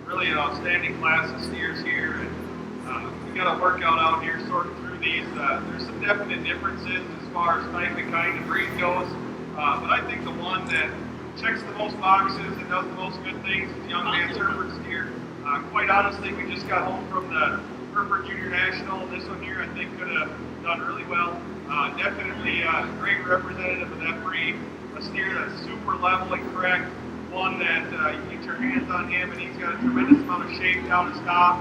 Really an outstanding class of steers here, and we got a workout out here sorting through these. There's some definite differences as far as type and kind of breed goes, but I think the one that checks the most boxes and does the most good things is young man's Hereford steer. Quite honestly, we just got home from the Hereford Junior National. This one here I think could have done really well. Definitely a great representative of that breed. A steer that's super level and correct. One that you get your hands on him and he's got a tremendous amount of shape down his top.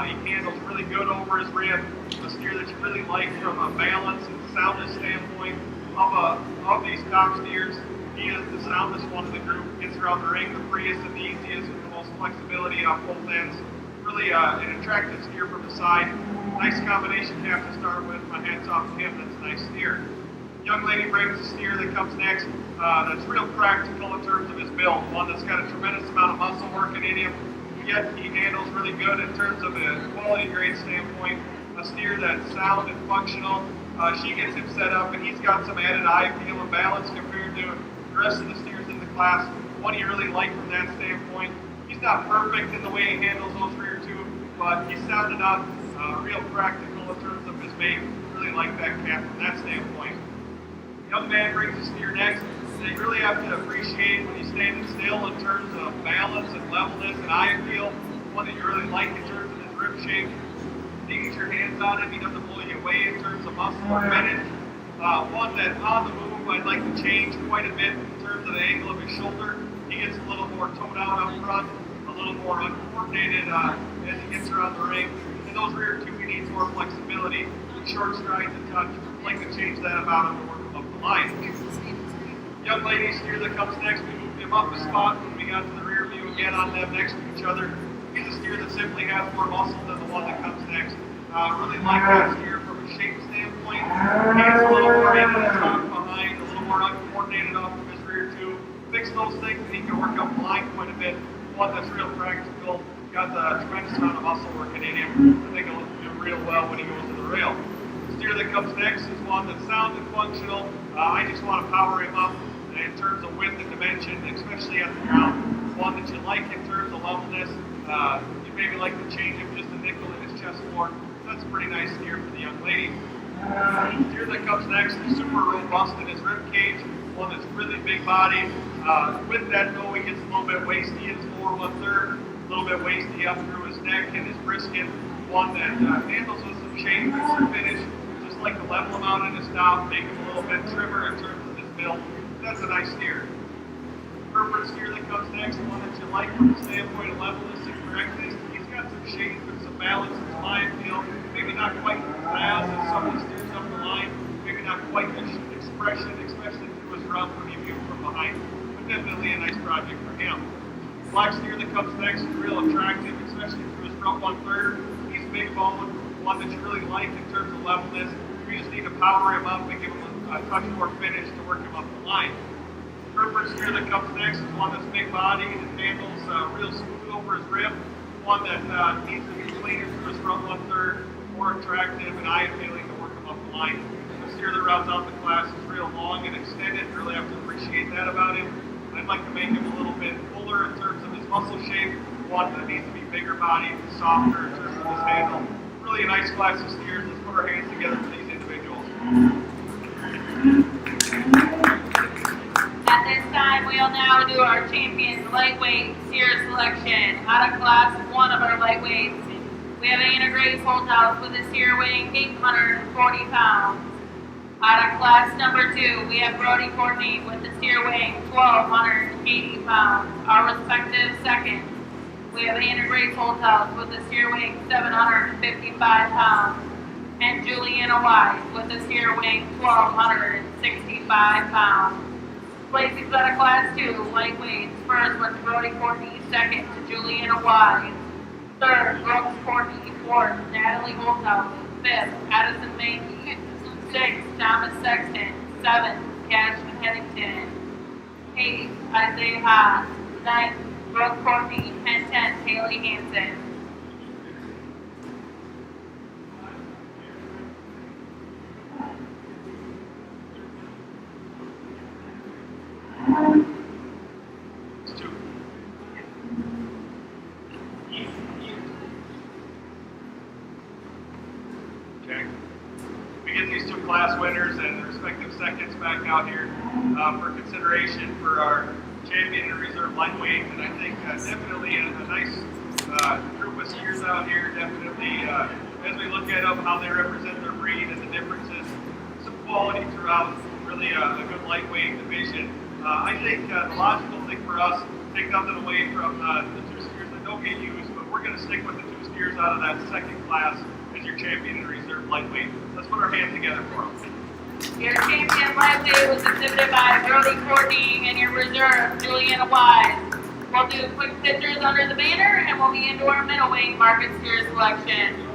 He handles really good over his rib. A steer that you really like from a balance and soundness standpoint. Of these top steers, he is the soundest one of the group. Gets around the ring the freest and the easiest with the most flexibility off both ends. Really an attractive steer from the side. Nice combination calf to start with. My hat's off to him. That's a nice steer. Young lady brings a steer that comes next that's real practical in terms of his build. One that's got a tremendous amount of muscle working in him, yet he handles really good in terms of a quality grade standpoint. A steer that's sound and functional. She gets him set up, and he's got some added eye feel and balance compared to the rest of the steers in the class. One you really like from that standpoint. He's not perfect in the way he handles those rear two, but he's sound enough, real practical in terms of his mate. Really like that calf from that standpoint. Young man brings his steer next. So you really have to appreciate when he's standing still in terms of balance and levelness and eye feel. One that you really like in terms of his rib shape. You get your hands on him, he doesn't blow you away in terms of muscle or finish. One that on the move I'd like to change quite a bit in terms of the angle of his shoulder. He gets a little more toned out up front, a little more uncoordinated as he gets around the ring. And those rear two, he needs more flexibility, short strides and touch. I'd like to change that about him to work him up the line. Young lady steer that comes next, we moved him up a spot when we got to the rear view again on them next to each other. He's a steer that simply has more muscle than the one that comes next. Really like that steer from a shape standpoint. He's a little more in the top behind, a little more uncoordinated off of his rear two. Fix those things and he can work up the line quite a bit. One that's real practical, got the tremendous amount of muscle working in him. I think he'll do real well when he goes to the rail. The steer that comes next is one that's sound and functional. I just want to power him up in terms of width and dimension, especially at the ground. One that you like in terms of levelness. You maybe like to change him just a nickel in his chest board. That's a pretty nice steer for the young lady. The steer that comes next is super robust in his rib cage. One that's really big body. With that though, he gets a little bit wasty in his lower 1/3, a little bit wasty up through his neck and his brisket. One that handles with some shape and some finish. Just like to level him out in his top, make him a little bit trimmer in terms of his build. That's a nice steer. Hereford steer that comes next, one that you like from the standpoint of levelness and correctness. He's got some shape and some balance and some eye feel. Maybe not quite as fast as some of the steers up the line. Maybe not quite the expression, especially through his rump when you view him from behind. But definitely a nice project for him. Black steer that comes next is real attractive, especially through his front 1/3. He's big bone, one that you really like in terms of levelness. You just need to power him up and give him a touch more finish to work him up the line. Hereford steer that comes next is one that's big body and handles real smooth over his rib. One that needs to be cleaner through his front 1/3, more attractive and eye appealing to work him up the line. The steer that rounds out the class is real long and extended. Really have to appreciate that about him. I'd like to make him a little bit fuller in terms of his muscle shape. One that needs to be bigger bodied and softer in terms of his handle. Really a nice class of steers. Let's put our hands together for these individuals. At this time, we'll now do our champion lightweight steer selection. Out of class one of our lightweights, we have Anna Grace Holthouse with a steer weighing 840 pounds. Out of class number 2, we have Brody Courtney with the steer weighing 1,280 pounds, our respective seconds. We have Anna Grace Holthouse with a steer weighing 755 pounds, and Juliana Wise with a steer weighing 1,265 pounds. Placings out of Class 2, lightweights. First was Brody Courtney, second to Juliana Wise, third, Brooks Courtney, fourth, Natalie Holthouse, fifth, Addison Mankey, sixth, Thomas Sexton, seventh, Cashman Headington, eighth, Isaiah Haas, ninth, Brooke Courtney, and 10th, Haley Hansen. It's two. Okay. We get these two class winners and the respective seconds back out here for consideration for our champion and reserve lightweight, and I think definitely a nice group of skiers out here. Definitely, as we look at them, how they represent their breed and the differences, some quality throughout. Really a good lightweight division. I think the logical thing for us, take nothing away from the two skiers that don't get used, but we're going to stick with the two skiers out of that second class as your champion and reserve lightweight. Let's put our hands together for them. Your champion lightweight was exhibited by Brody Courtney, and your reserve, Juliana Wise. We'll do quick pictures under the banner, and we'll be into our middleweight market steer selection.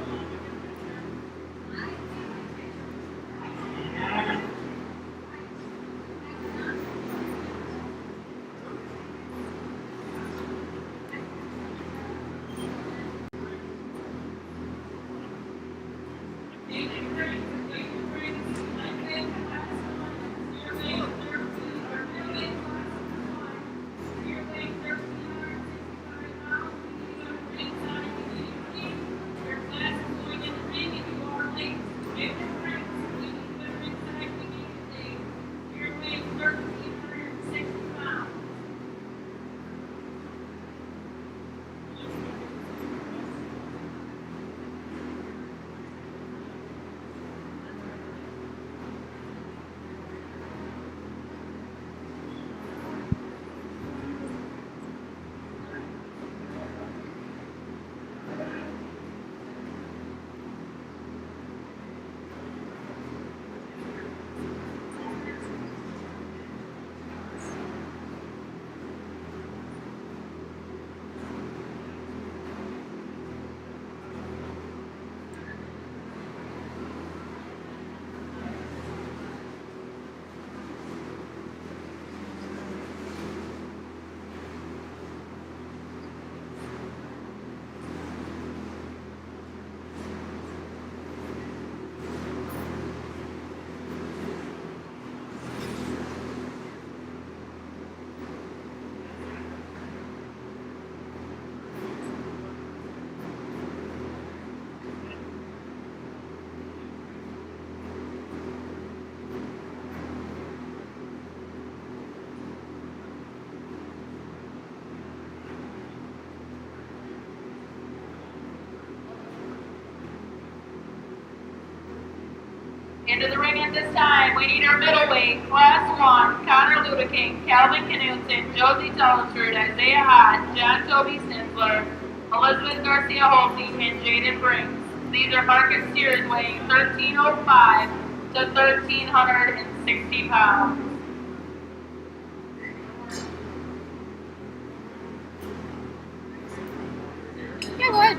Into the ring at this time, we need our middleweight, Class 1, Connor Ludeking, Calvin Knudsen, Josie Telford, Isaiah Hott, John Toby Sinsler, Elizabeth Garcia Holtzy, and Jaden Brinks. These are market steers weighing 1,305 to 1,360 pounds. Yeah, go ahead.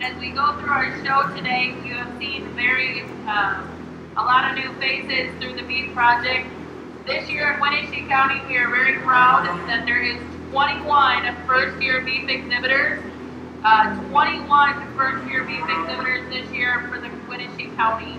As we go through our show today, you have seen a lot of new faces through the Beat Project. This year in Winneshiek County, we are very proud that there is 21 first-year beef exhibitors. 21 first-year beef exhibitors this year for the Winneshiek County.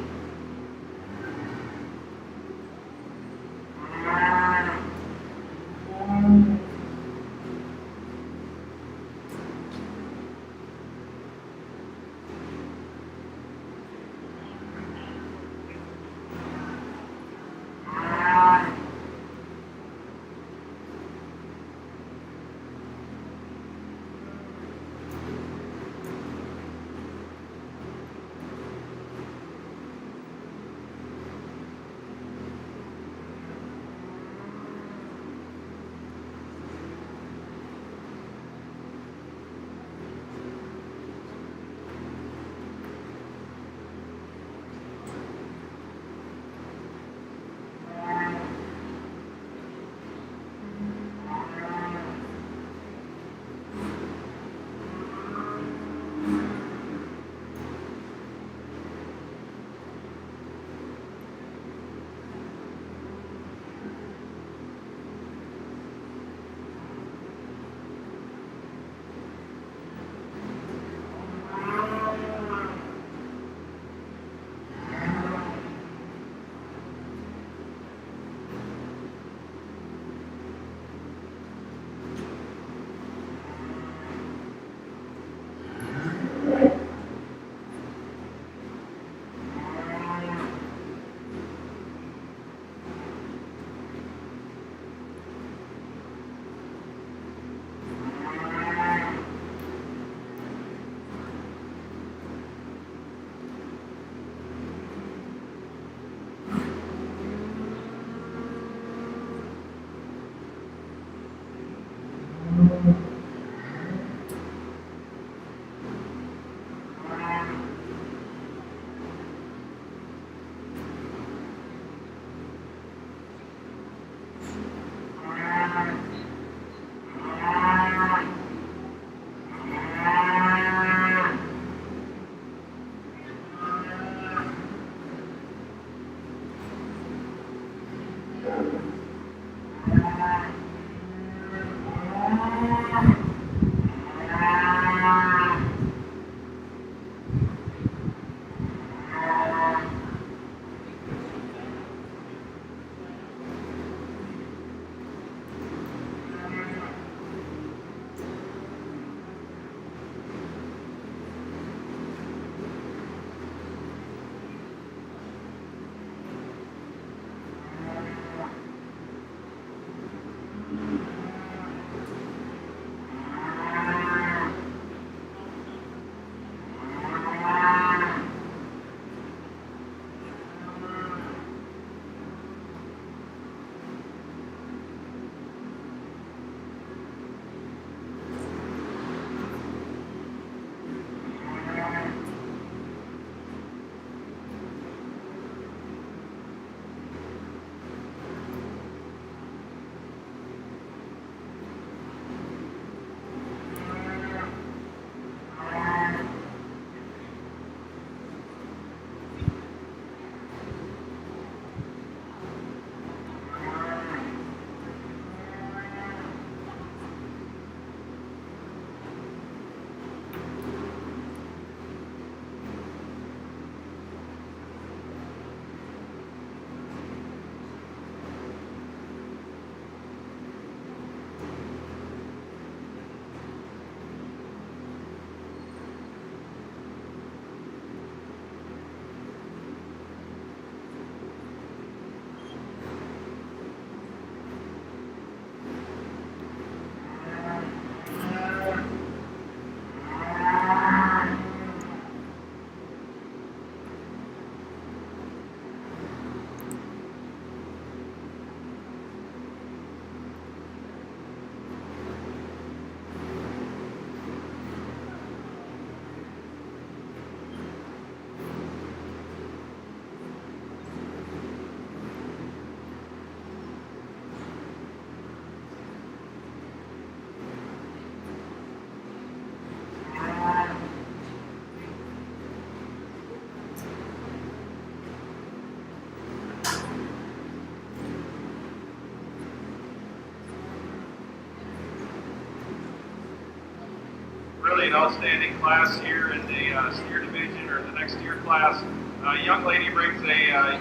really an outstanding class here in the steer division or the next steer class. A young lady brings a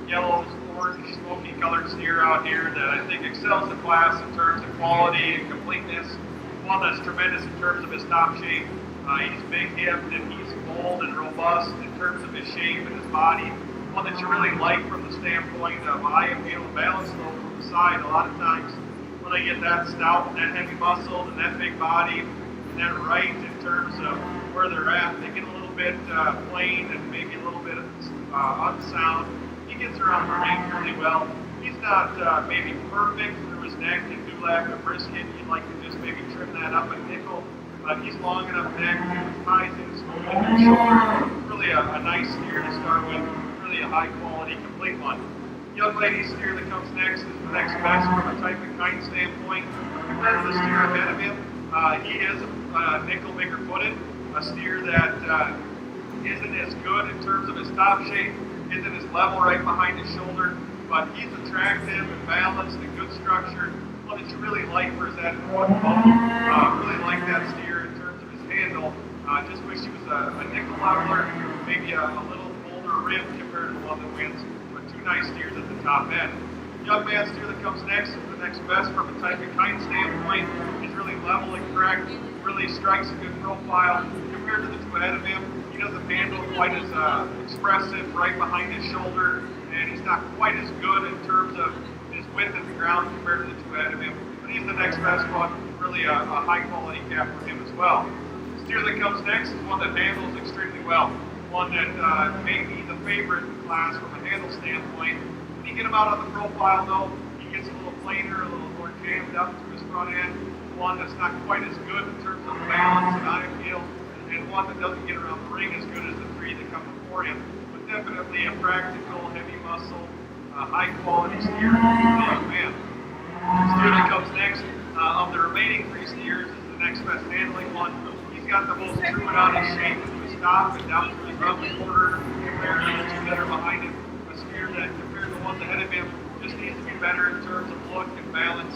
yellow, orange, smoky colored steer out here that I think excels the class in terms of quality and completeness. One that's tremendous in terms of his top shape. He's big hipped and he's bold and robust in terms of his shape and his body. One that you really like from the standpoint of eye appeal and balance though from the side. A lot of times when they get that stout and that heavy muscle and that big body and that right in terms of where they're at, they get a little bit plain and maybe a little bit unsound. He gets around the ring really well. He's not maybe perfect through his neck and dewlap or brisket. You'd like to just maybe trim that up a nickel. He's long enough neck, ties in smooth in his shoulder. Really a nice steer to start with. Really a high quality, complete one. Young lady steer that comes next is the next best from a type and kind standpoint. Compared to the steer ahead of him, he is a nickel bigger footed, a steer that isn't as good in terms of his top shape, isn't as level right behind his shoulder, but he's attractive and balanced and good structure. One that you really like for his added one bone. Really like that steer in terms of his handle. Just wish he was a nickel leveler, maybe a little older rib compared to the one that wins, but two nice steers at the top end. Young man steer that comes next is the next best from a type and kind standpoint. He's really level and correct, really strikes a good profile. Compared to the two ahead of him, he doesn't handle quite as expressive right behind his shoulder, and he's not quite as good in terms of his width at the ground compared to the two ahead of him. But he's the next best one, really a high quality cap for him as well. The steer that comes next is one that handles extremely well. One that may be the favorite in class from a handle standpoint. When you get him out on the profile though, he gets a little plainer, a little more jammed up to his front end. One that's not quite as good in terms of balance and eye appeal, and one that doesn't get around the ring as good as the three that come before him. But definitely a practical, heavy muscle, high quality steer for the young man. The steer that comes next of the remaining three steers is the next best handling one. He's got the most true on his shape to his top and down to his rump quarter compared to the two that are behind him. A steer that compared to the ones ahead of him just needs to be better in terms of look and balance.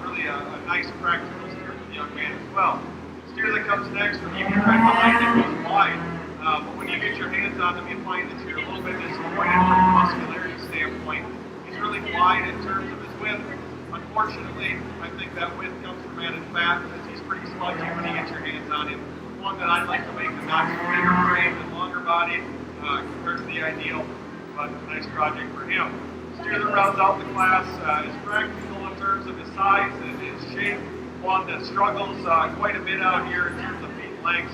Really a nice practical steer for the young man as well. The steer that comes next, when you get right behind him, goes wide. But when you get your hands on him, you find that you're a little bit disappointed from a muscularity standpoint. He's really wide in terms of his width. Unfortunately, I think that width comes from added fat because he's pretty sludgy when you get your hands on him. One that I'd like to make a notch bigger frame and longer body compared to the ideal, but a nice project for him. The steer that rounds out the class is practical in terms of his size and his shape. One that struggles quite a bit out here in terms of feet and legs.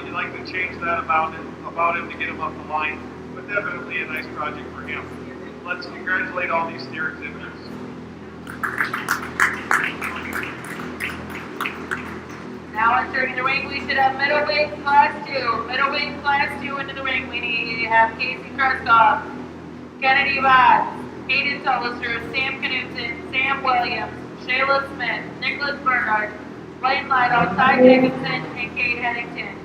You'd like to change that about him to get him up the line, but definitely a nice project for him. Let's congratulate all these steer exhibitors. Now entering the ring, we should have middleweight class 2. Middleweight class 2 into the ring, we have Casey Kruskoff, Kennedy Watts, Hayden Tullister, Sam Knutson, Sam Williams, Shayla Smith, Nicholas Bernhardt, Blaine Lido, Ty Jacobson, and Kate Headington.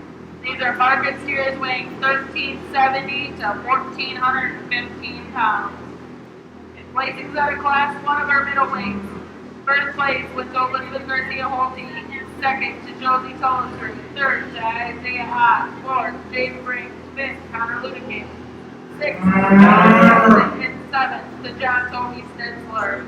These are market steers weighing 1,370 to 1,415 pounds. In placings out of class 1 of our middleweights, first place went to Elizabeth Garcia Holte, second to Josie Tullister, third to Isaiah Haas, fourth James Brink, fifth Connor Ludeking, sixth to John Wilson, and seventh to John Toby Stitzler.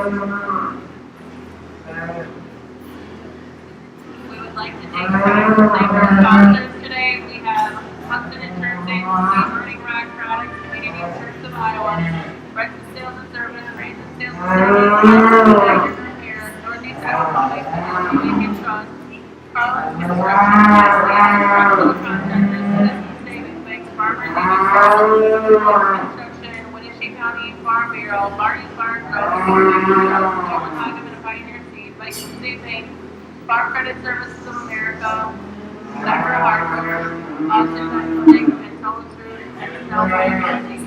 We would like to take time to thank our sponsors today. We have Hudson Insurance Agency, Burning Rock Products, Community Church of Iowa, Breakfast Sales and Service, Raisin Sales and Service, Tiger Repair, Northeast Iowa Public, Winneshiek Trust, Carlin's Construction, Structural Contractors, Citizen Savings Bank, Farmers Even Construction, Winneshiek County Farm Bureau, Marty's Farm Growth, Overtime and Pioneer Seed, Viking State Bank, Farm Credit Services of America, Zachary Hardware, Austin Clinic, and Tullis Root, and Southwest County.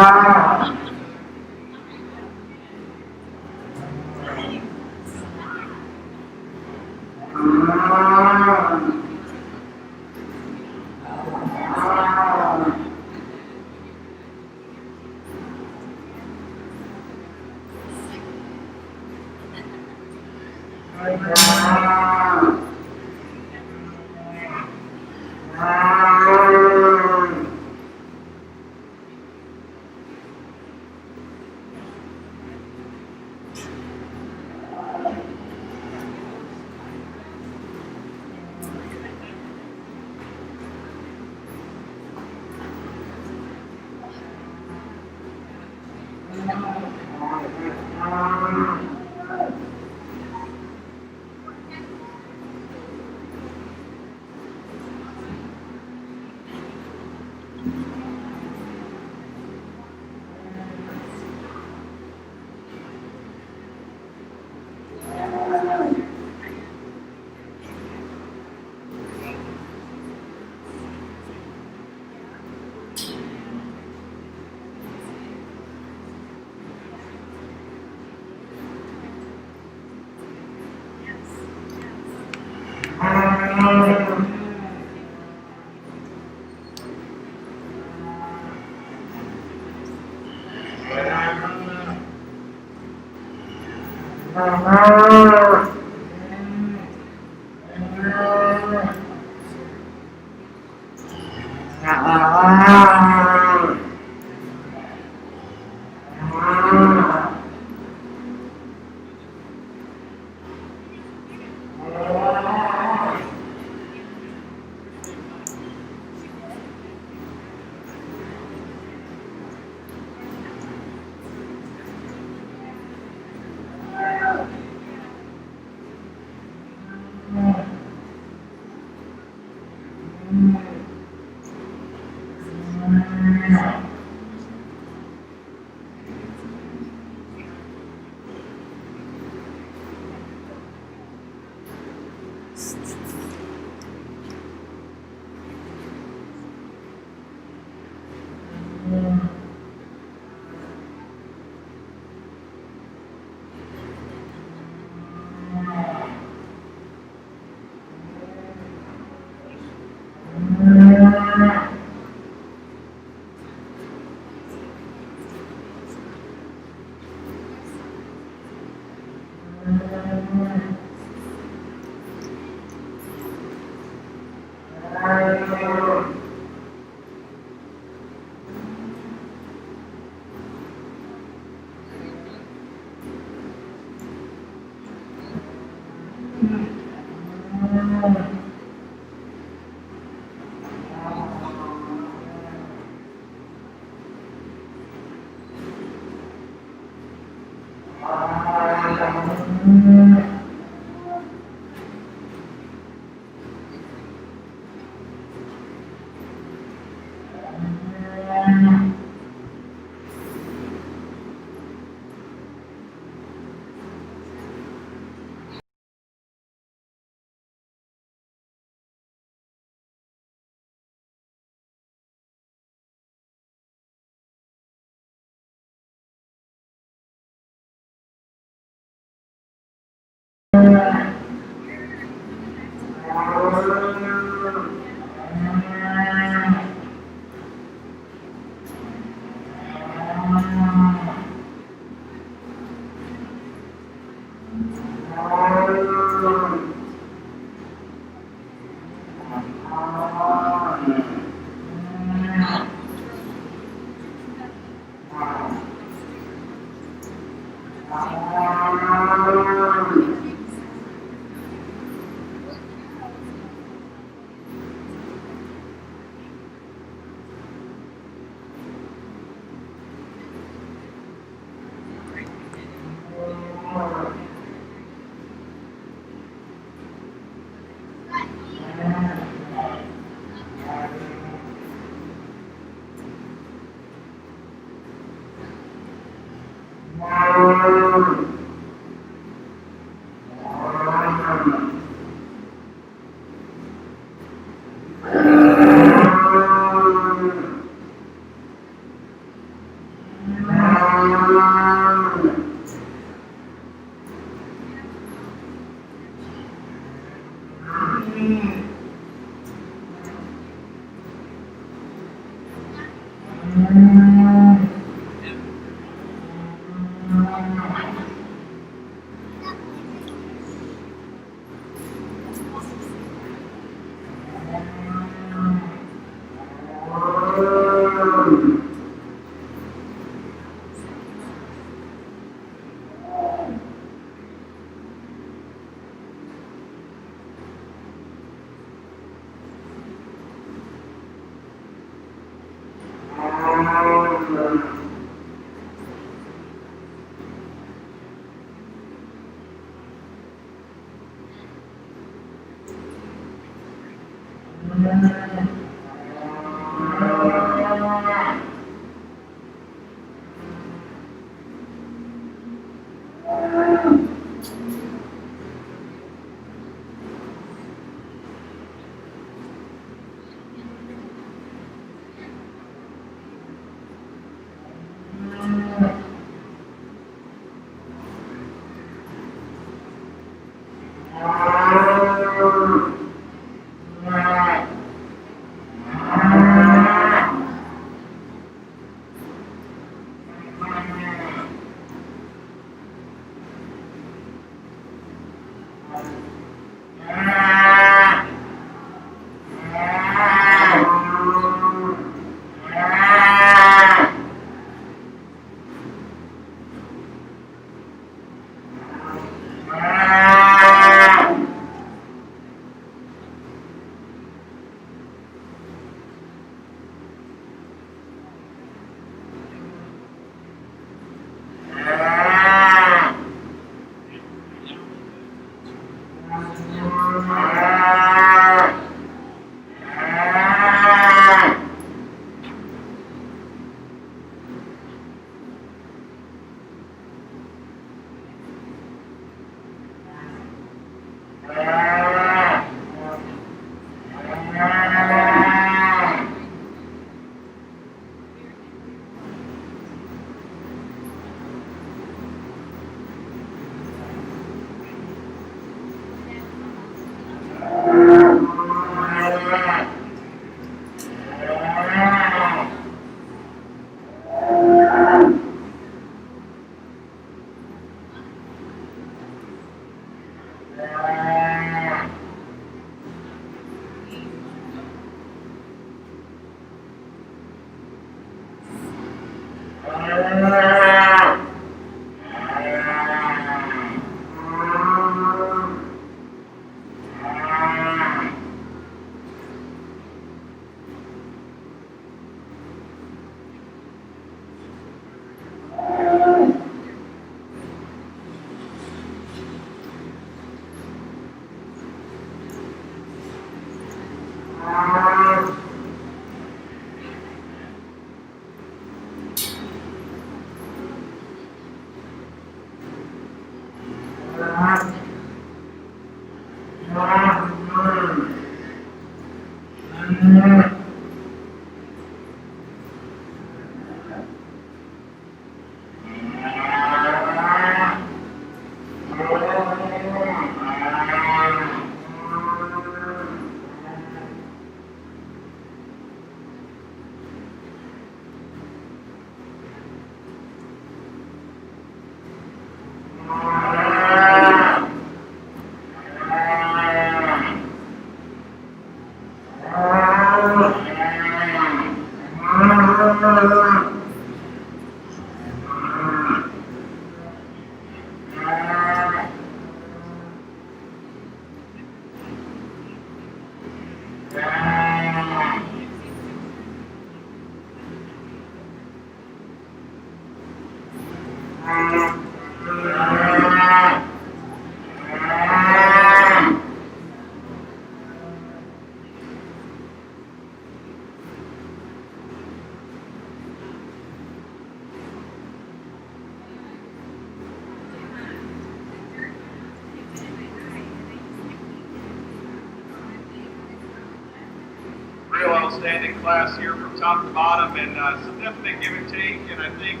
Real outstanding class here from top to bottom, and some definite give and take. And I think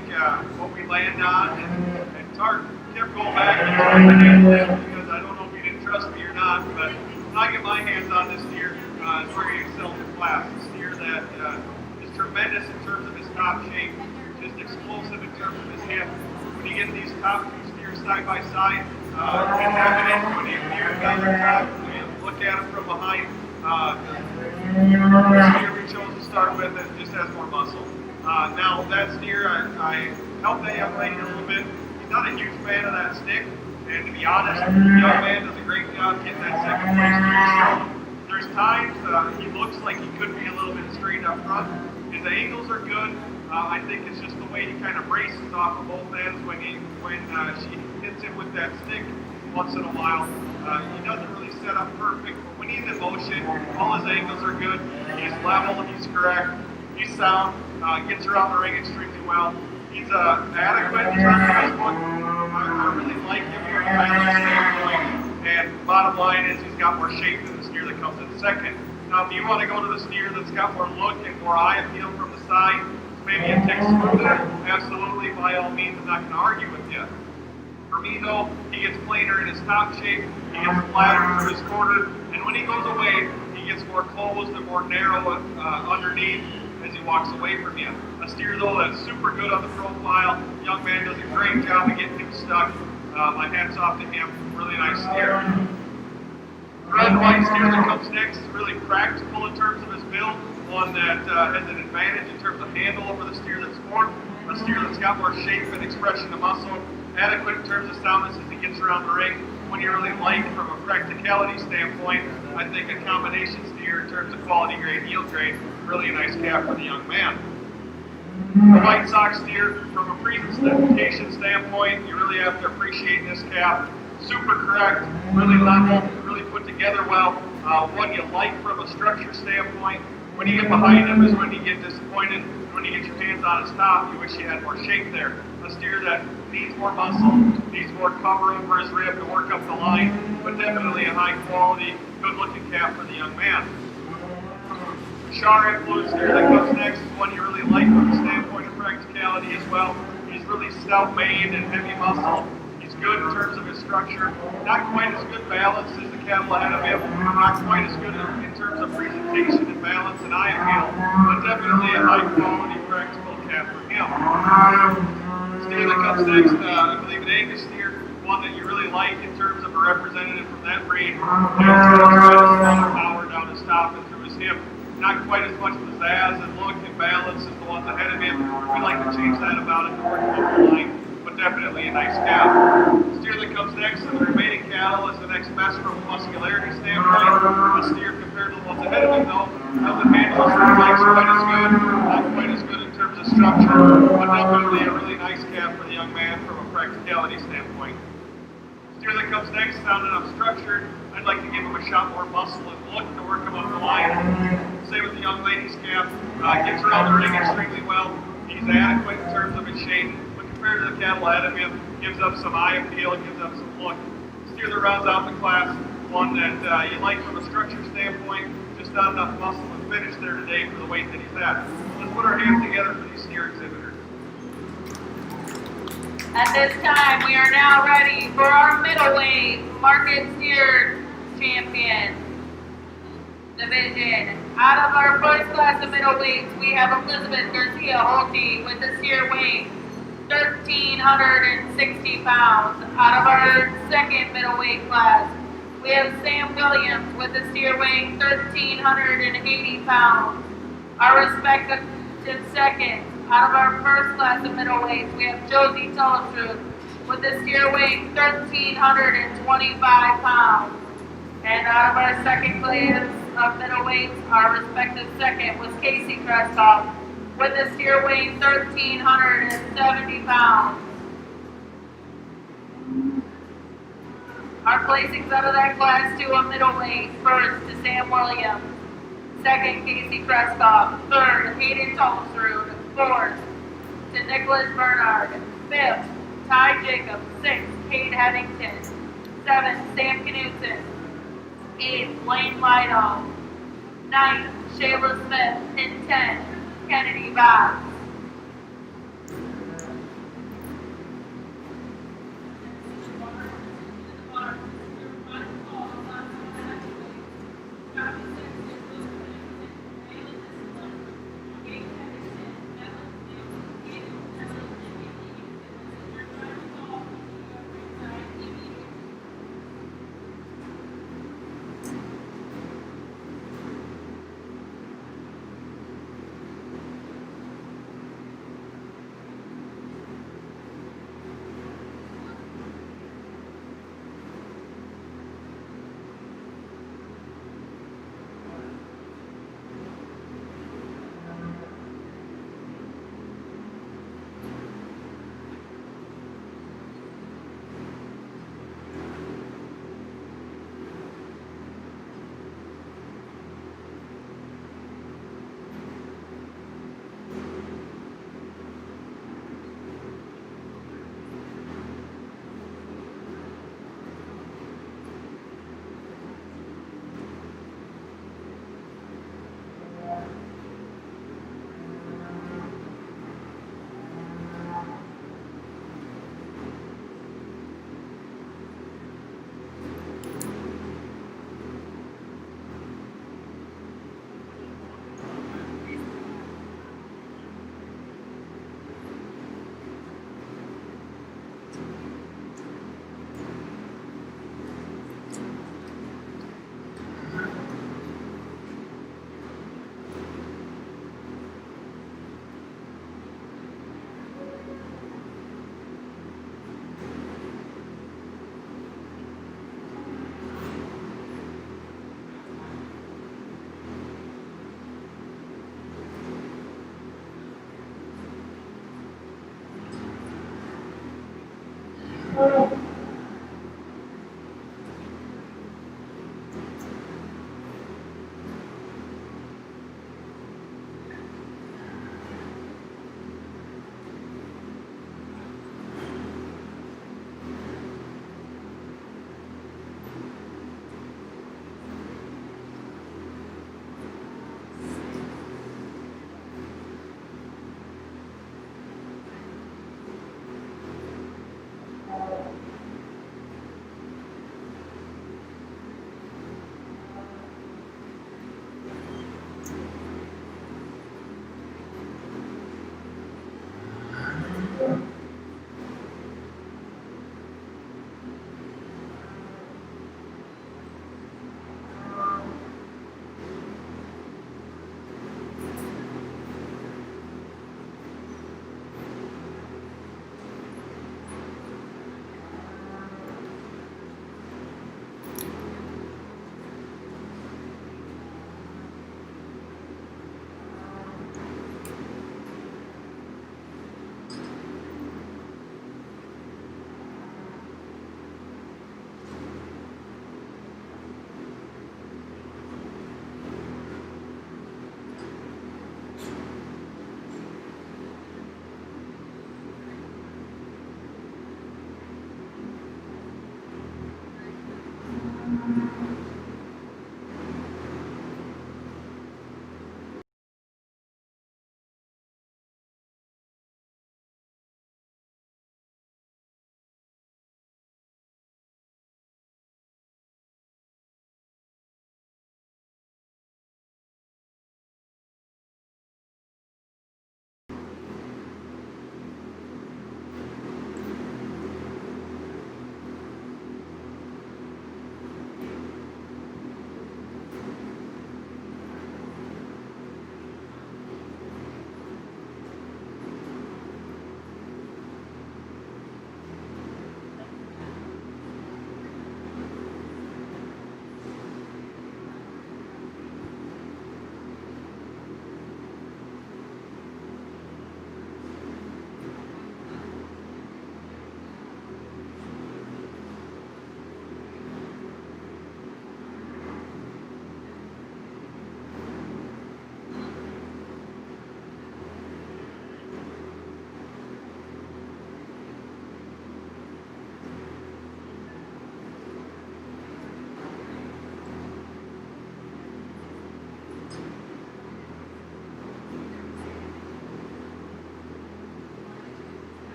what we land on, and Tart kept going back and trying to handle it because I don't know if he didn't trust me or not, but when I get my hands on this steer, it's where he excels in class. A steer that is tremendous in terms of his top shape, just explosive in terms of his hip. When you get these top two steers side by side, it's evident when you hear it on the top, when you look at them from behind. The steer we chose to start with, it just has more muscle. Now that steer, I helped that young lady a little bit. He's not a huge fan of that stick, and to be honest, the young man does a great job getting that second place steer. There's times he looks like he could be a little bit straight up front. His angles are good. I think it's just the way he kind of braces off of both ends when she hits him with that stick once in a while. He doesn't really set up perfect, but when he's in motion, all his angles are good. He's level, he's correct, he's sound, gets around the ring extremely well. He's adequate in terms of his look. I really like him from a balance standpoint, and bottom line is he's got more shape than the steer that comes in second. Now, if you want to go to the steer that's got more look and more eye appeal from the side, maybe it takes smoother, absolutely, by all means, I'm not going to argue with you. For me, though, he gets plainer in his top shape, he gets flatter through his quarter, and when he goes away, he gets more closed and more narrow underneath as he walks away from you. A steer, though, that's super good on the profile. Young man does a great job of getting him stuck. My hat's off to him. Really nice steer. The red and white steer that comes next is really practical in terms of his build. One that has an advantage in terms of handle over the steer that's formed. A steer that's got more shape and expression of muscle. Adequate in terms of soundness as he gets around the ring. When you really like from a practicality standpoint, I think a combination steer in terms of quality grade, yield grade, really a nice calf for the young man. The White Sox steer, from a presentation standpoint, you really have to appreciate this calf. Super correct, really level, really put together well. What you like from a structure standpoint. When you get behind him is when you get disappointed. When you get your hands on his top, you wish you had more shape there. A steer that needs more muscle, needs more cover over his rib to work up the line, but definitely a high quality, good looking calf for the young man. The Shar influence steer that comes next is one you really like from the standpoint of practicality as well. He's really stout made and heavy muscle. He's good in terms of his structure. Not quite as good balance as the cattle ahead of him. Not quite as good in terms of presentation and balance and eye appeal, but definitely a high quality practical calf for him. Steer that comes next, I believe an Angus steer, one that you really like in terms of a representative from that breed. There's a tremendous amount of power down his top and through his hip. Not quite as much pizzazz and look and balance as the ones ahead of him. We like to change that about it to work up the line, but definitely a nice calf. Steer that comes next in the remaining cattle is the next best from a muscularity standpoint. A steer compared to the ones ahead of him, though, doesn't handle his legs quite as good, not quite as good in terms of structure, but definitely a really nice calf for the young man from a practicality standpoint. Steer that comes next, sound enough structured. I'd like to give him a shot more muscle and look to work him up the line. Same with the young lady's calf. Gets around the ring extremely well. He's adequate in terms of his shape, but compared to the cattle ahead of him, gives up some eye appeal, gives up some look. Steer that rounds out the class, one that you like from a structure standpoint, just not enough muscle and finish there today for the weight that he's at. Let's put our hands together for these steer exhibitors. At this time, we are now ready for our middleweight market steer champion division. Out of our first class of middleweights, we have Elizabeth Garcia Holte with the steer weight 1,360 pounds. Out of our second middleweight class, we have Sam Williams with the steer weight 1,380 pounds. Our respective second. Out of our first class of middleweights, we have Josie Tullestruth with the steer weight 1,325 pounds. And out of our second class of middleweights, our respective second was Casey Kreskoff with the steer weight 1,370 pounds. Our placings out of that class to a middleweight. First to Sam Williams. Second, Casey Kreskoff. Third, Hayden Tolsrud. Fourth to Nicholas Bernard. Fifth, Ty Jacobs. Sixth, Kate Headington. Seventh, Sam Knutson. Eighth, Blaine Lido. Ninth, Shayla Smith. And 10, Kennedy Box.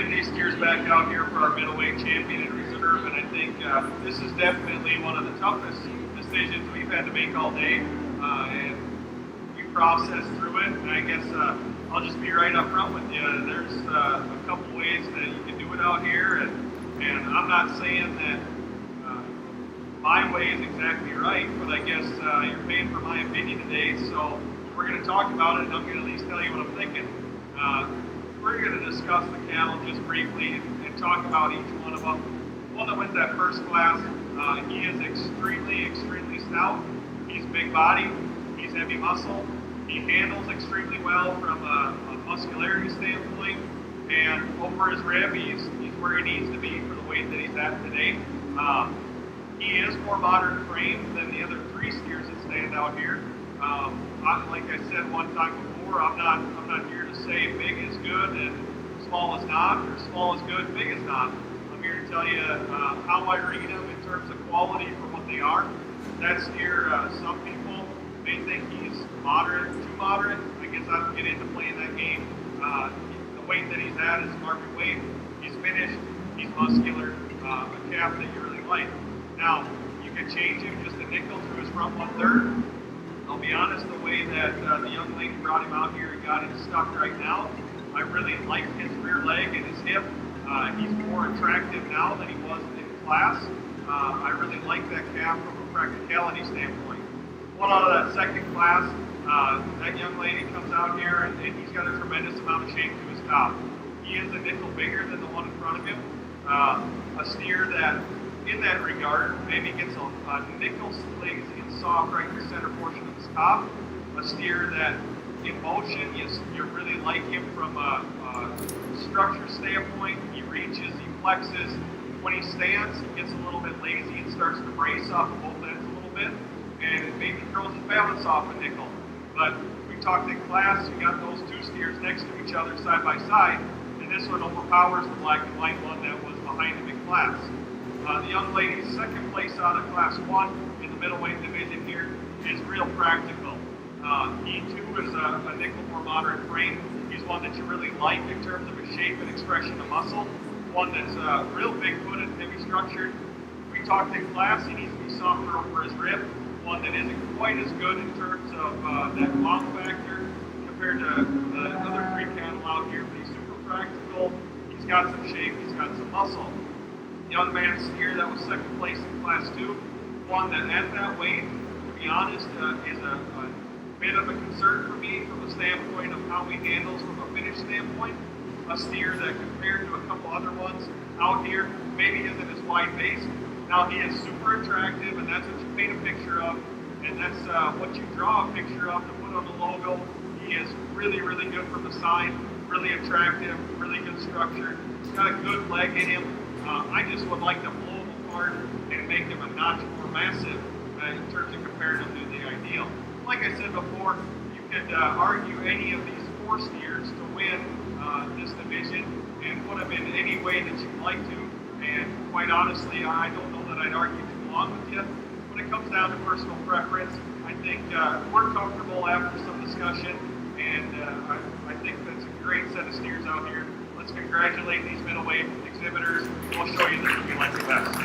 getting these steers back out here for our middleweight champion in reserve, and I think this is definitely one of the toughest decisions we've had to make all day, and we processed through it. And I guess I'll just be right up front with you. There's a couple ways that you can do it out here, and I'm not saying that my way is exactly right, but I guess you're paying for my opinion today, so we're going to talk about it, and I'm going to at least tell you what I'm thinking. We're going to discuss the cattle just briefly and talk about each one of them. One that went that first class, he is extremely stout. He's big body, he's heavy muscle, he handles extremely well from a muscularity standpoint, and over his rib, he's where he needs to be for the weight that he's at today. He is more moderate frame than the other three steers that stand out here. Like I said one time before, I'm not here to say big is good and small is not, or small is good, big is not. I'm here to tell you how I read them in terms of quality for what they are. That steer, some people may think he's moderate, too moderate. I guess I don't get into playing that game. The weight that he's at is market weight. He's finished, he's muscular, a calf that you really like. Now, you can change him just a nickel to his front 1/3. I'll be honest, the way that the young lady brought him out here and got him stuck right now, I really like his rear leg and his hip. He's more attractive now than he was in class. I really like that calf from a practicality standpoint. One out of that second class, that young lady comes out here and he's got a tremendous amount of shape to his top. He is a nickel bigger than the one in front of him. A steer that, in that regard, maybe gets a nickel lazy and soft right in the center portion of his top. A steer that, in motion, you really like him from a structure standpoint. He reaches, he flexes. When he stands, he gets a little bit lazy and starts to brace off of both ends a little bit, and it maybe throws his balance off a nickel. But we talked in class, you got those two steers next to each other side by side, and this one overpowers the black and white one that was behind him in class. The young lady's second place out of class 1 in the middleweight division here is real practical. He too is a nickel more moderate frame. He's one that you really like in terms of his shape and expression of muscle. One that's real big-footed, heavy structured. We talked in class, he needs to be softer over his rib. One that isn't quite as good in terms of that wow factor compared to the other three cattle out here, but he's super practical. He's got some shape, he's got some muscle. Young man steer that was second place in class 2. One that at that weight, to be honest, is a bit of a concern for me from the standpoint of how he handles from a finish standpoint. A steer that compared to a couple other ones out here maybe isn't as wide-based. Now he is super attractive, and that's what you paint a picture of, and that's what you draw a picture of to put on the logo. He is really good from the side, really attractive, really good structure. He's got a good leg in him. I just would like to blow him apart and make him a notch more massive in terms of comparing him to the ideal. Like I said before, you could argue any of these 4 steers to win this division and put them in any way that you'd like to. And quite honestly, I don't know that I'd argue too long with you. When it comes down to personal preference, I think we're comfortable after some discussion, and I think that's a great set of steers out here. Let's congratulate these middleweight exhibitors. We'll show you the we like the best.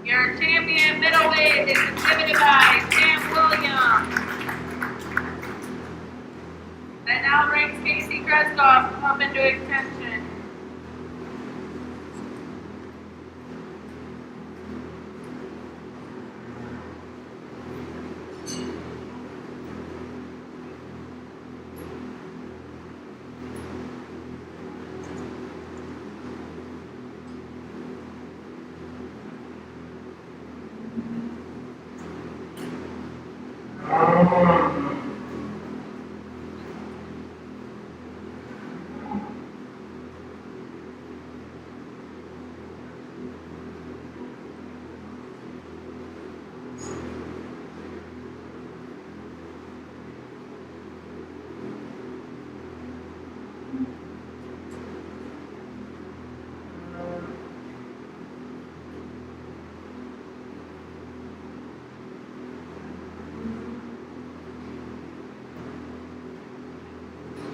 Your champion middleweight is exhibited by Sam Williams. And now brings Casey Kreskoff up into extension.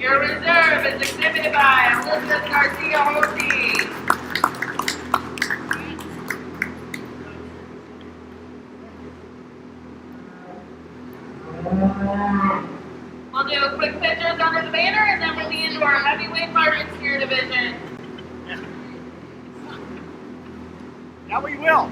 Your reserve is exhibited by Elizabeth Garcia Horty. We'll do quick pictures under the banner and then we'll be into our heavyweight Martin Steer division. Now we will.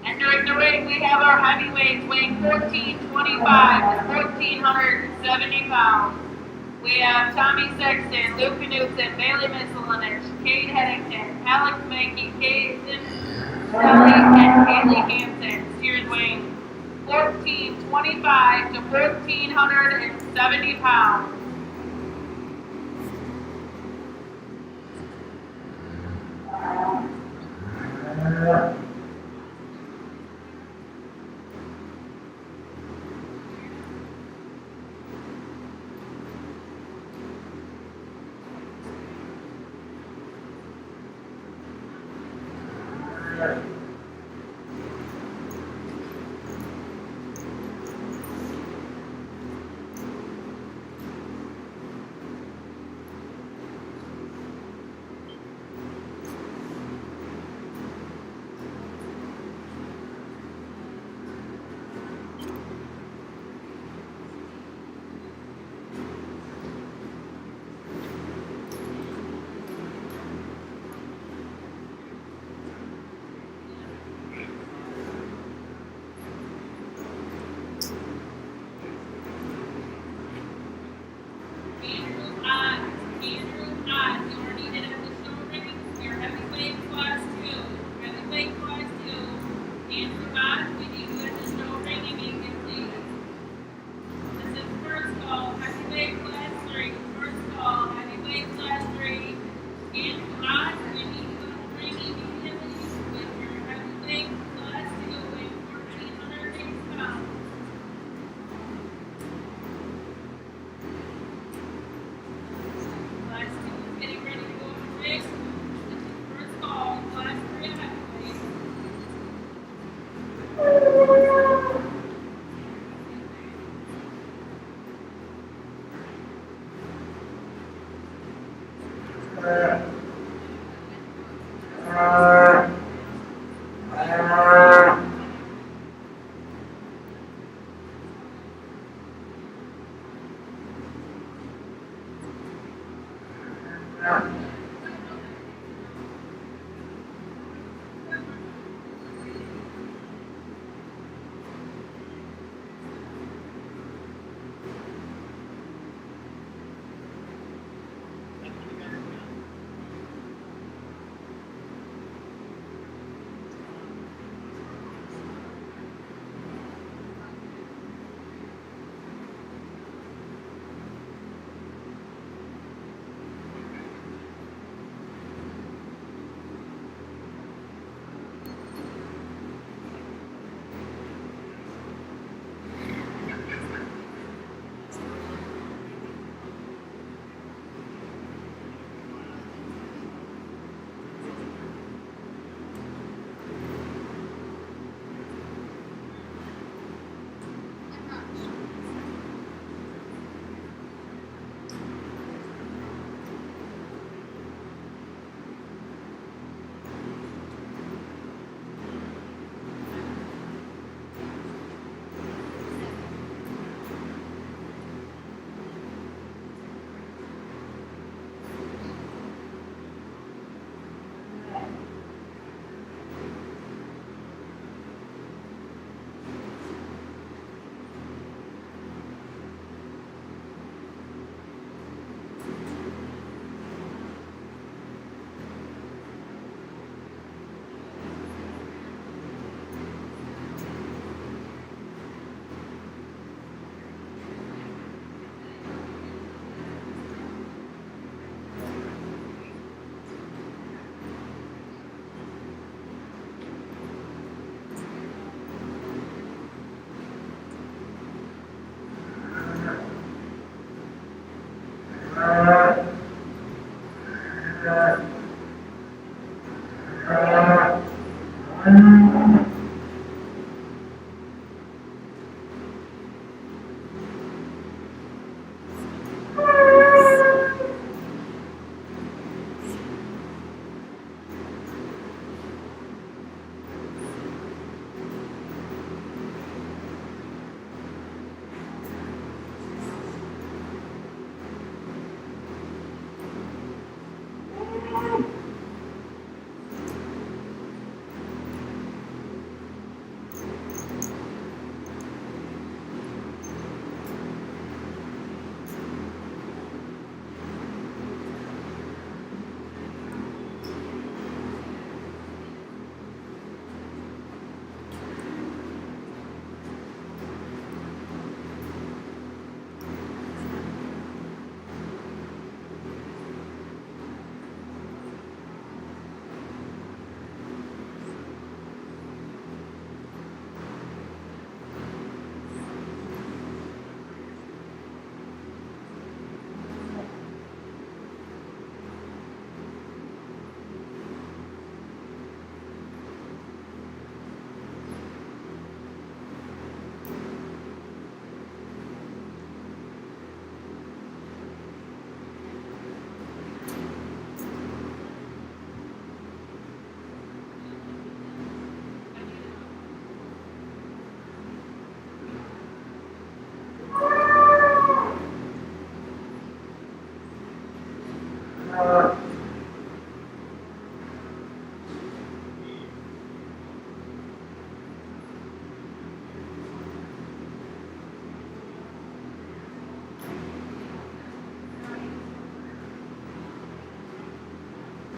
Entering the ring, we have our heavyweights weighing 1425 to 1,470 pounds. We have Tommy Sexton, Luke Knudsen, Bailey Miscelinich, Kate Headington, Alex Mankey, Kason Sully, and Haley Hansen. Steers weighing 1,425 to 1,470 pounds.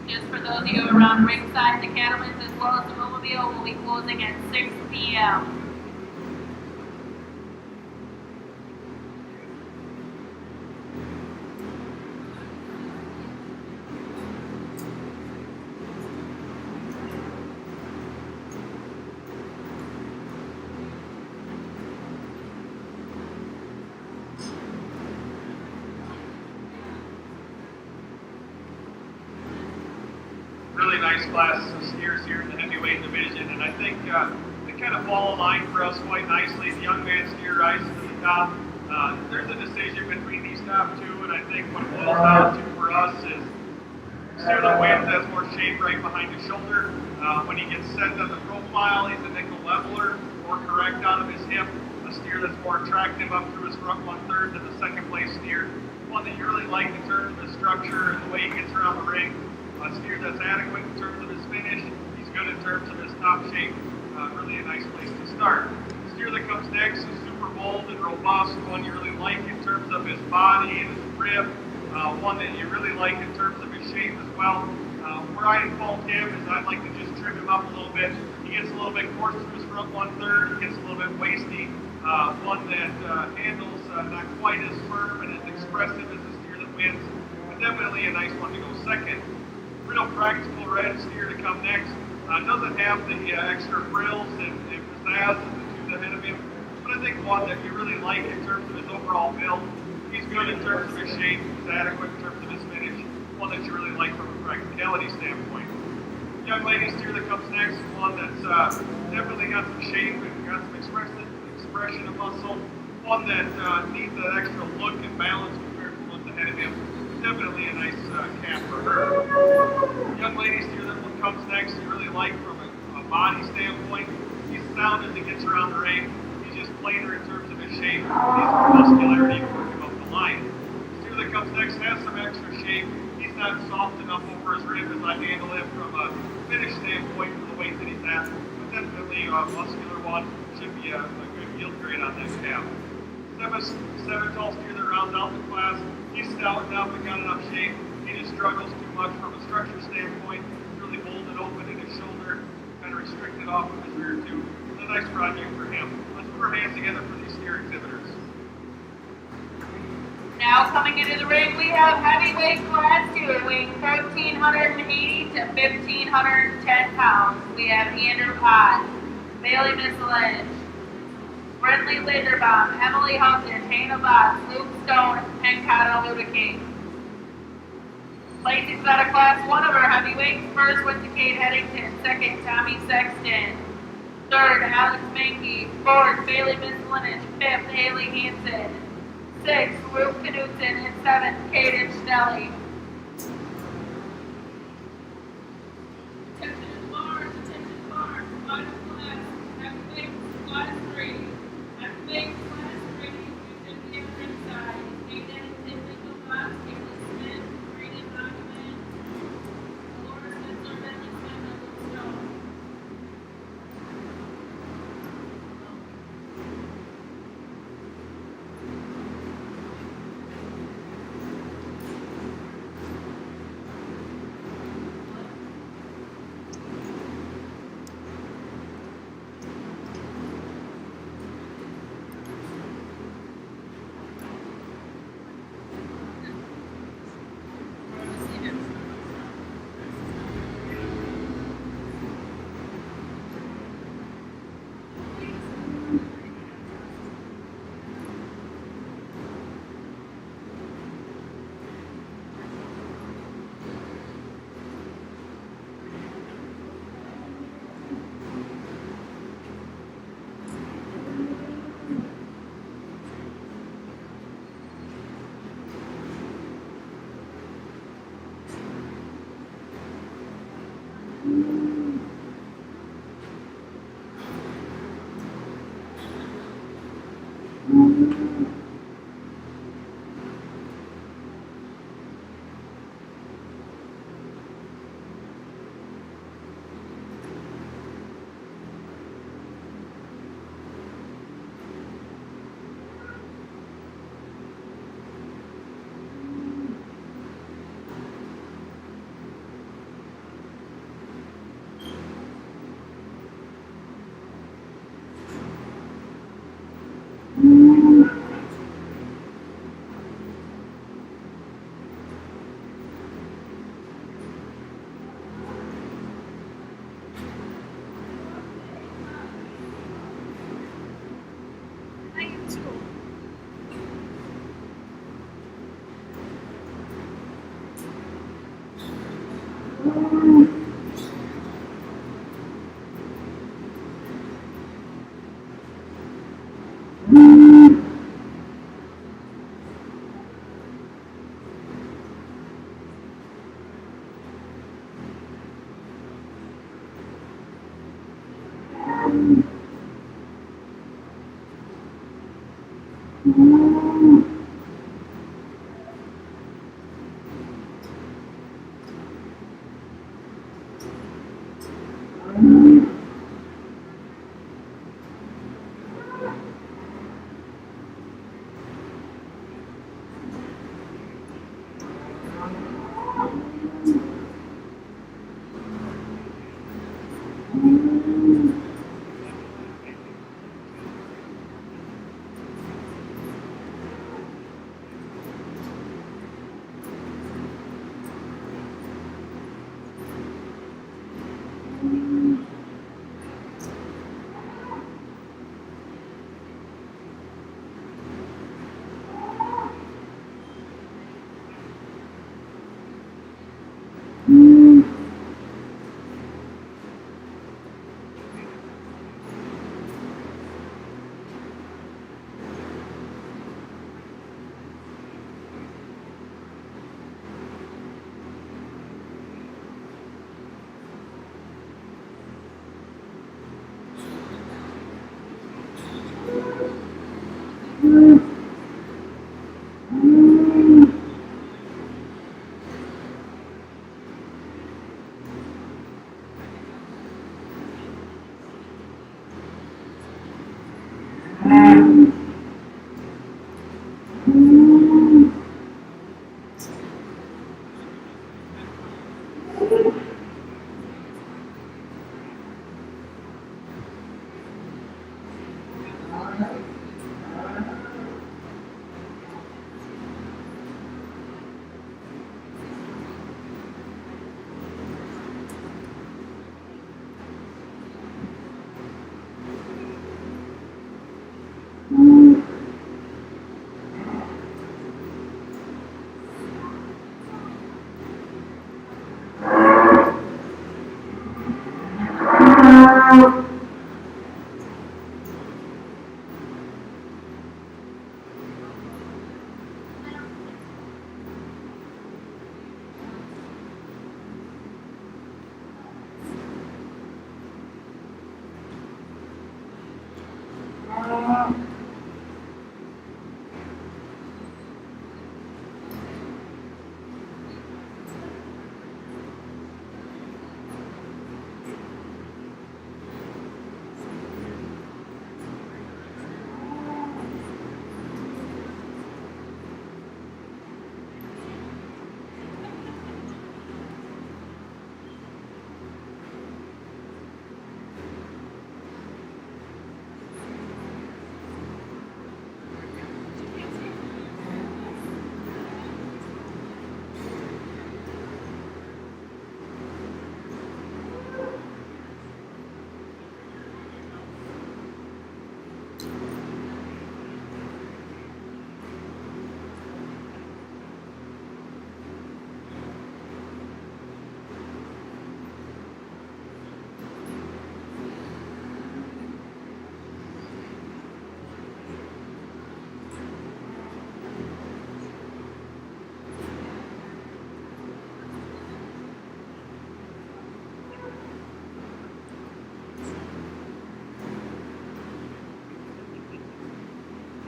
Just for those of you around ringside, the Cattlemen's as well as the Mobile will be closing at 6 p.m. Really nice classes of steers here in the heavyweight division, and I think they kind of fall in line for us quite nicely. The young man steer rises to the top. There's a decision between these top two, and I think what it boils down to for us is Steer that wins has more shape right behind the shoulder. When he gets set on the profile, he's a nickel leveler or correct out of his hip. A steer that's more attractive up through his front 1/3 than the second place steer. One that you really like in terms of his structure and the way he gets around the ring. A steer that's adequate in terms of his finish. He's good in terms of his top shape. Really a nice place to start. The steer that comes next is super bold and robust. One you really like in terms of his body and his rib. One that you really like in terms of his shape as well. Where I fault him is I'd like to just trim him up a little bit. He gets a little bit coarse through his front 1/3. He gets a little bit wasty. One that handles not quite as firm and as expressive as the steer that wins. But definitely a nice one to go second. Real practical red steer to come next. Doesn't have the extra frills and pizzazz of the two ahead of him. But I think one that you really like in terms of his overall build. He's good in terms of his shape. He's adequate in terms of his finish. One that you really like from a practicality standpoint. Young lady steer that comes next is one that's definitely got some shape and got some expression of muscle. One that needs that extra look and balance compared to what's ahead of him. Definitely a nice calf for her. Young lady steer that one comes next you really like from a body standpoint. He's sound as he gets around the ring. He's just plainer in terms of his shape. He needs more muscularity to work him up the line. The steer that comes next has some extra shape. He's not soft enough over his rib as I handle him from a finish standpoint for the weight that he's at. But definitely a muscular one. Should be a good yield grade on that calf. 7 tall steer that rounds out the class. He's stout enough and got enough shape. He just struggles too much from a structure standpoint. He's really folded open in his shoulder, kind of restricted off of his rear too. It's a nice project for him. Let's put our hands together for these steer exhibitors. Now coming into the ring, we have heavyweight class 2, weighing 1,380 to 1,510 pounds. We have Andrew Potts, Bailey Misseledge, Brindley Linderbaum, Emily Houghton, Hannah Botts, Luke Stone, and Kyle Ludeking. Placings out of class 1 of our heavyweights. First went to Kate Headington, second Tommy Sexton, third Alex Mankey, fourth Bailey Misseledge, fifth Haley Hansen, 6th, Ruth Knudsen, and 7th, Kaden Schnelly. Attention bars, final class, heavyweight class 3. Heavyweight class 3, you should be on the inside. Kate Edington, Nico Fox, Kayla Smith, Brayden Bachman, Laura Spencer, Bentley Smith, and Luke Stone.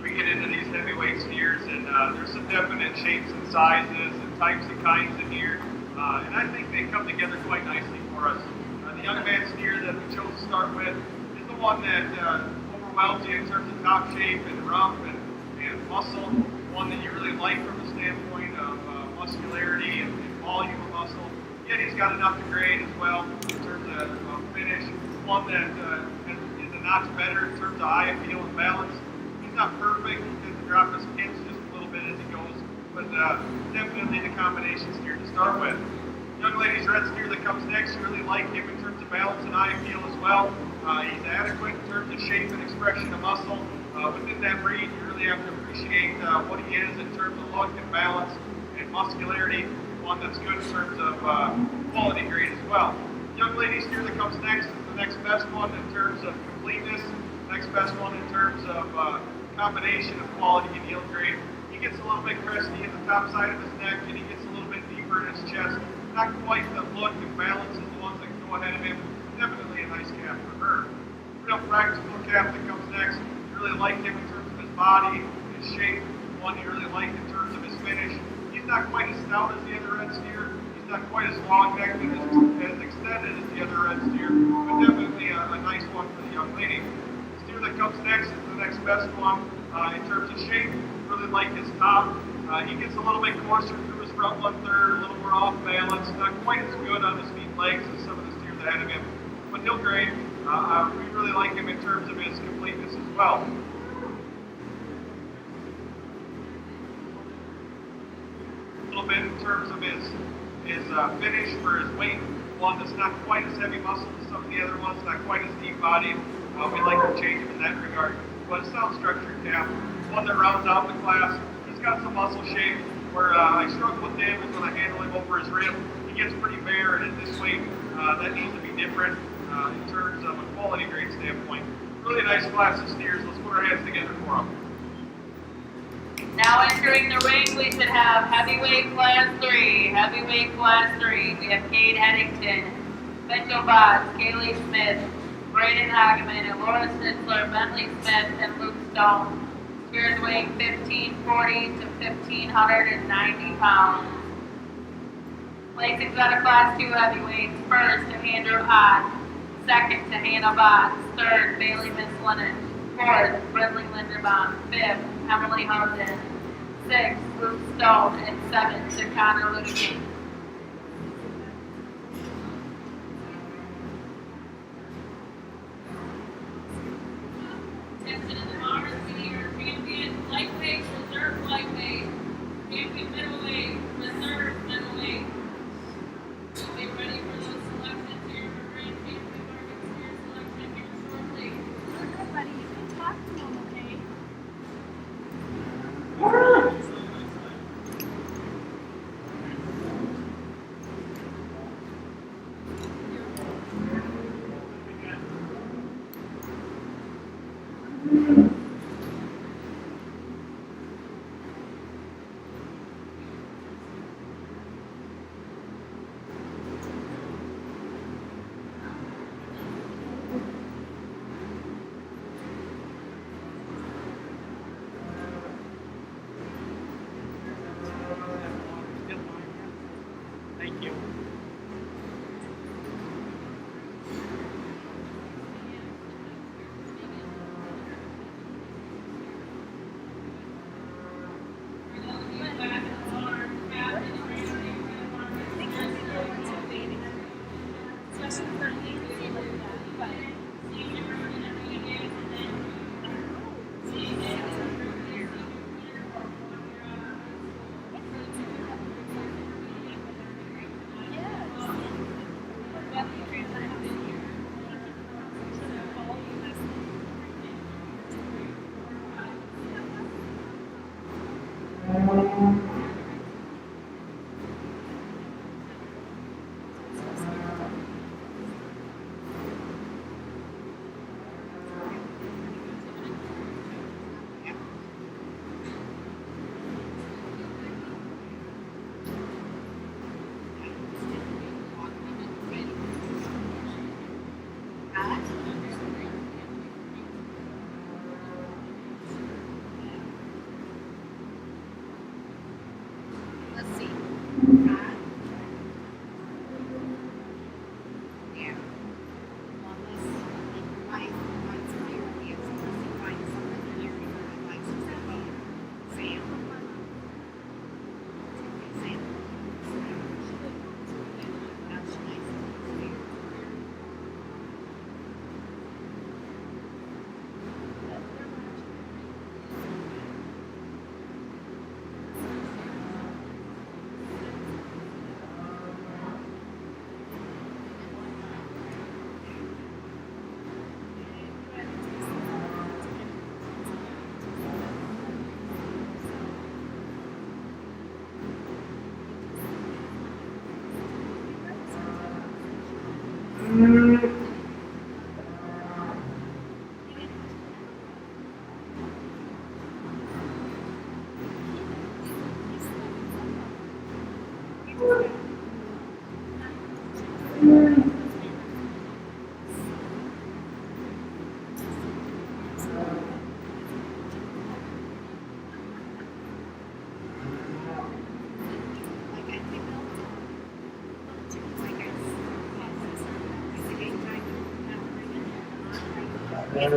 We get into these heavyweight steers, and there's some definite shapes and sizes and types and kinds in here, and I think they come together quite nicely for us. The young man steer that we chose to start with is the one that overwhelms you in terms of top shape and rump and muscle, one that you really like from the standpoint of muscularity and volume of muscle. Yet he's got enough to grade as well in terms of finish, one that is a notch better in terms of eye appeal and balance. He's not perfect. He tends to drop his pins just a little bit as he goes, but definitely the combination steer to start with. Young lady's red steer that comes next, you really like him in terms of balance and eye appeal as well. He's adequate in terms of shape and expression of muscle. Within that breed, you really have to appreciate what he is in terms of look and balance and muscularity. One that's good in terms of quality grade as well. Young lady steer that comes next is the next best one in terms of completeness, next best one in terms of combination of quality and yield grade. He gets a little bit cresty in the top side of his neck, and he gets a little bit deeper in his chest. Not quite the look and balance as the ones that go ahead of him. Definitely a nice calf for her. real practical calf that comes next. Really like him in terms of his body, his shape. One you really like in terms of his finish. He's not quite as stout as the other red steer. He's not quite as long necked and as extended as the other red steer, but definitely a nice one for the young lady. The steer that comes next is the next best one in terms of shape. Really like his top. He gets a little bit coarser through his front 1/3, a little more off balance, not quite as good on his feet and legs as some of the steers ahead of him. But he'll grade. We really like him in terms of his completeness as well. A little bit in terms of his finish for his weight. One that's not quite as heavy muscle as some of the other ones, not quite as deep bodied. We like to change him in that regard. But a sound structured calf, one that rounds out the class. He's got some muscle shape where I struggle with him is when I handle him over his rib. He gets pretty bare, and at this weight, that needs to be different in terms of a quality grade standpoint. Really nice class of steers. Let's put our hands together for him. Now entering the ring, we should have heavyweight class 3. Heavyweight class 3. We have Cade Eddington, Mitchell Botts, Kaylee Smith, Braden Hageman, and Laura Schnitzler, Bentley Smith, and Luke Stone. Steers weighing 1,540 to 1,590 pounds. Placings out of class 2 heavyweights. First to Andrew Ott. Second to Hannah Botts. Third, Bailey Misslinen. Fourth, Brinley Linderbaum. Fifth, Emily Houghton. Sixth, Luke Stone. And seventh to Connor Ludeking. Attention in the Mars senior champion lightweight, reserve lightweight, champion middleweight, reserve middleweight. We'll be ready for those selections here for grand champion market steer selection here shortly. Okay, buddy, you can talk to him, okay? Thank you. For those of you back in the farm, Captain and Grand Champion market steer selection. Especially for me, but Senior Vernon Enriquez and then senior uniform on your let's see. Yeah. Well, this, mine's clear. We have to find something here because I'd like to say, Sam. Sam. That's nice. Yeah.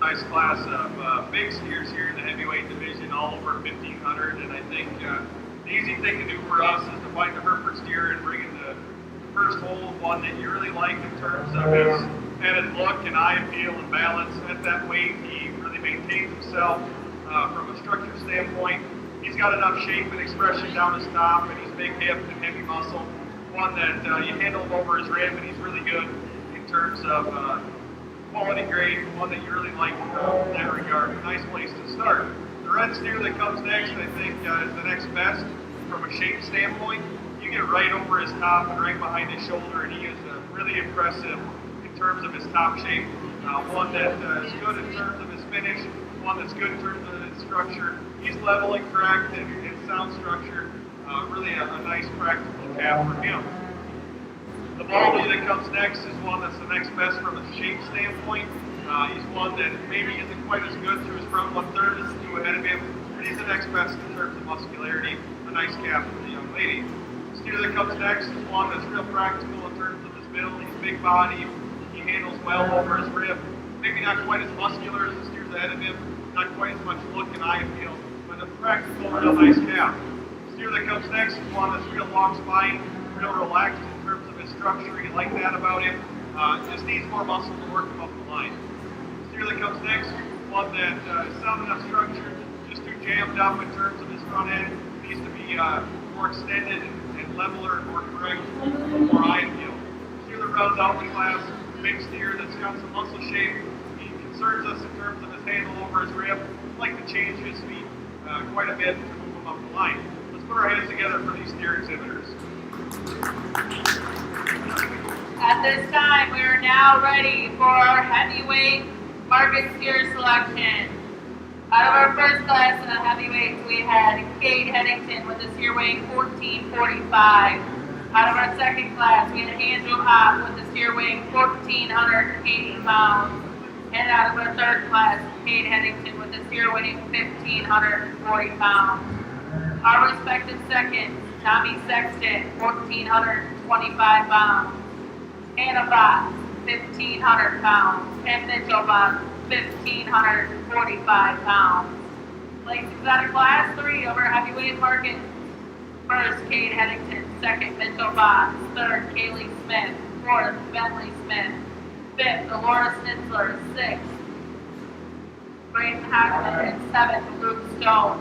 Nice class of big steers here in the heavyweight division, all over 1,500. And I think the easy thing to do for us is to find the Hereford steer and bring in the first hole, one that you really like in terms of his head and look and eye appeal and balance. At that weight, he really maintains himself from a structure standpoint. He's got enough shape and expression down his top, and he's big hip and heavy muscle. One that you handle him over his rib, and he's really good in terms of quality grade, one that you really like in that regard. Nice place to start. The red steer that comes next, I think, is the next best from a shape standpoint. You get right over his top and right behind his shoulder, and he is really impressive in terms of his top shape. One that is good in terms of his finish, one that's good in terms of his structure. He's level and correct and sound structure. Really a nice practical calf for him. The Baldy that comes next is one that's the next best from a shape standpoint. He's one that maybe isn't quite as good through his front one-third as the two ahead of him, but he's the next best in terms of muscularity. A nice calf for the young lady. The steer that comes next is one that's real practical in terms of his build. He's big body. He handles well over his rib. Maybe not quite as muscular as the steers ahead of him. Not quite as much look and eye appeal, but a practical, real nice calf. The steer that comes next is one that's real long spine, real relaxed in terms of his structure. You like that about him. Just needs more muscle to work him up the line. The steer that comes next is one that is sound enough structure, just too jammed up in terms of his front end. Needs to be more extended and leveler and more correct, more eye appeal. The steer that rounds out the class, big steer that's got some muscle shape. He concerns us in terms of his handle over his rib. We'd like to change his feet quite a bit to move him up the line. Let's put our hands together for these steer exhibitors. At this time, we are now ready for our heavyweight market steer selection. Out of our first class in the heavyweights, we had Kate Headington with a steer weighing 1445. Out of our second class, we had Andrew Hopp with a steer weighing 1,480 pounds. And out of our third class, Kate Headington with a steer weighing 1,540 pounds. Our respective seconds, Tommy Sexton, 1,425 pounds. Anna Botts, 1,500 pounds. And Mitchell Botts, 1,545 pounds. Ladies out of class 3 of our heavyweight market. First, Kate Headington. Second, Mitchell Botts. Third, Kaylee Smith. Fourth, Bentley Smith. Fifth, Laura Schnitzler. Sixth, Braden Hackman. And seventh, Luke Stone.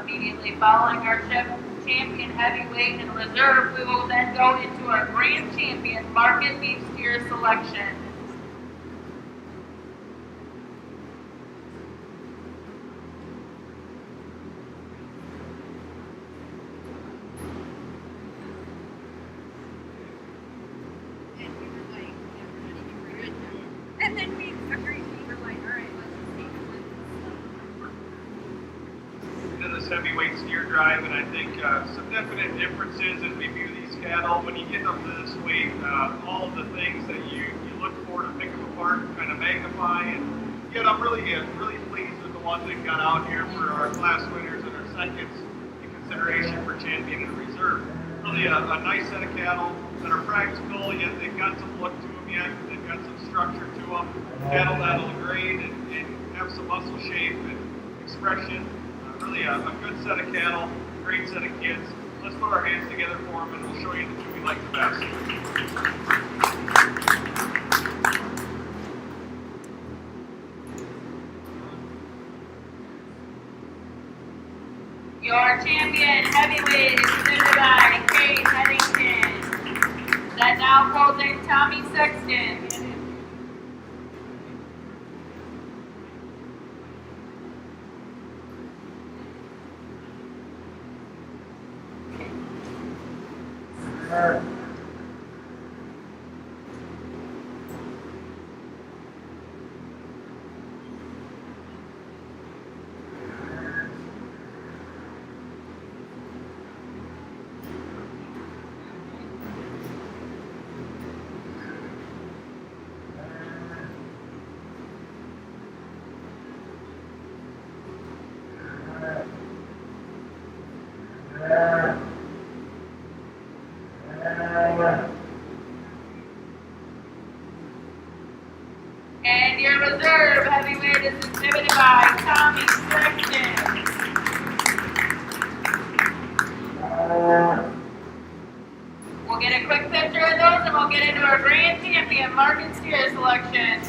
Immediately following our champion heavyweight and reserve, we will then go into our grand champion market beef steer selection. And we were like, yeah, we're not even very good. And then we agreed, we were like, all right, let's just take one. Into this heavyweight steer drive, and I think some definite differences as we view these cattle. When you get up to this weight, all of the things that you look for to pick them apart kind of magnify. And yet, I'm really pleased with the ones that got out here for our class winners and our seconds in consideration for champion and reserve. Really a nice set of cattle that are practical, yet they've got some look to them yet. They've got some structure to them. Cattle that'll grade and have some muscle shape and expression. Really a good set of cattle, great set of kids. Let's put our hands together for them and we'll show you the two we like the best. Your champion heavyweight is presented by Kate Headington. That now pulls in Tommy Sexton. And your reserve heavyweight is exhibited by Tommy Sexton. We'll get a quick picture of those and we'll get into our grand champion market steer selection.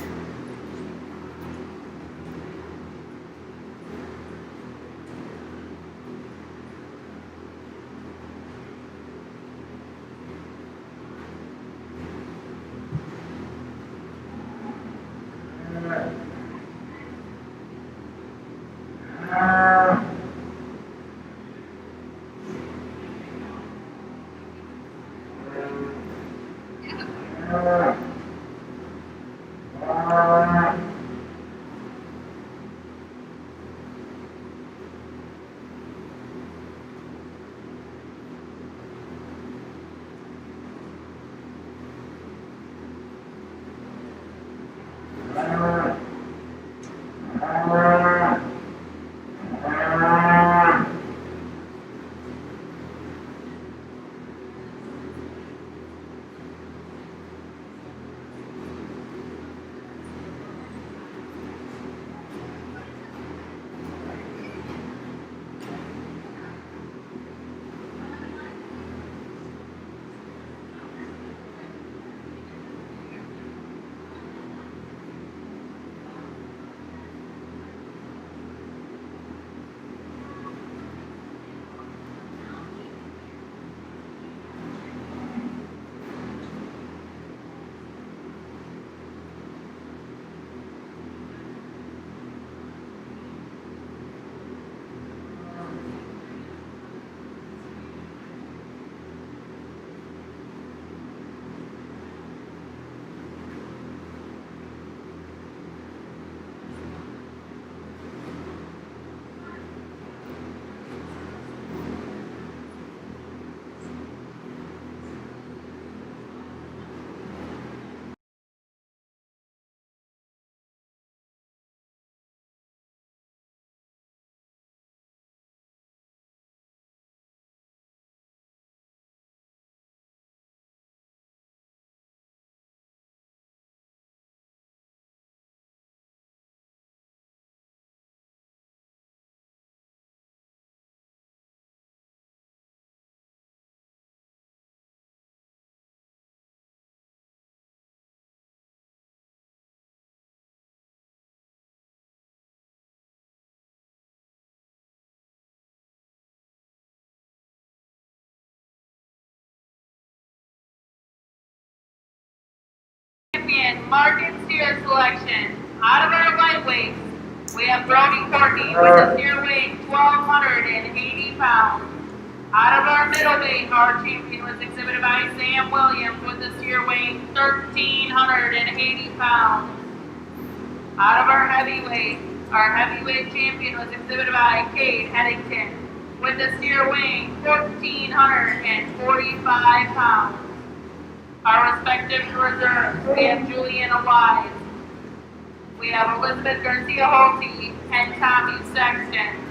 market steer selection. Out of our lightweights, we have Brody Courtney with a steer weight 1,280 pounds. Out of our middleweight, our champion was exhibited by Sam Williams with a steer weight 1,380 pounds. Out of our heavyweight champion was exhibited by Kate Eddington with a steer weight 1,445 pounds. Our respective reserves, we have Juliana Wise, we have Elizabeth Garcia Holte, and Tommy Sexton.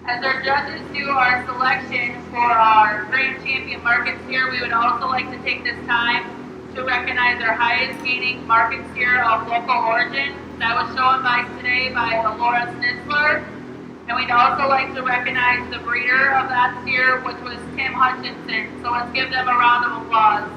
As our judges do our selection for our Grand Champion Market Steer, we would also like to take this time to recognize our highest gaining market steer of local origin. That was shown today by Laura Snitzler. And we'd also like to recognize the breeder of that steer, which was Tim Hutchinson. So let's give them a round of applause.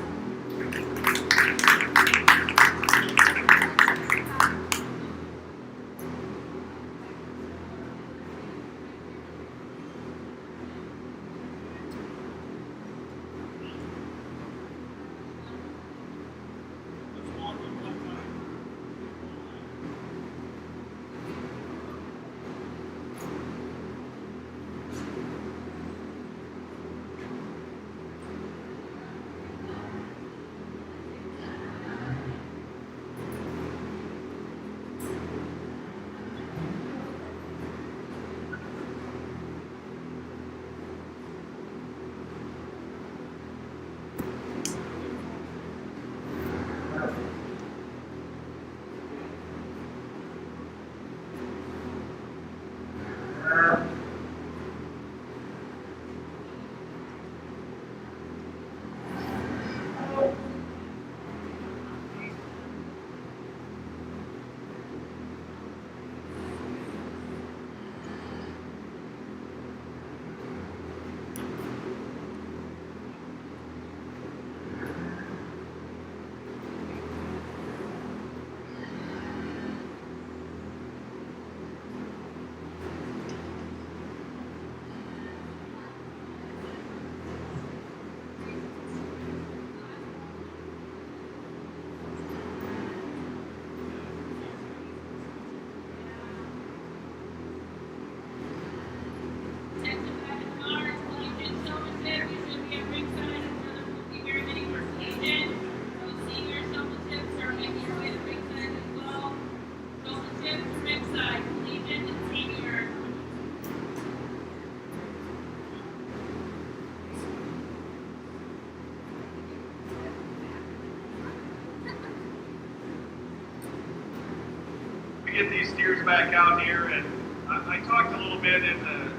Get these steers back out here, and I talked a little bit in the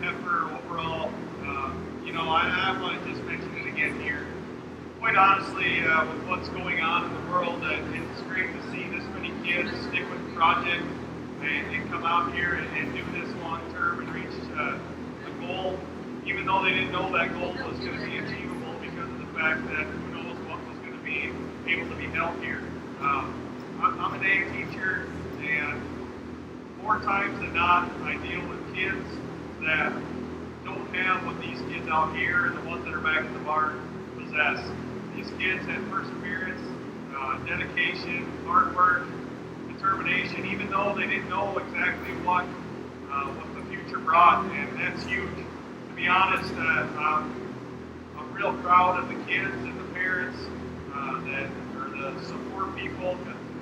heifer overall. I want to just mention it again here. Quite honestly, with what's going on in the world, it's great to see this many kids stick with the project and come out here and do this long term and reach a goal, even though they didn't know that goal was going to be achievable because of the fact that who knows what was going to be able to be held here. I'm an A teacher, and more times than not, I deal with kids that don't have what these kids out here and the ones that are back in the barn possess. These kids had perseverance, dedication, hard work, determination, even though they didn't know exactly what the future brought, and that's huge. To be honest, I'm real proud of the kids and the parents that are the support people.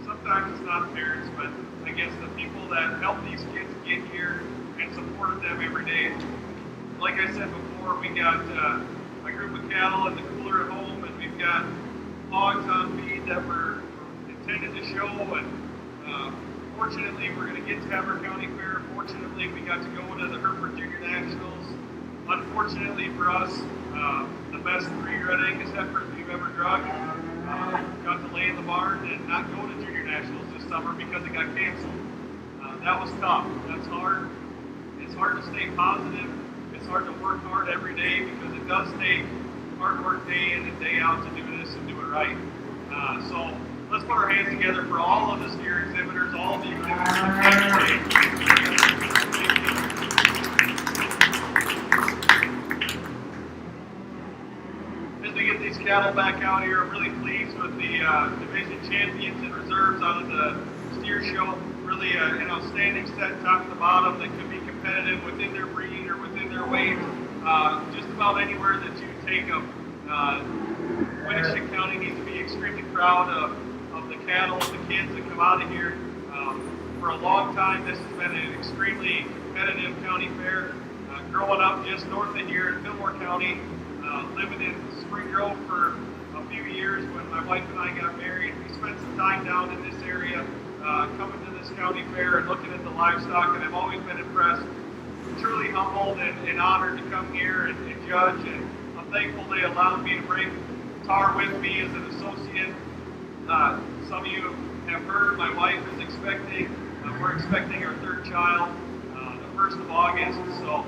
Sometimes it's not parents, but I guess the people that help these kids get here and supported them every day. Like I said before, we got a group of cattle in the cooler at home, and we've got hogs on feed that were intended to show. And fortunately, we're going to get to Havre County Fair. Fortunately, we got to go to the Hereford Junior Nationals. Unfortunately for us, the best 3 red Angus heifers we've ever drug got to lay in the barn and not go to Junior Nationals this summer because it got canceled. That was tough. That's hard. It's hard to stay positive. It's hard to work hard every day because it does take hard work day in and day out to do this and do it right. So let's put our hands together for all of the steer exhibitors, all of the exhibitors that came today. As we get these cattle back out here, I'm really pleased with the division champions and reserves out of the steer show. Really an outstanding set top to the bottom that could be competitive within their breed or within their weight. Just about anywhere that you take them. Winneshiek County needs to be extremely proud of the cattle and the kids that come out of here. For a long time, this has been an extremely competitive county fair. Growing up just north of here in Fillmore County, living in Spring Grove for a few years when my wife and I got married, we spent some time down in this area, coming to this county fair and looking at the livestock, and I've always been impressed, truly humbled and honored to come here and judge, and I'm thankful they allowed me to bring Tar with me as an associate. Some of you have heard my wife is expecting, we're expecting our 3rd child the 1st of August, so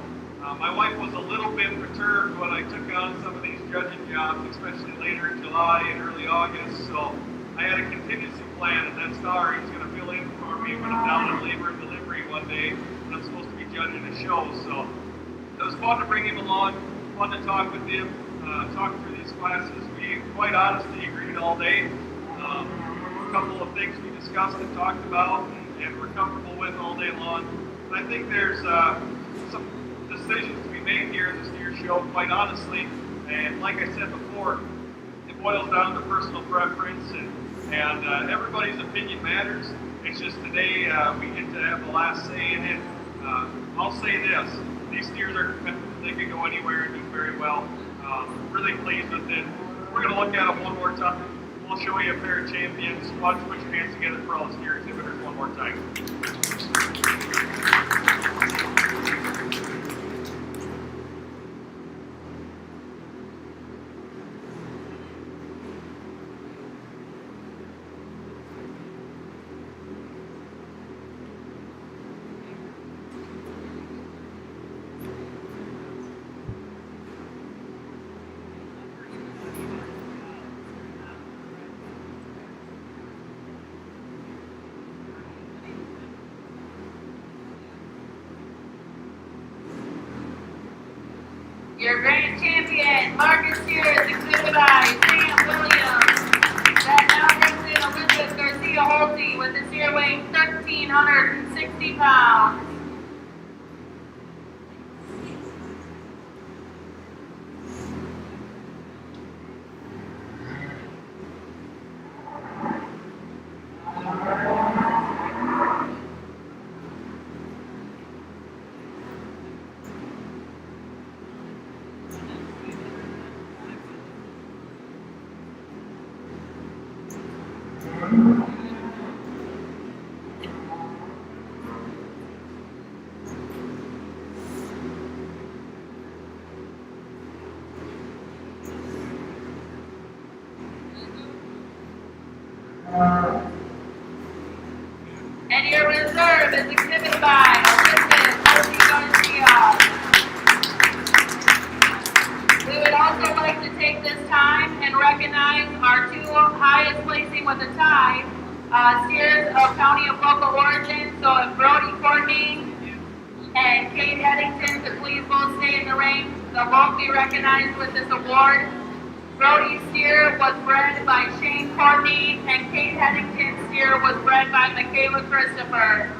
my wife was a little bit perturbed when I took on some of these judging jobs, especially later in July and early August, so I had a contingency plan, and that's Tar. He's going to fill in for me when I'm down in labor and delivery one day, and I'm supposed to be judging a show, so it was fun to bring him along, fun to talk with him, talk through these classes. We quite honestly agreed all day. A couple of things we discussed and talked about and we're comfortable with all day long. And I think there's some decisions to be made here at the steer show, quite honestly, and like I said before, it boils down to personal preference, and everybody's opinion matters. It's just today we get to have the last say in it. I'll say this, these steers are competitive. They can go anywhere and do very well. Really pleased with it. We're going to look at them one more time. We'll show you a pair of champions. Watch, put your hands together for all the steer exhibitors one more time. Your grand champion, Marcus Sears, Exhibit I, Sam Williams. That now brings in Elizabeth Garcia Holty with a steer weighing 1,360 pounds. Reserve is exhibited by Elizabeth Sophie Garcia. We would also like to take this time and recognize our two highest placing with a tie, steers of County of Local Origin. So if Brody Courtney and Kate Eddington could please both stay in the ring, they'll both be recognized with this award. Brody's steer was bred by Shane Courtney, and Kate Eddington's steer was bred by Michaela Christopher.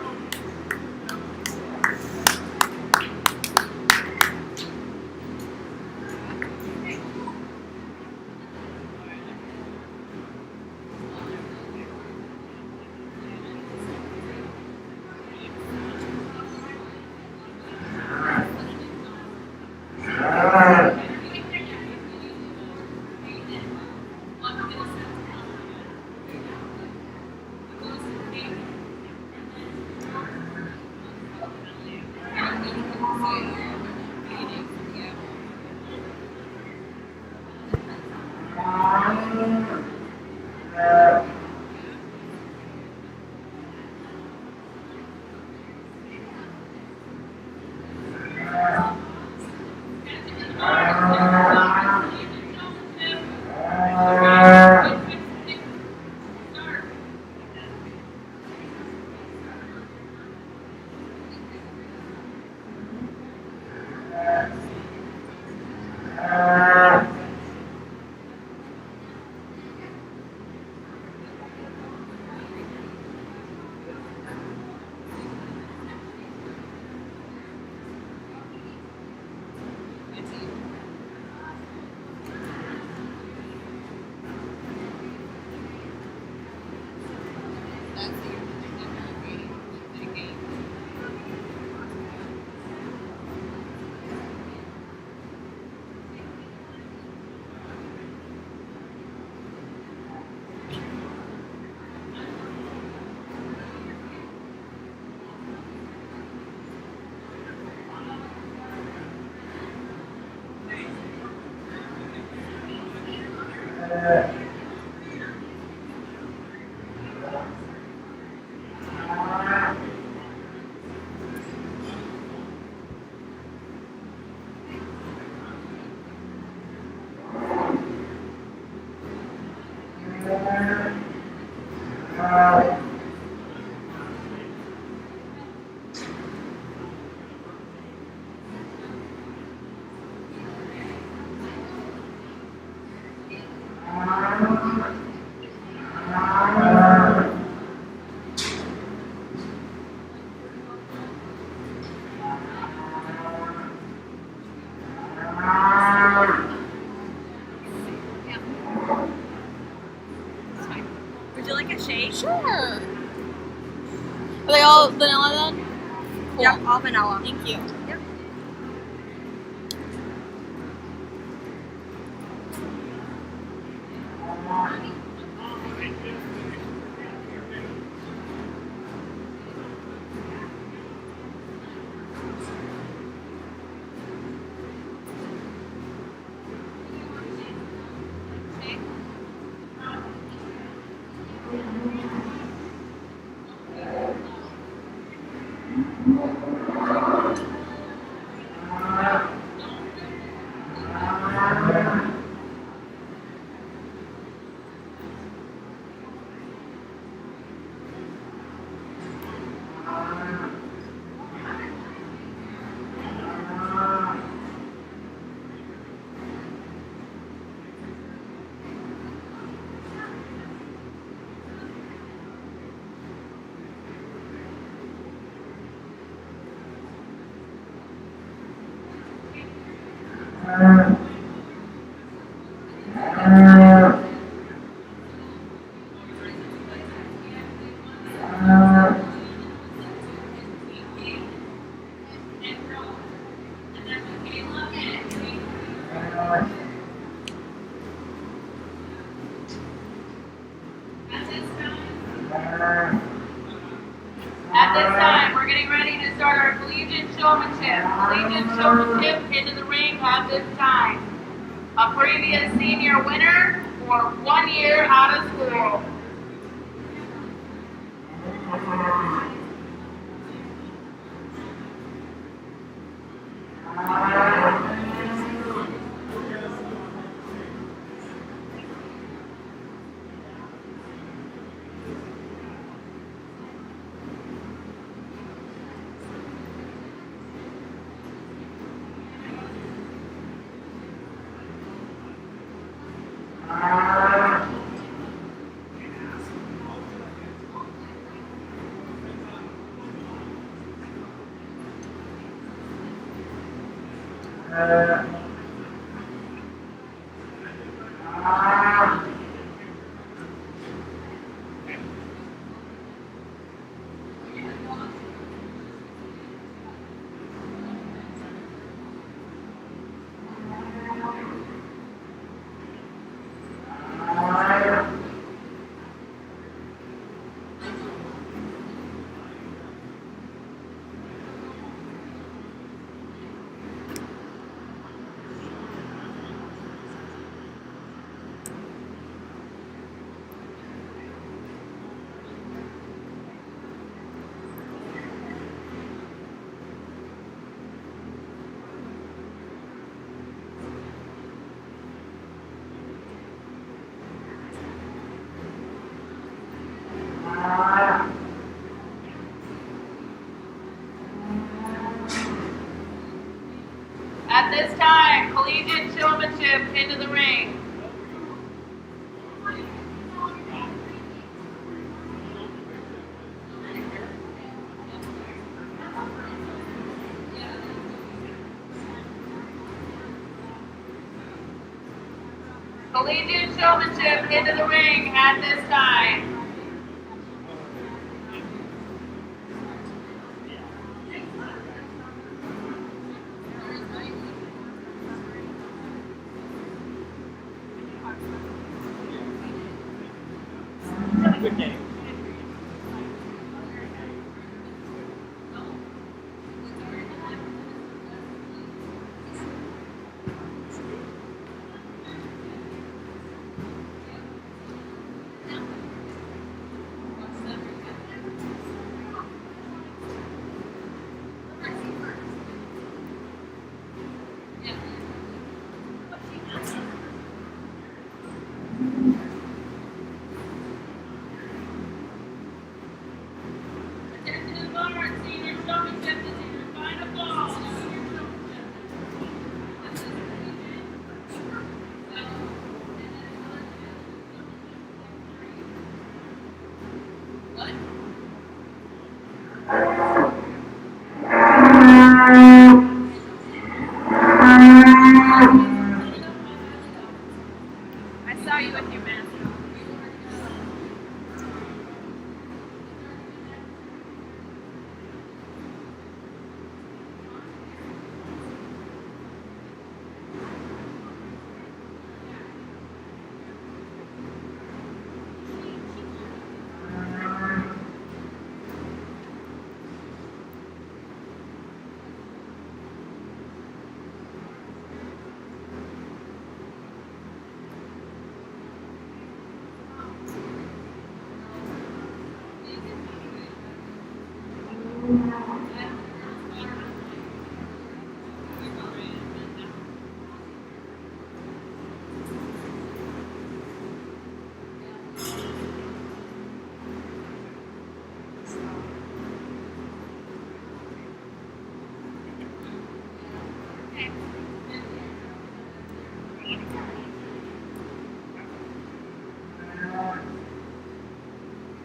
Would you like a shake? Sure. Are they all vanilla then? Cool. Yep, all vanilla. Thank you. Yep. At this time, we're getting ready to start our collegiate showmanship. Collegiate showmanship into the ring at this time. A previous senior winner or 1 year out of school. At this time, collegiate showmanship into the ring. Collegiate showmanship into the ring at this time. Good game. Attention Lawrence, senior showmanship, this is your final ball. Senior showmanship. What? I saw you with your mask on.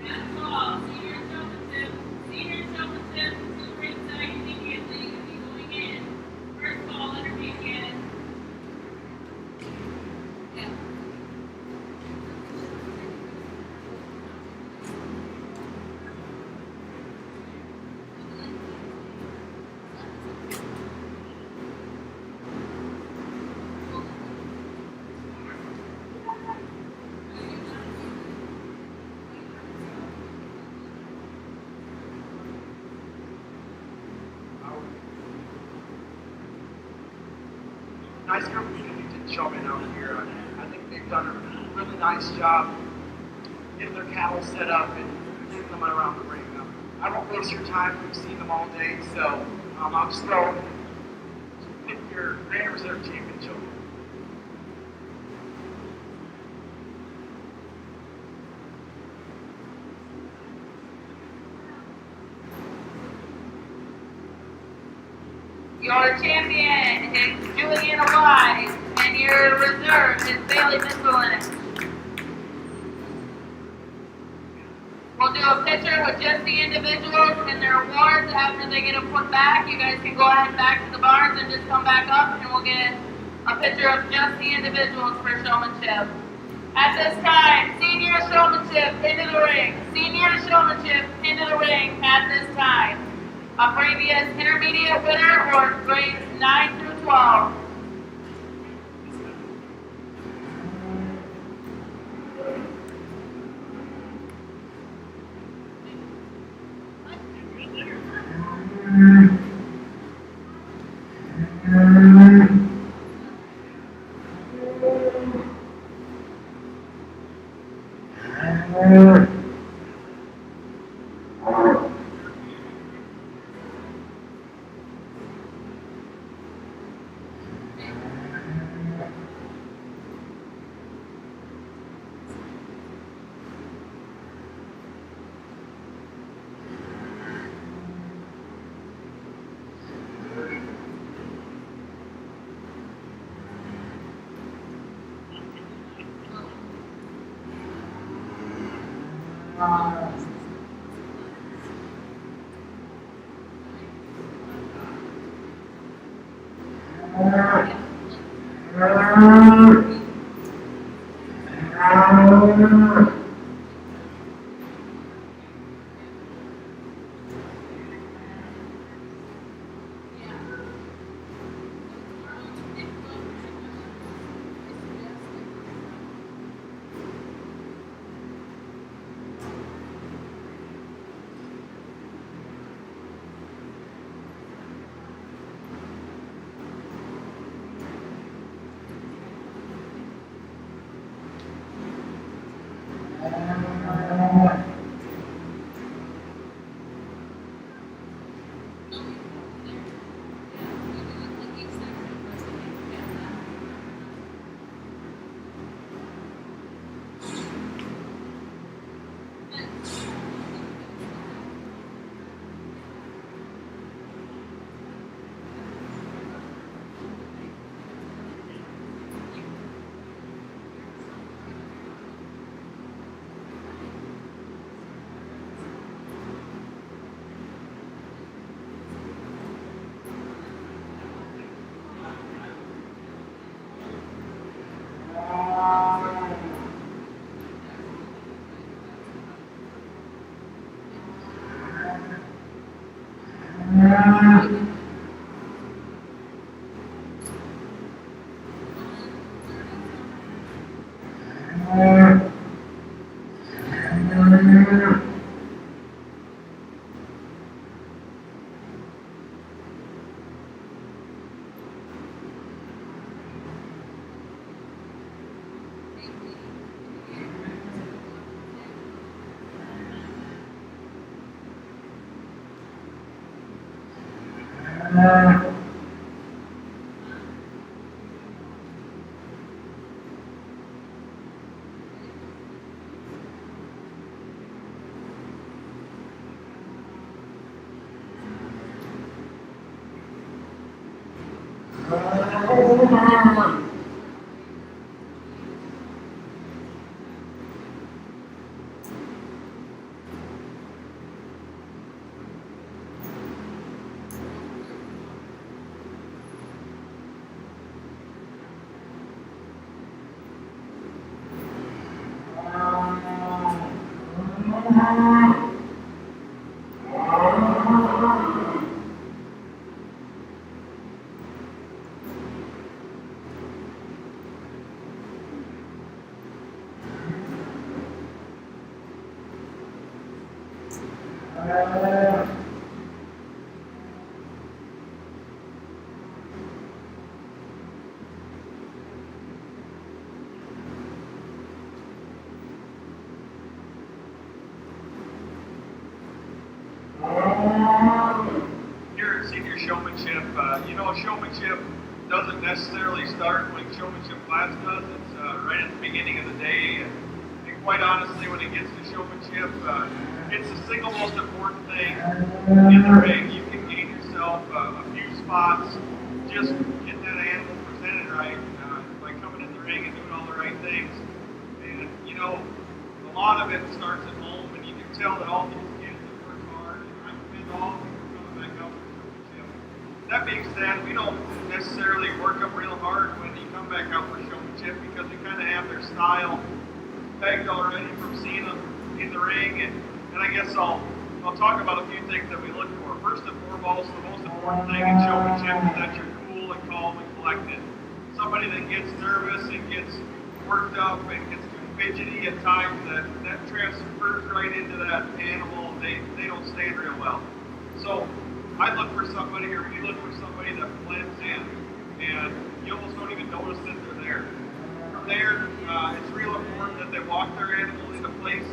Last ball, senior showmanship. Senior showmanship to the ringside immediately. Gonna be going in. First ball, intermediate. Nice group of collegiate showmen out here. I think they've done a really nice job getting their cattle set up and getting them around the ring. I won't waste your time. We've seen them all day, so I'll just go pick your Grand Reserve Championship. Your champion is Juliana Wise, and your reserve is Bailey Miscellaneous. We'll We'll do a picture with just the individuals and their awards. After they get them put back, you guys can go ahead back to the barns and just come back up and we'll get a picture of just the individuals for showmanship. At this time, senior showmanship into the ring. Senior showmanship into the ring at this time. A previous intermediate winner or grades 9 through 12. Here at Senior Showmanship, showmanship doesn't necessarily start when showmanship class does. It's right at the beginning of the day. And quite honestly, when it gets to showmanship, it's the single most important thing in the ring. You can gain yourself a few spots, just get that animal presented right by coming in the ring and doing all the right things. And, a lot of it starts at home, and you can tell that all these kids have worked hard, and I commend all of them for coming back out for showmanship. That being said, we don't necessarily work them real hard when you come back out for showmanship because we kind of have their style pegged already from seeing them in the ring, and I guess I'll talk about a few things that we look for. First and foremost, the most important thing in showmanship is that you're cool and calm and collected. Somebody that gets nervous and gets worked up and gets too fidgety at times, that transfers right into that animal, and they don't stand real well. So I look for somebody, or we look for somebody that blends in, and you almost don't even notice that they're there. From there, it's real important that they walk their animal into place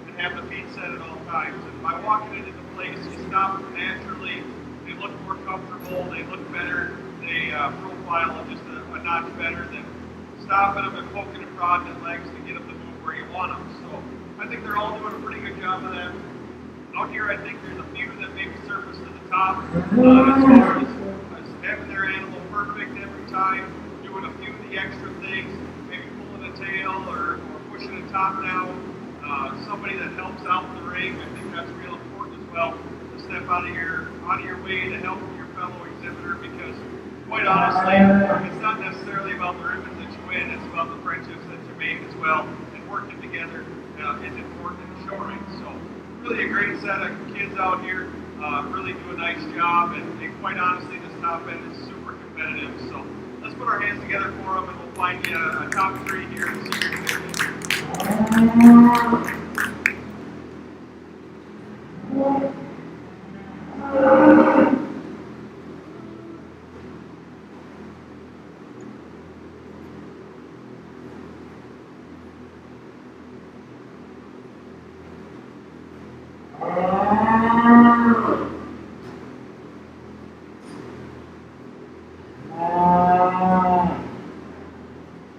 and have the feet set at all times. And by walking it into place, you stop them naturally. They look more comfortable. They look better. They profile just a notch better than stopping them and poking and prodding at legs to get them to move where you want them. So I think they're all doing a pretty good job of that. Out here, I think there's a few that maybe surface to the top as far as having their animal perfect every time, doing a few of the extra things, maybe pulling a tail or pushing a top down. Somebody that helps out in the ring, I think that's real important as well, to step out of your way to help your fellow exhibitor, because quite honestly, it's not necessarily about the ribbons that you win, it's about the friendships that you make as well, and working together is important in the show ring. So really a great set of kids out here, really do a nice job, and quite honestly, this top end is super competitive. So let's put our hands together for them, and we'll find you a top 3 here in the senior division.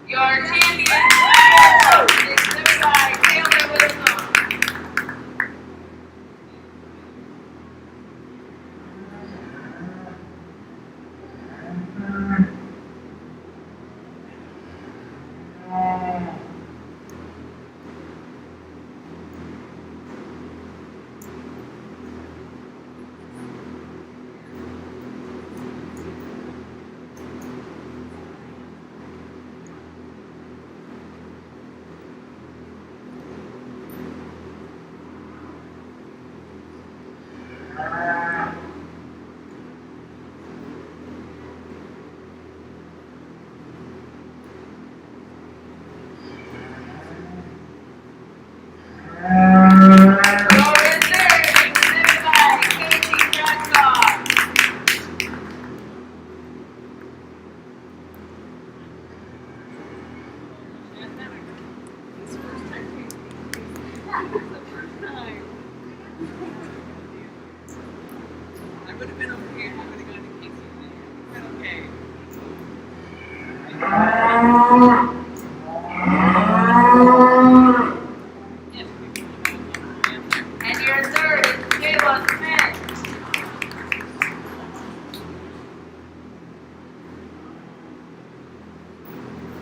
Your champion is exhibited by Taylor Wilson. I would have been over here. I would have gone to Casey. But okay. And your third is Kayla Smith.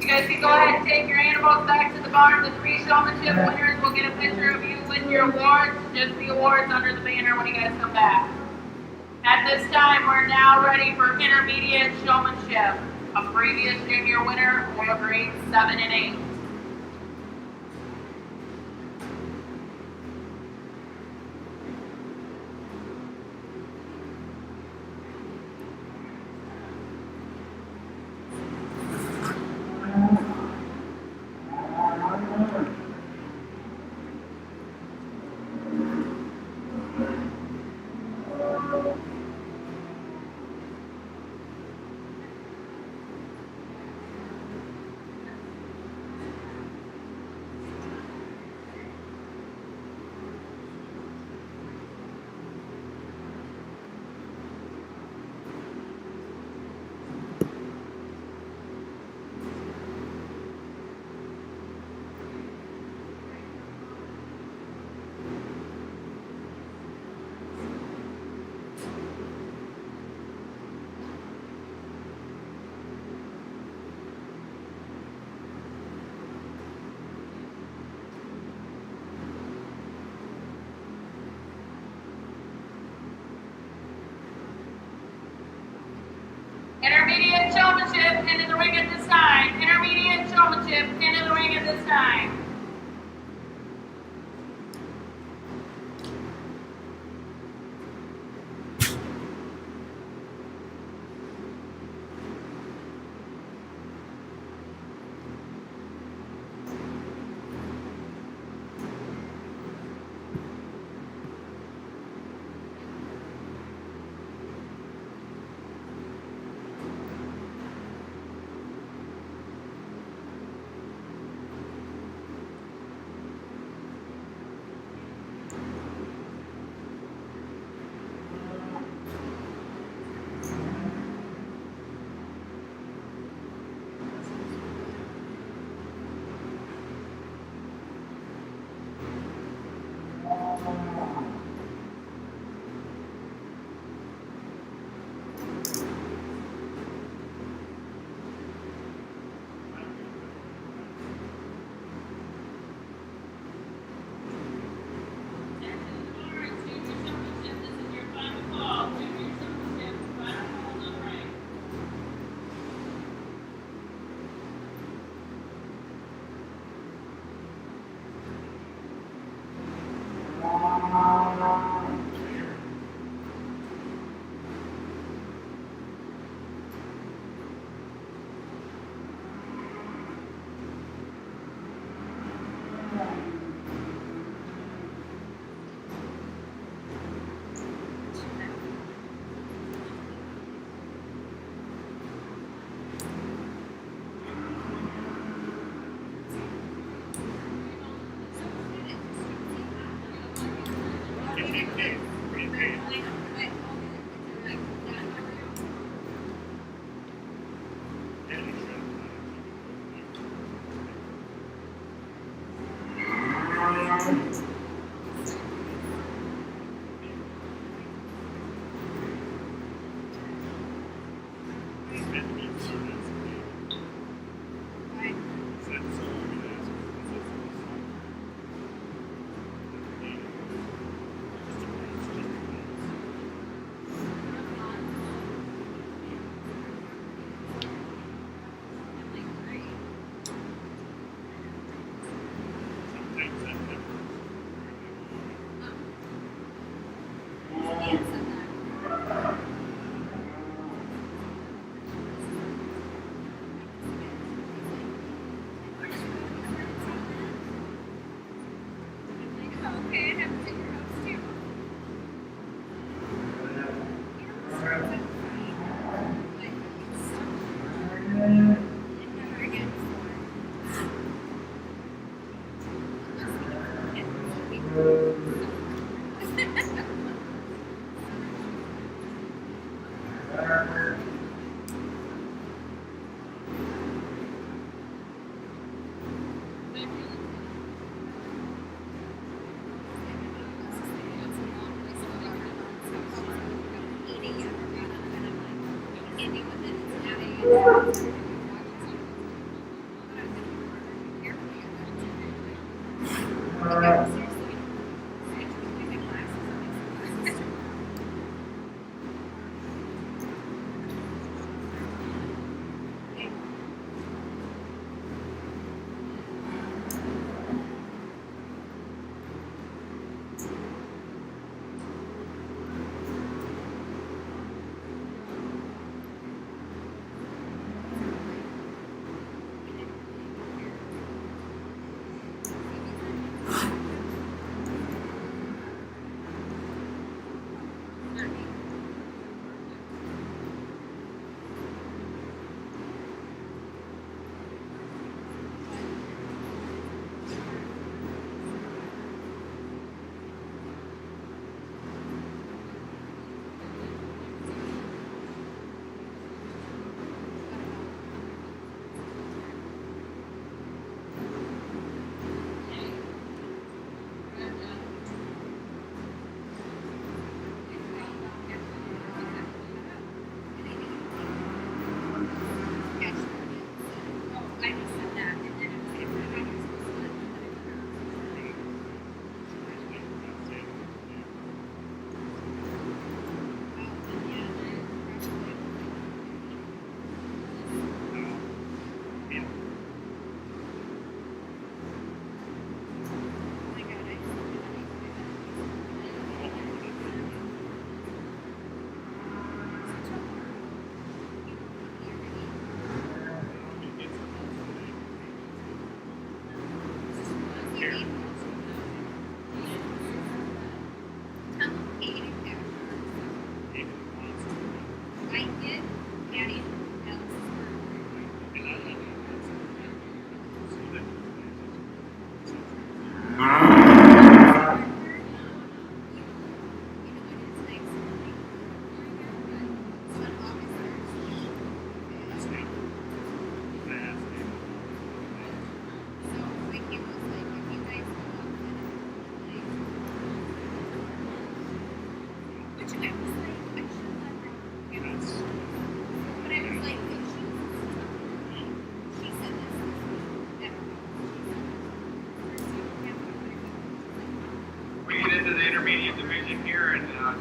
You guys can go ahead and take your animals back to the barn. The 3 showmanship winners will get a picture of you with your awards. Just the awards under the banner when you guys come back. At this time, we're now ready for intermediate showmanship. A previous junior winner or grades 7 and 8. Intermediate showmanship into the ring at this time. Intermediate showmanship into the ring at this time.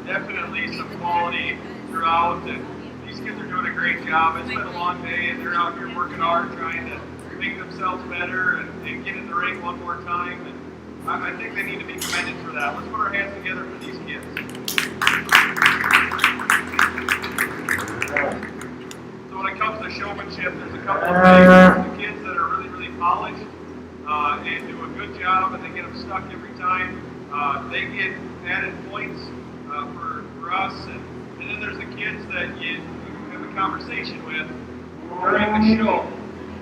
definitely some quality throughout, and these kids are doing a great job. It's been a long day, and they're out here working hard, trying to make themselves better and get in the ring one more time. And I think they need to be commended for that. Let's put our hands together for these kids. So when it comes to showmanship, there's a couple of things. The kids that are really, really polished and do a good job, and they get them stuck every time. They get added points for us, and then there's the kids that you have a conversation with during the show,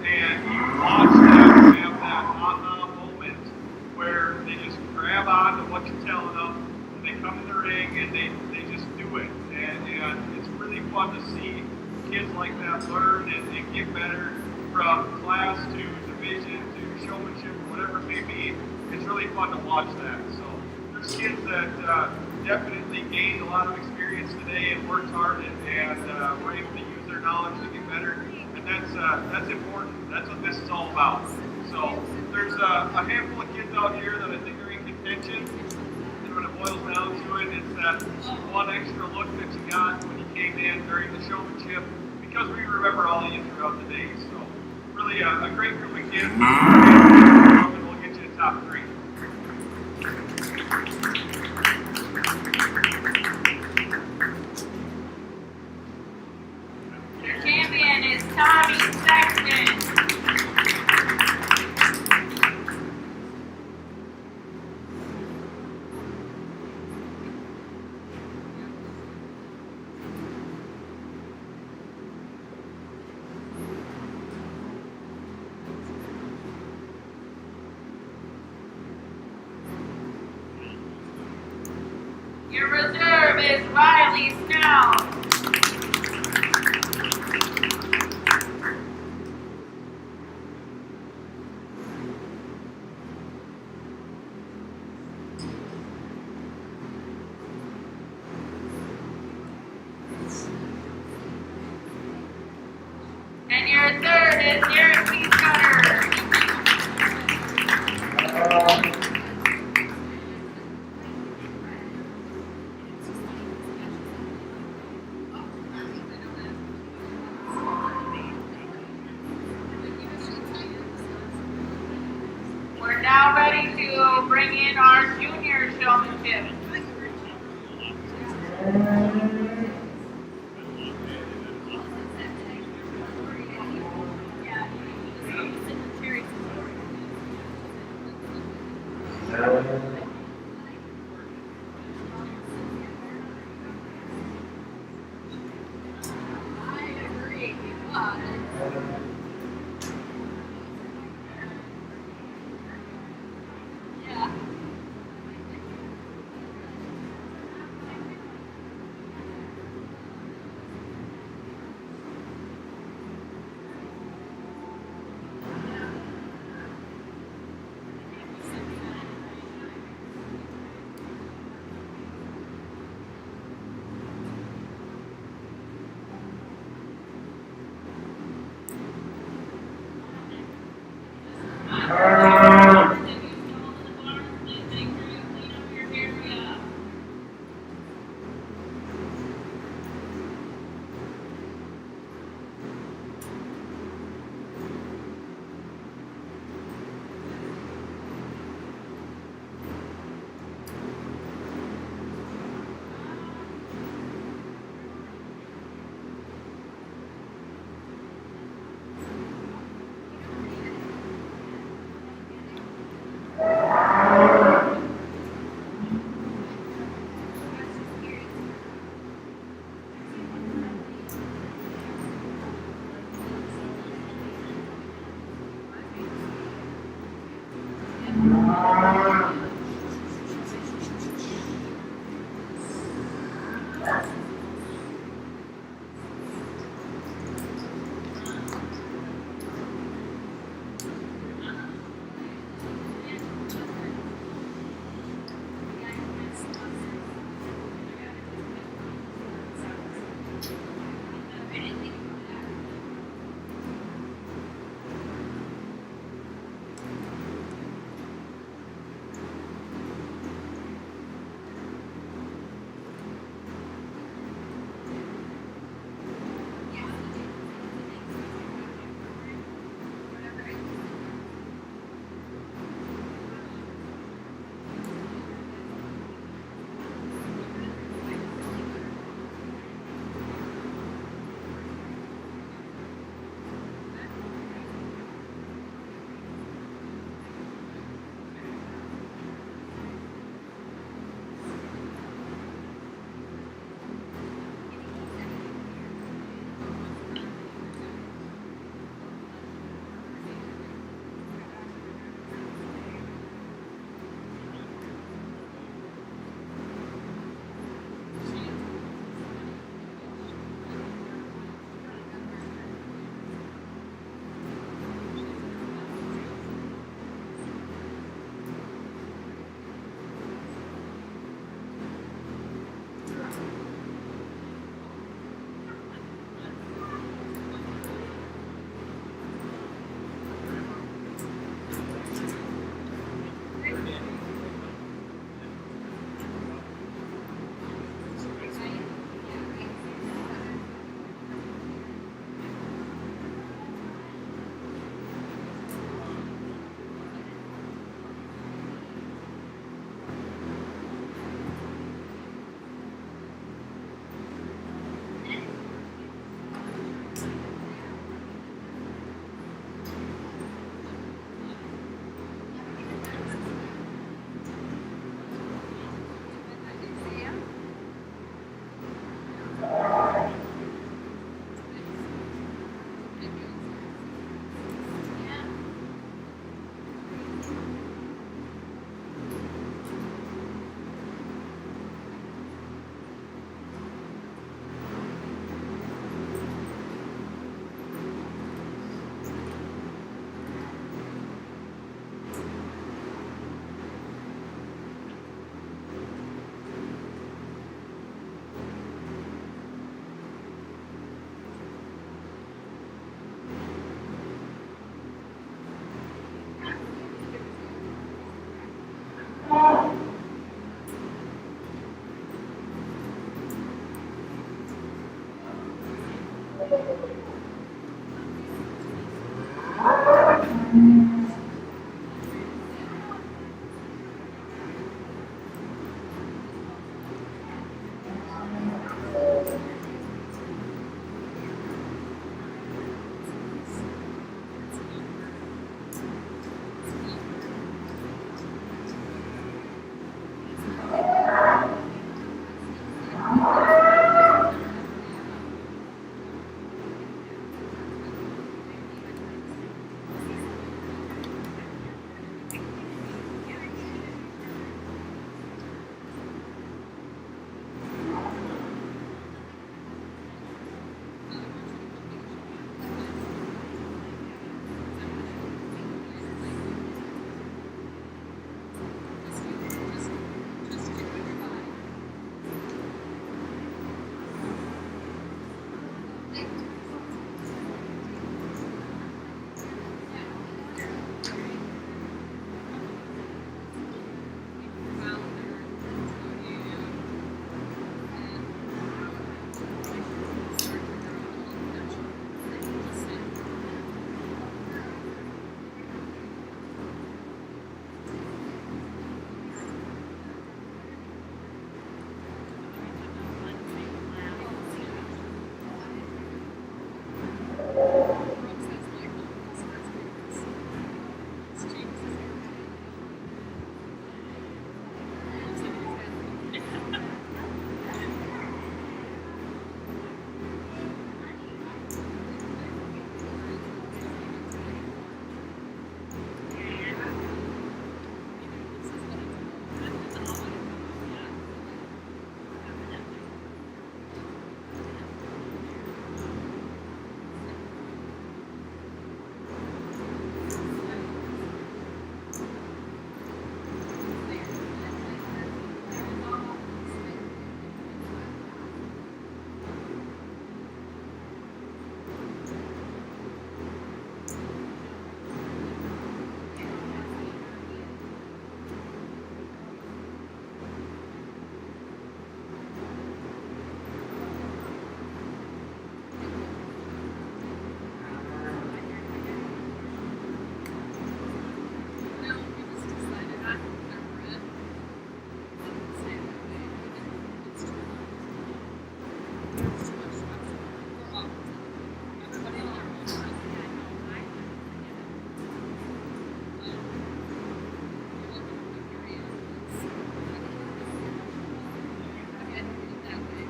and you watch them have that aha moment where they just grab on to what you're telling them, and they come in the ring and they just do it, and it's really fun to see kids like that learn and get better from class to division to showmanship, whatever it may be. It's really fun to watch that. So there's kids that definitely gained a lot of experience today and worked hard and were able to use their knowledge to get better. And that's important. That's what this is all about. So there's a handful of kids out here that I think are in contention. And when it boils down to it, it's that one extra look that you got when you came in during the showmanship, because we remember all of you throughout the day. So really a great group of kids. And we'll get you to top 3. Your champion is Tommy Sexton. Your reserve is Riley Snell. And your third is Derek P. Cutter. We're now ready to bring in our junior showmanship.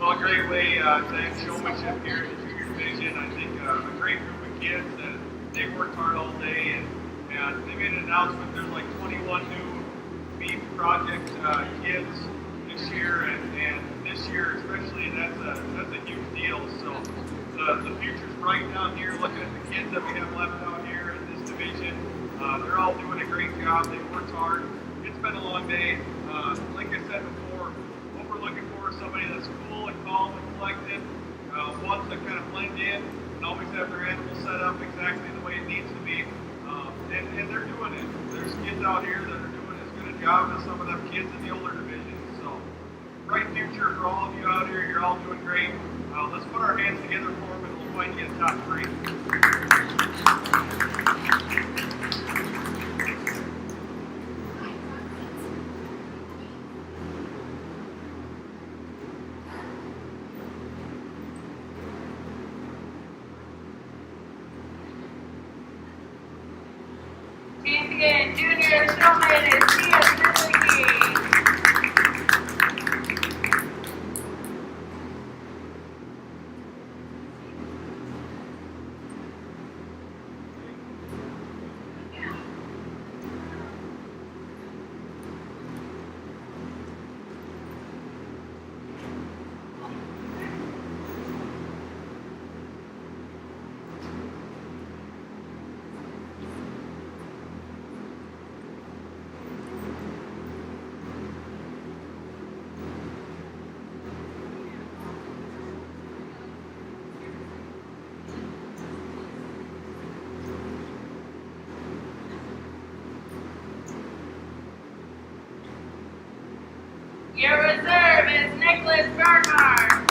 Well, a great way to have showmanship here in the junior division. I think a great group of kids that they worked hard all day, and they made an announcement. There's like 21 new beef project kids this year, and this year especially, that's a huge deal. So the future's bright down here. Looking at the kids that we have left out here in this division, they're all doing a great job. They worked hard. It's been a long day. Like I said before, what we're looking for is somebody that's cool and calm and collected, ones that kind of blend in and always have their animal set up exactly the way it needs to be. And they're doing it. There's kids out here that are doing as good a job as some of them kids in the older divisions. So, bright future for all of you out here. You're all doing great. Let's put our hands together for them and we'll find you a top three. Champion Junior Showman is Winneshiek. Your reserve is Nicholas Bernhardt.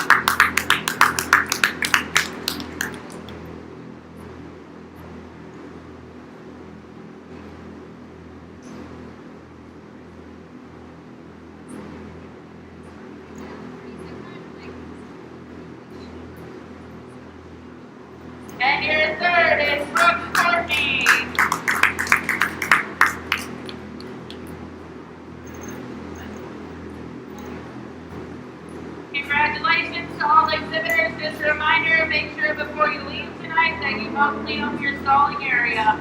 go clean up your stalling area.